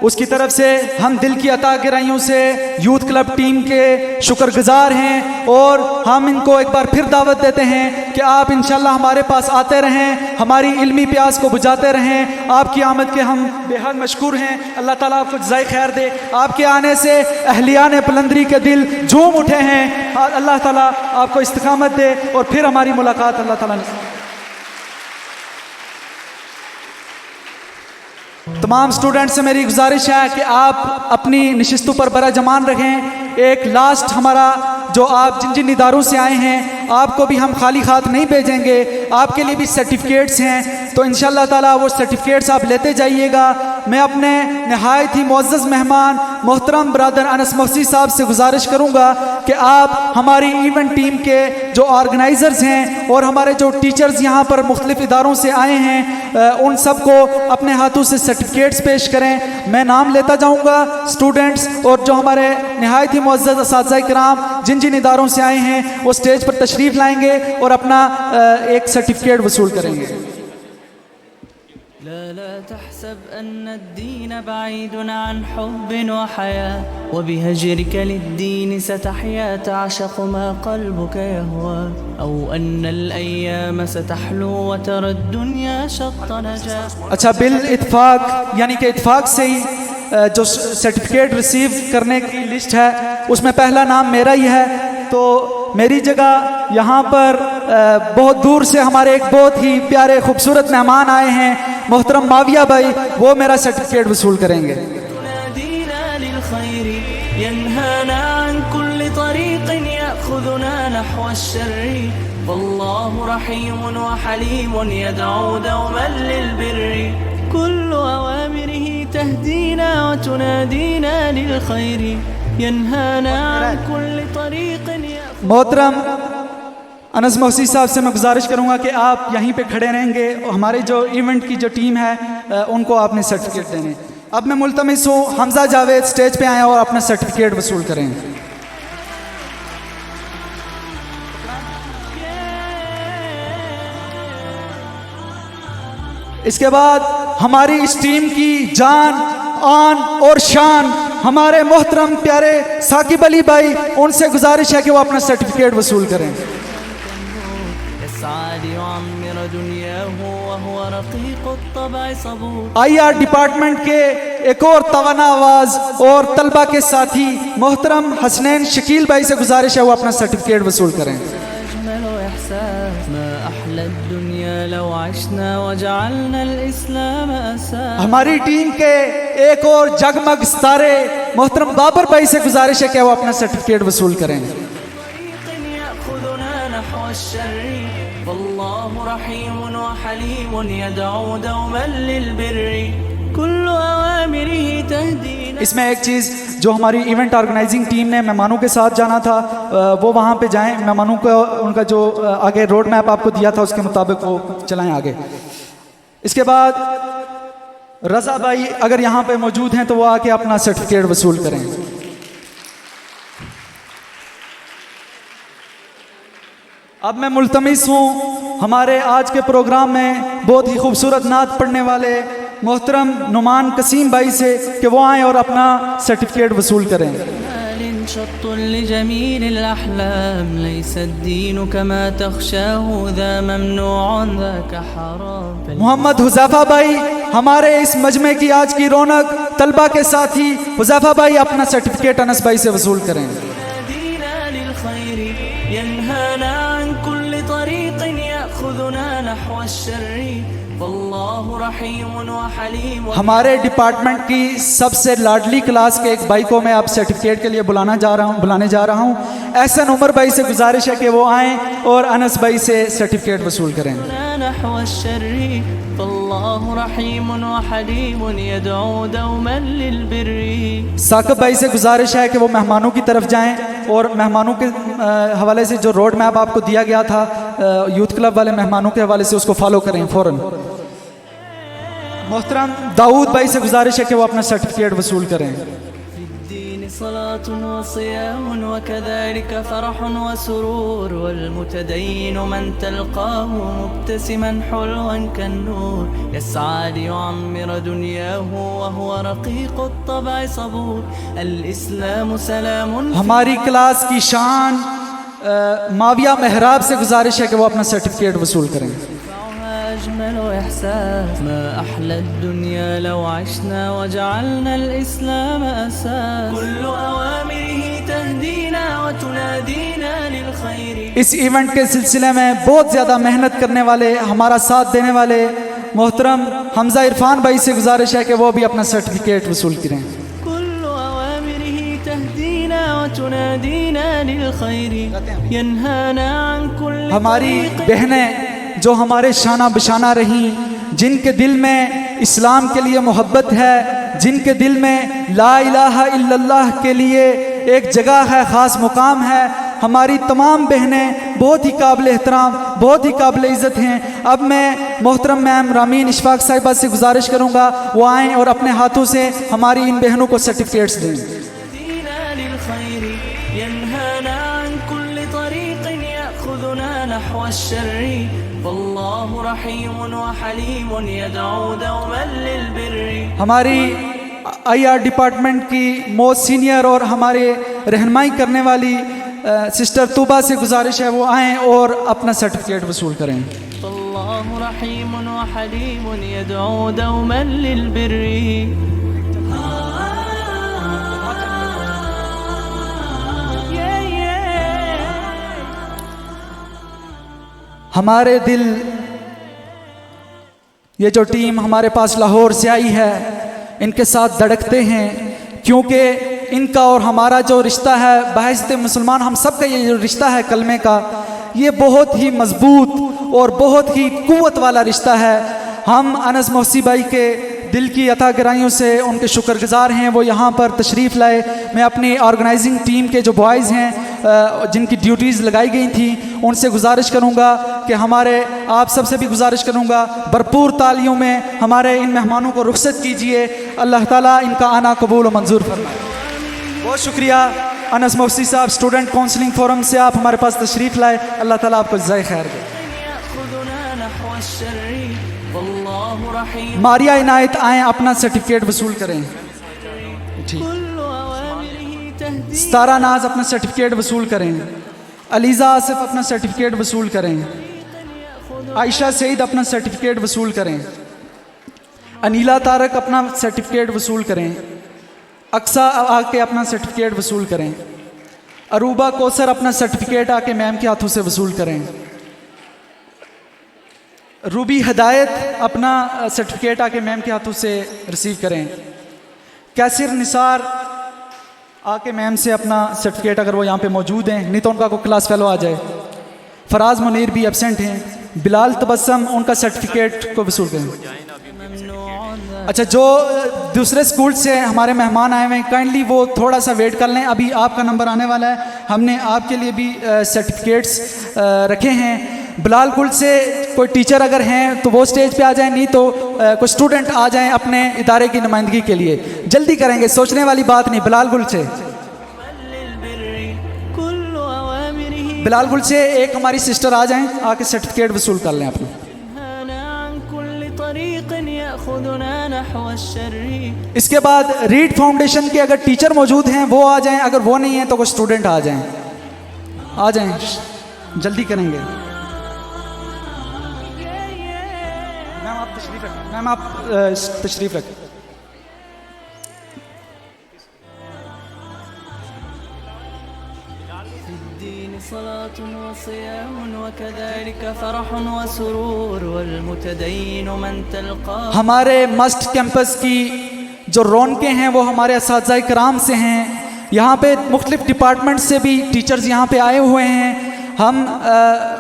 اس کی طرف سے ہم دل کی عطا گرائیوں سے یوتھ کلب ٹیم کے شکر گزار ہیں اور ہم ان کو ایک بار پھر دعوت دیتے ہیں کہ آپ انشاءاللہ ہمارے پاس آتے رہیں, ہماری علمی پیاس کو بجھاتے رہیں. آپ کی آمد کے ہم بے حد مشکور ہیں. اللہ تعالیٰ آپ کو جزائے خیر دے. آپ کے آنے سے اہلیان پلندری کے دل جھوم اٹھے ہیں. اللہ تعالیٰ آپ کو استقامت دے اور پھر ہماری ملاقات اللہ تعالیٰ نے. تمام سٹوڈنٹ سے میری گزارش ہے کہ آپ اپنی نشستوں پر برجمان رہیں. ایک لاسٹ ہمارا جو آپ جن جن اداروں سے آئے ہیں آپ کو بھی ہم خالی ہاتھ نہیں بھیجیں گے, آپ کے لیے بھی سرٹیفکیٹس ہیں, تو انشاءاللہ تعالیٰ وہ سرٹیفکیٹس آپ لیتے جائیے گا. میں اپنے نہایت ہی معزز مہمان محترم برادر انس محسی صاحب سے گزارش کروں گا کہ آپ ہماری ایونٹ ٹیم کے جو آرگنائزرز ہیں اور ہمارے جو ٹیچرز یہاں پر مختلف اداروں سے آئے ہیں ان سب کو اپنے ہاتھوں سے سرٹیفکیٹس پیش کریں. میں نام لیتا جاؤں گا. اسٹوڈنٹس اور جو ہمارے نہایت ہی معزز اساتذہ کرام جن جن اداروں سے آئے ہیں وہ اسٹیج پر تشریف لائیں گے اور اپنا ایک سرٹیفکیٹ وصول کریں گے. لا تحسب أن الدين بعيد عن حب وحياة وبهجرك للدين ستحيا تعشق ما قلبك يهوى أو أن الأيام ستحلو وترى الدنيا شط نجاة. اچھا, بالاتفاق یعنی کہ اتفاق سے ہی جو سرٹیفکیٹ ریسیو کرنے کی لسٹ ہے اس میں پہلا نام میرا ہی ہے. تو میری جگہ یہاں پر بہت دور سے ہمارے ایک بہت ہی پیارے خوبصورت مہمان آئے ہیں محترم معاویہ بھائی, وہ میرا سرٹیفکیٹ وصول کریں گے. تنادينا للخير ينهانا عن كل طريق يأخذنا نحو الشر والله رحيم وحليم يدعو دوما للبر كل أوامره تهدينا وتنادينا للخير ينهانا عن كل طريق. محترم انس محسی صاحب سے میں گزارش کروں گا کہ آپ یہیں پہ کھڑے رہیں گے اور ہمارے جو ایونٹ کی جو ٹیم ہے ان کو آپ نے سرٹیفکیٹ دینے. اب میں ملتمس ہوں حمزہ جاوید اسٹیج پہ آئیں اور اپنا سرٹیفکیٹ وصول کریں. اس کے بعد ہماری اس ٹیم کی جان آن اور شان ہمارے محترم پیارے ثاقب علی بھائی, ان سے گزارش ہے کہ وہ اپنا سرٹیفکیٹ وصول کریں. آئی آر ڈپارٹمنٹ کے ایک اور توانا آواز اور طلبہ کے ساتھی محترم حسنین شکیل بھائی سے گزارش ہے وہ اپنا سرٹیفکیٹ وصول کریں. ہماری ٹیم کے ایک اور جگمگ ستارے محترم بابر بھائی سے گزارش ہے کہ وہ اپنا سرٹیفکیٹ وصول کریں. والله رحيم وحليم يدعو دوما للبر كل أوامره تهدينا. اس میں ایک چیز جو ہماری ایونٹ آرگنائزنگ ٹیم نے مہمانوں کے ساتھ جانا تھا وہ وہاں پہ جائیں, مہمانوں کو ان کا جو آگے روڈ میپ آپ کو دیا تھا اس کے مطابق وہ چلائیں آگے. اس کے بعد رضا بھائی اگر یہاں پہ موجود ہیں تو وہ آ کے اپنا سرٹیفکیٹ وصول کریں. اب میں ملتمس ہوں ہمارے آج کے پروگرام میں بہت ہی خوبصورت نعت پڑھنے والے محترم نعمان قسیم بھائی سے کہ وہ آئیں اور اپنا سرٹیفکیٹ وصول کریں. شط لجميل الأحلام ليس الدين كما تخشاه ذا ممنوع ذاك حرام. محمد حذیفہ بھائی ہمارے اس مجمع کی آج کی رونق, طلبہ کے ساتھی حذیفہ بھائی اپنا سرٹیفکیٹ انس بھائی سے وصول کریں. ينهانا عن كل طريق يأخذنا نحو الشر فالله رحيم وحليم. ہمارے ڈپارٹمنٹ کی سب سے لاڈلی کلاس کے ایک بھائی کو میں اب سرٹیفکیٹ کے لیے بلانے جا رہا ہوں. احسن عمر بھائی سے گزارش ہے کہ وہ آئیں اور انس بھائی سے سرٹیفکیٹ وصول کریں. نحو الشر فالله رحيم وحليم يدعو دوما للبر. ثاقب بھائی سے گزارش ہے کہ وہ مہمانوں کی طرف جائیں اور مہمانوں کے حوالے سے جو روڈ میپ آپ کو دیا گیا تھا یوتھ کلب والے مہمانوں کے حوالے سے اس کو فالو کریں فوراً. محترم داؤد بھائی سے گزارش ہے کہ وہ اپنا سرٹیفکیٹ وصول کریں. صلاة وصيام وكذلك فرح وسرور والمتدين من تلقاه مبتسما حلوا كالنور يسعى ليعمر دنياه وهو رقيق الطبع صبور. الإسلام سلام. ہماری کلاس کی شان معاویہ محراب سے گزارش ہے کہ وہ اپنا سرٹیفکیٹ وصول کریں. أجمل إحساس ما أحلى الدنيا لو عشنا وجعلنا الإسلام أساس. كل أوامره تهدينا وتنادينا للخير. اس ایونٹ کے سلسلے میں بہت زیادہ محنت کرنے والے ہمارا ساتھ دینے والے محترم حمزہ عرفان بھائی سے گزارش ہے کہ وہ بھی اپنا سرٹیفکیٹ وصول کریں. كل أوامره تهدينا وتنادينا للخير ينهانا عن كل. ہماری بہنیں جو ہمارے شانہ بشانہ رہیں، جن کے دل میں اسلام کے لیے محبت ہے، جن کے دل میں لا الہ الا اللہ کے لیے ایک جگہ ہے، خاص مقام ہے، ہماری تمام بہنیں بہت ہی قابل احترام، بہت ہی قابل عزت ہیں. اب میں محترم میم رامین اشفاق صاحبہ سے گزارش کروں گا وہ آئیں اور اپنے ہاتھوں سے ہماری ان بہنوں کو سرٹیفکیٹس دیں. نحو الشر فالله رحيم وحليم يدعو دوما للبر. ہماری آئی آر ڈپارٹمنٹ کی موسٹ سینئر اور ہمارے رہنمائی کرنے والی سسٹر طوبہ سے گزارش ہے وہ آئیں اور اپنا سرٹیفکیٹ وصول کریں. فالله رحيم وحليم يدعو دوما للبر. ہمارے دل، یہ جو ٹیم ہمارے پاس لاہور سے آئی ہے، ان کے ساتھ دھڑکتے ہیں کیونکہ ان کا اور ہمارا جو رشتہ ہے بحیثیت مسلمان ہم سب کا یہ جو رشتہ ہے کلمے کا، یہ بہت ہی مضبوط اور بہت ہی قوت والا رشتہ ہے. ہم انس محسی بھائی کے دل کی عطا گرائیوں سے ان کے شکر گزار ہیں، وہ یہاں پر تشریف لائے. میں اپنی آرگنائزنگ ٹیم کے جو بوائز ہیں جن کی ڈیوٹیز لگائی گئی تھیں ان سے گزارش کروں گا کہ آپ سب سے بھی گزارش کروں گا بھرپور تالیوں میں ہمارے ان مہمانوں کو رخصت کیجئے. اللہ تعالیٰ ان کا آنا قبول و منظور فرمائے. بہت شکریہ انس محسی صاحب، اسٹوڈنٹ کونسلنگ فورم سے آپ ہمارے پاس تشریف لائے. اللہ تعالیٰ آپ کو جزائے خیر دے. ماریہ عنایت آئیں اپنا سرٹیفکیٹ وصول کریں. ستارہ ناز اپنا سرٹیفکیٹ وصول کریں. علیزہ آصف اپنا سرٹیفکیٹ وصول کریں. عائشہ سعید اپنا سرٹیفکیٹ وصول کریں. انیلا طارق اپنا سرٹیفکیٹ وصول کریں. اقصا آ کے اپنا سرٹیفکیٹ وصول کریں. اروبہ کوثر اپنا سرٹیفکیٹ آ کے میم کے ہاتھوں سے وصول کریں. روبی ہدایت اپنا سرٹیفکیٹ آ کے میم کے ہاتھوں سے ریسیو کریں. کیسر نثار آ کے میم سے اپنا سرٹیفکیٹ، اگر وہ یہاں پہ موجود ہیں، نہیں تو ان کا کوئی کلاس فیلو آ جائے. فراز منیر بھی ایبسنٹ ہیں. بلال تبسم ان کا سرٹیفکیٹ کو وصول کریں. اچھا، جو دوسرے اسکول سے ہمارے مہمان آئے ہوئے ہیں کائنڈلی وہ تھوڑا سا ویٹ کر لیں، ابھی آپ کا نمبر آنے والا ہے. ہم نے آپ کے لیے بھی سرٹیفکیٹس رکھے ہیں. بلال گل سے کوئی ٹیچر اگر ہیں تو وہ اسٹیج پہ آ جائیں، نہیں تو کوئی اسٹوڈنٹ آ جائیں اپنے ادارے کی نمائندگی کے لیے. جلدی کریں گے، سوچنے والی بات نہیں. بلال گل سے ایک ہماری سسٹر آ جائیں، آ کے سرٹیفکیٹ وصول کر لیں اپنا. اس کے بعد ریڈ فاؤنڈیشن کے اگر ٹیچر موجود ہیں وہ آ جائیں، اگر وہ نہیں ہیں تو کوئی اسٹوڈنٹ آ جائیں. جلدی کریں گے. میم آپ تشریف رکھیں. صلاة وصيام وكذلك فرح وسرور والمتدين من تلقاه. ہمارے مسٹ کیمپس کی جو رونقیں ہیں وہ ہمارے اساتذہ کرام سے ہیں. یہاں پہ مختلف ڈپارٹمنٹ سے بھی ٹیچرز یہاں پہ آئے ہوئے ہیں. ہم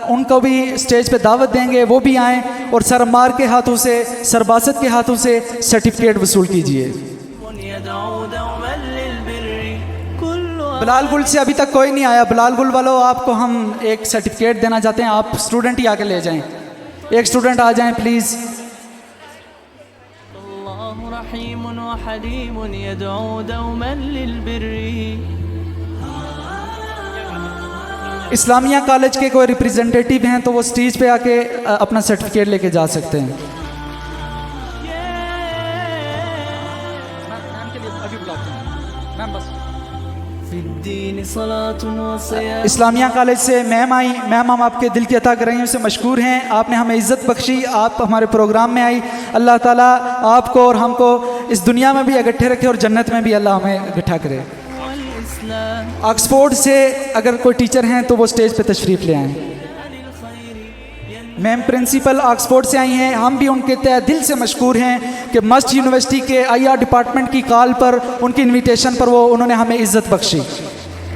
ان کو بھی اسٹیج پہ دعوت دیں گے، وہ بھی آئیں اور سر عمار کے ہاتھوں سے، سر باسط کے ہاتھوں سے سرٹیفکیٹ وصول کیجئے. يدعو دوما للبر كل بلال گل سے ابھی تک کوئی نہیں آیا. بلال گل والوں، آپ کو ہم ایک سرٹیفکیٹ دینا چاہتے ہیں. آپ اسٹوڈنٹ ہی آ کے لے جائیں. ایک اسٹوڈنٹ آ جائیں پلیز. الله رحيم وحليم يدعو دوما للبر. اسلامیہ کالج کے کوئی ریپریزنٹیٹیو ہیں تو وہ اسٹیج پہ آ کے اپنا سرٹیفکیٹ لے کے جا سکتے ہیں. في الدين صلاة وصيام. اسلامیہ کالج سے میم آئی. میم ہم آپ کے دل کی عطا کرائیوں سے مشکور ہیں. آپ نے ہمیں عزت بخشی، آپ ہمارے پروگرام میں آئی. اللہ تعالیٰ آپ کو اور ہم کو اس دنیا میں بھی اکٹھے رکھے اور جنت میں بھی اللہ ہمیں اکٹھا کرے. والإسلام آکسفورڈ سے اگر کوئی ٹیچر ہیں تو وہ اسٹیج پہ تشریف لے آئیں. میم پرنسپل آکسفورڈ سے آئی ہیں. ہم بھی ان کے تہ دل سے مشکور ہیں کہ مسٹ یونیورسٹی کے IR ڈپارٹمنٹ کی کال پر، ان کی انویٹیشن پر انہوں نے ہمیں عزت بخشی.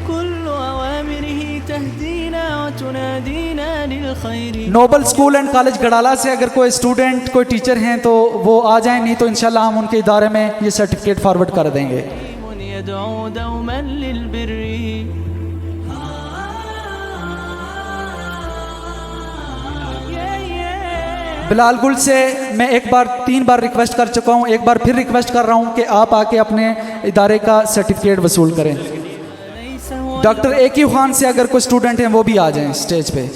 كل أوامره تهدينا وتنادينا للخير. نوبل اسکول اینڈ کالج گڑالہ سے اگر کوئی اسٹوڈنٹ، کوئی ٹیچر ہیں تو وہ آ جائیں، نہیں تو انشاءاللہ ہم ان کے ادارے میں یہ سرٹیفکیٹ فارورڈ کر دیں گے. يدعو دوما للبر. بلال گل سے میں ایک بار 3 بار ریکویسٹ کر چکا ہوں، ایک بار پھر ریکویسٹ کر رہا ہوں کہ آپ آ کے اپنے ادارے کا سرٹیفکیٹ وصول کریں. ليس هو ڈاکٹر AQ خان سے اگر کوئی اسٹوڈنٹ ہیں وہ بھی آ جائیں اسٹیج پہ.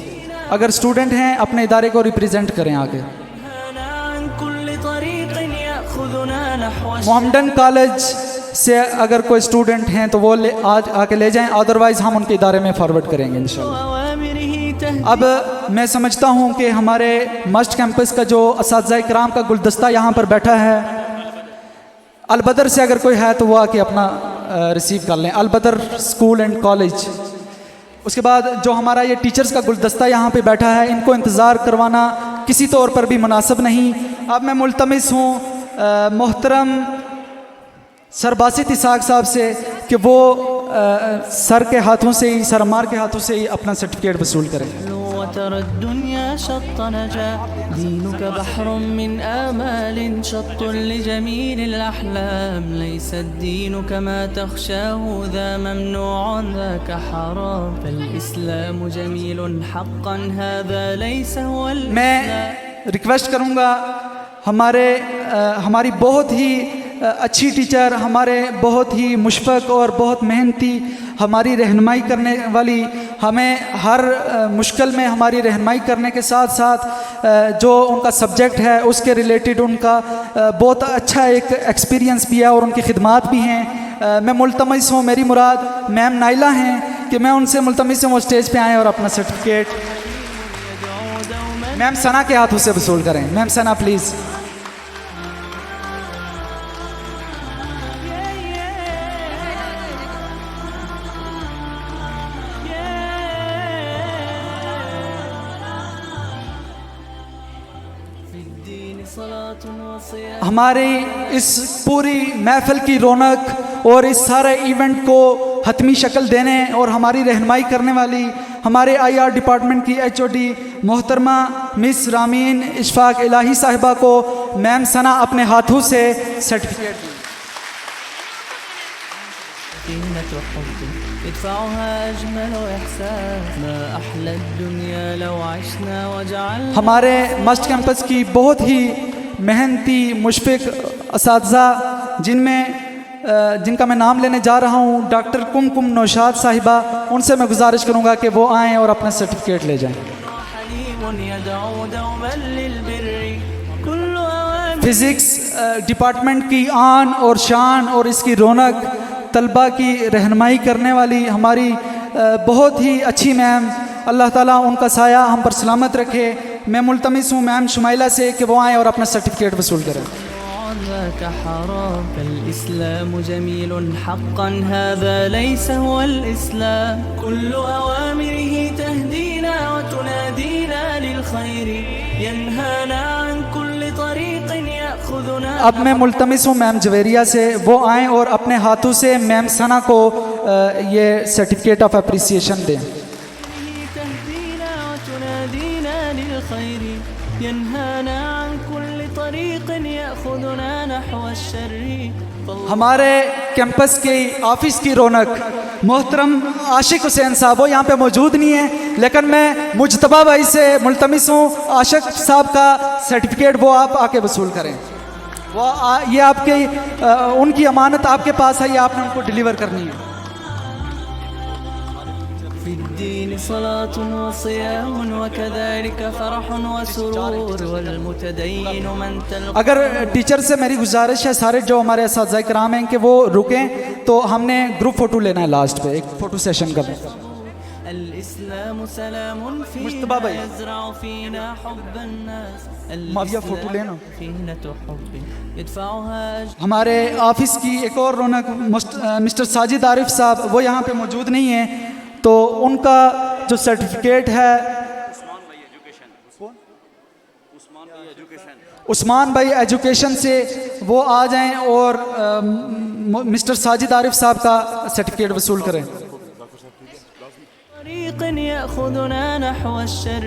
اگر اسٹوڈنٹ ہیں اپنے ادارے کو ریپریزنٹ کریں آگے. ينهانا عن كل طريق يأخذنا نحو محمدن کالج سے اگر کوئی اسٹوڈنٹ ہیں تو وہ آج آ کے لے جائیں، ادروائز ہم ان کے ادارے میں فارورڈ کریں گے انشاءاللہ. أوامره تهدي. اب میں سمجھتا ہوں کہ ہمارے مسٹ کیمپس کا جو اساتذہ کرام کا گلدستہ یہاں پر بیٹھا ہے، البدر سے اگر کوئی ہے تو وہ آ کے اپنا ریسیو کر لیں. البدر اسکول اینڈ کالج. اس کے بعد جو ہمارا یہ ٹیچرز کا گلدستہ یہاں پہ بیٹھا ہے، ان کو انتظار کروانا کسی طور پر بھی مناسب نہیں. اب میں ملتمس ہوں محترم سر باسط اسحاق صاحب سے کہ وہ سر کے ہاتھوں سے ہی، سر عمار کے ہاتھوں سے ہی اپنا سرٹیفکیٹ وصول کریں. وترى الدنيا شط نجاة. دينك بحر من آمال شط لجميل الأحلام. ليس الدين كما تخشاه ذا ممنوع ذاك حرام. فالإسلام جميل حقا هذا ليس هو میں الإسلام. ریکویسٹ کروں گا ہماری بہت ہی اچھی ٹیچر، ہمارے بہت ہی مشفق اور بہت محنتی، ہماری رہنمائی کرنے والی، ہمیں ہر مشکل میں ہماری رہنمائی کرنے کے ساتھ ساتھ جو ان کا سبجیکٹ ہے اس کے ریلیٹڈ ان کا بہت اچھا ایک ایکسپیرینس بھی ہے اور ان کی خدمات بھی ہیں. میں ملتمس ہوں، میری مراد میم نائلہ ہیں کہ میں ان سے ملتمس ہوں وہ اسٹیج پہ آئیں اور اپنا سرٹیفکیٹ میم ثنا کے ہاتھوں سے وصول کریں. میم ثنا پلیز. ہماری اس پوری محفل کی رونق اور اس سارے ایونٹ کو حتمی شکل دینے اور ہماری رہنمائی کرنے والی ہمارے IR ڈپارٹمنٹ کی HOD محترمہ مس رامین اشفاق الہی صاحبہ کو میم ثنا اپنے ہاتھوں سے سرٹیفکیٹ دی. كلمة حب يدفعها أجمل إحساس. ما أحلى الدنيا لو عشنا وجعلنا. ہمارے مسٹ کیمپس کی بہت ہی محنتی مشفق اساتذہ جن کا میں نام لینے جا رہا ہوں، ڈاکٹر کم نوشاد صاحبہ، ان سے میں گزارش کروں گا کہ وہ آئیں اور اپنا سرٹیفکیٹ لے جائیں. حليم يدعو دوما للبر. كل أوامر. فزکس ڈپارٹمنٹ کی آن اور شان اور اس کی رونق، طلبہ کی رہنمائی کرنے والی ہماری بہت ہی اچھی میم، اللہ تعالیٰ ان کا سایہ ہم پر سلامت رکھے. میں ملتمس ہوں میم شمائلہ سے کہ وہ آئیں اور اپنا سرٹیفکیٹ وصول کریں. ذاك حرام فالإسلام جميل حقا هذا ليس هو الإسلام كل أوامره تهدينا وتنادينا للخير ينهانا عن كل طريق يأخذنا اب میں ملتمس ہوں میم جویریہ سے وہ آئیں اور اپنے ہاتھوں سے میم ثنا کو یہ سرٹیفکیٹ آف اپریسیشن دیں. تهدينا وتنادينا للخير ينهانا عن كل طريق يأخذنا نحو الشر ہمارے کیمپس کی آفس کی رونق محترم عاشق حسین صاحب وہ یہاں پہ موجود نہیں ہیں، لیکن میں مجتبیٰ بھائی سے ملتمس ہوں عاشق صاحب کا سرٹیفکیٹ وہ آپ آ کے وصول کریں. وہ یہ آپ کی ان کی امانت آپ کے پاس ہے، یہ آپ نے ان کو ڈیلیور کرنی ہے. في الدين صلاة وصيام وكذلك فرح وسرور والمتدين من تلقى. اگر ٹیچر سے میری گزارش ہے سارے جو ہمارے اساتذہ کرام ہیں کہ وہ رکیں، تو ہم نے گروپ فوٹو لینا ہے لاسٹ پہ، ایک فوٹو سیشن کا. الإسلام سلام مجتبیٰ فينا بھائی يزرع فينا حب الناس معاویہ فوٹو لینا. فينة حب يدفعها ہمارے آفس کی ایک اور رونق مسٹر ساجد عارف صاحب وہ یہاں پہ موجود نہیں ہیں، تو ان کا جو سرٹیفکیٹ ہے عثمان بھائی ایجوکیشن سے وہ آ جائیں اور مسٹر ساجد عارف صاحب کا سرٹیفکیٹ وصول کریں. طريق يأخذنا نحو الشر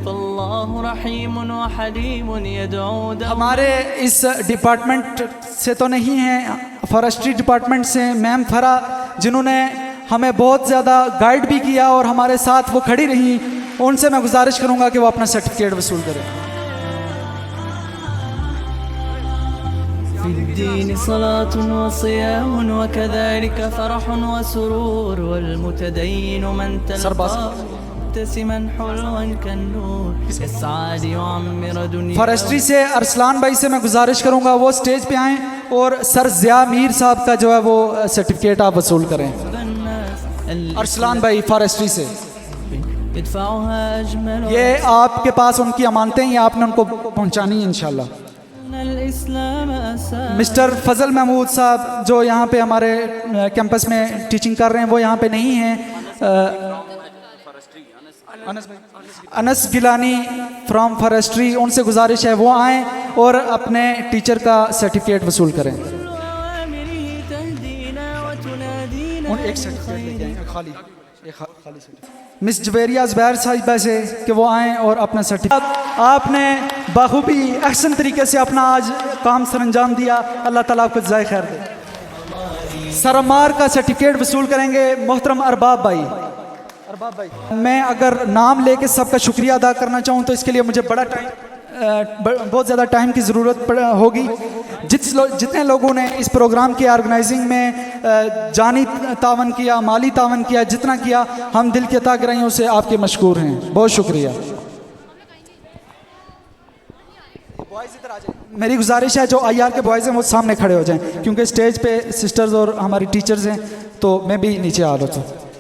فالله رحيم وحليم يدعو ہمارے اس ڈپارٹمنٹ سے تو نہیں ہیں، فارسٹری ڈپارٹمنٹ سے میم فرا، جنہوں نے ہمیں بہت زیادہ گائیڈ بھی کیا اور ہمارے ساتھ وہ کھڑی رہیں. ان سے میں گزارش کروں گا کہ وہ اپنا سرٹیفکیٹ وصول کریں. في الدين صلاة وصيام وكذلك فرح وسرور والمتدين من تلقى مبتسما حلوا كالنور يسعى ليعمر دنيا. فارسٹری سے ارسلان بھائی سے میں گزارش کروں گا وہ اسٹیج پہ آئیں اور سر ضیاء میر صاحب کا جو ہے وہ سرٹیفکیٹ آپ وصول کریں. ارسلان بھائی فارسٹری سے، يدفعها أجمل یہ آپ کے پاس ان کی امانتیں ہیں، آپ نے ان کو پہنچانی ہے انشاءاللہ. الإسلام أساس. مسٹر فضل محمود صاحب جو یہاں پہ ہمارے کیمپس میں ٹیچنگ کر رہے ہیں وہ یہاں پہ نہیں ہیں. انس گیلانی فرام فارسٹری، ان سے گزارش ہے وہ آئیں اور اپنے ٹیچر کا سرٹیفکیٹ وصول کریں. أوامره تهدينا وتنادينا ایک سرٹیفکیٹ لے جائیں خالی، ایک خالی سرٹیفکیٹ. مس جویریہ زبیر صاحبہ سے کہ وہ آئیں اور اپنا سرٹیفکیٹ. آپ نے بخوبی احسن طریقے سے اپنا آج کام سر انجام دیا، اللہ تعالیٰ آپ کو جزائے خیر دے. سرمار کا سرٹیفکیٹ وصول کریں گے محترم ارباب بھائی. ارباب بھائی، میں اگر نام لے کے سب کا شکریہ ادا کرنا چاہوں تو اس کے لیے مجھے بہت زیادہ ٹائم کی ضرورت ہوگی. جتنے لوگوں نے اس پروگرام کی آرگنائزنگ میں جانی تعاون کیا، مالی تعاون کیا، جتنا کیا، ہم دل کی عطا گرائیوں سے آپ کے مشکور ہیں. بہت شکریہ. میری گزارش ہے جو آئی آر کے بوائز ہیں وہ سامنے کھڑے ہو جائیں، کیونکہ اسٹیج پہ سسٹرز اور ہماری ٹیچرز ہیں، تو میں بھی نیچے آ رہا ہوں.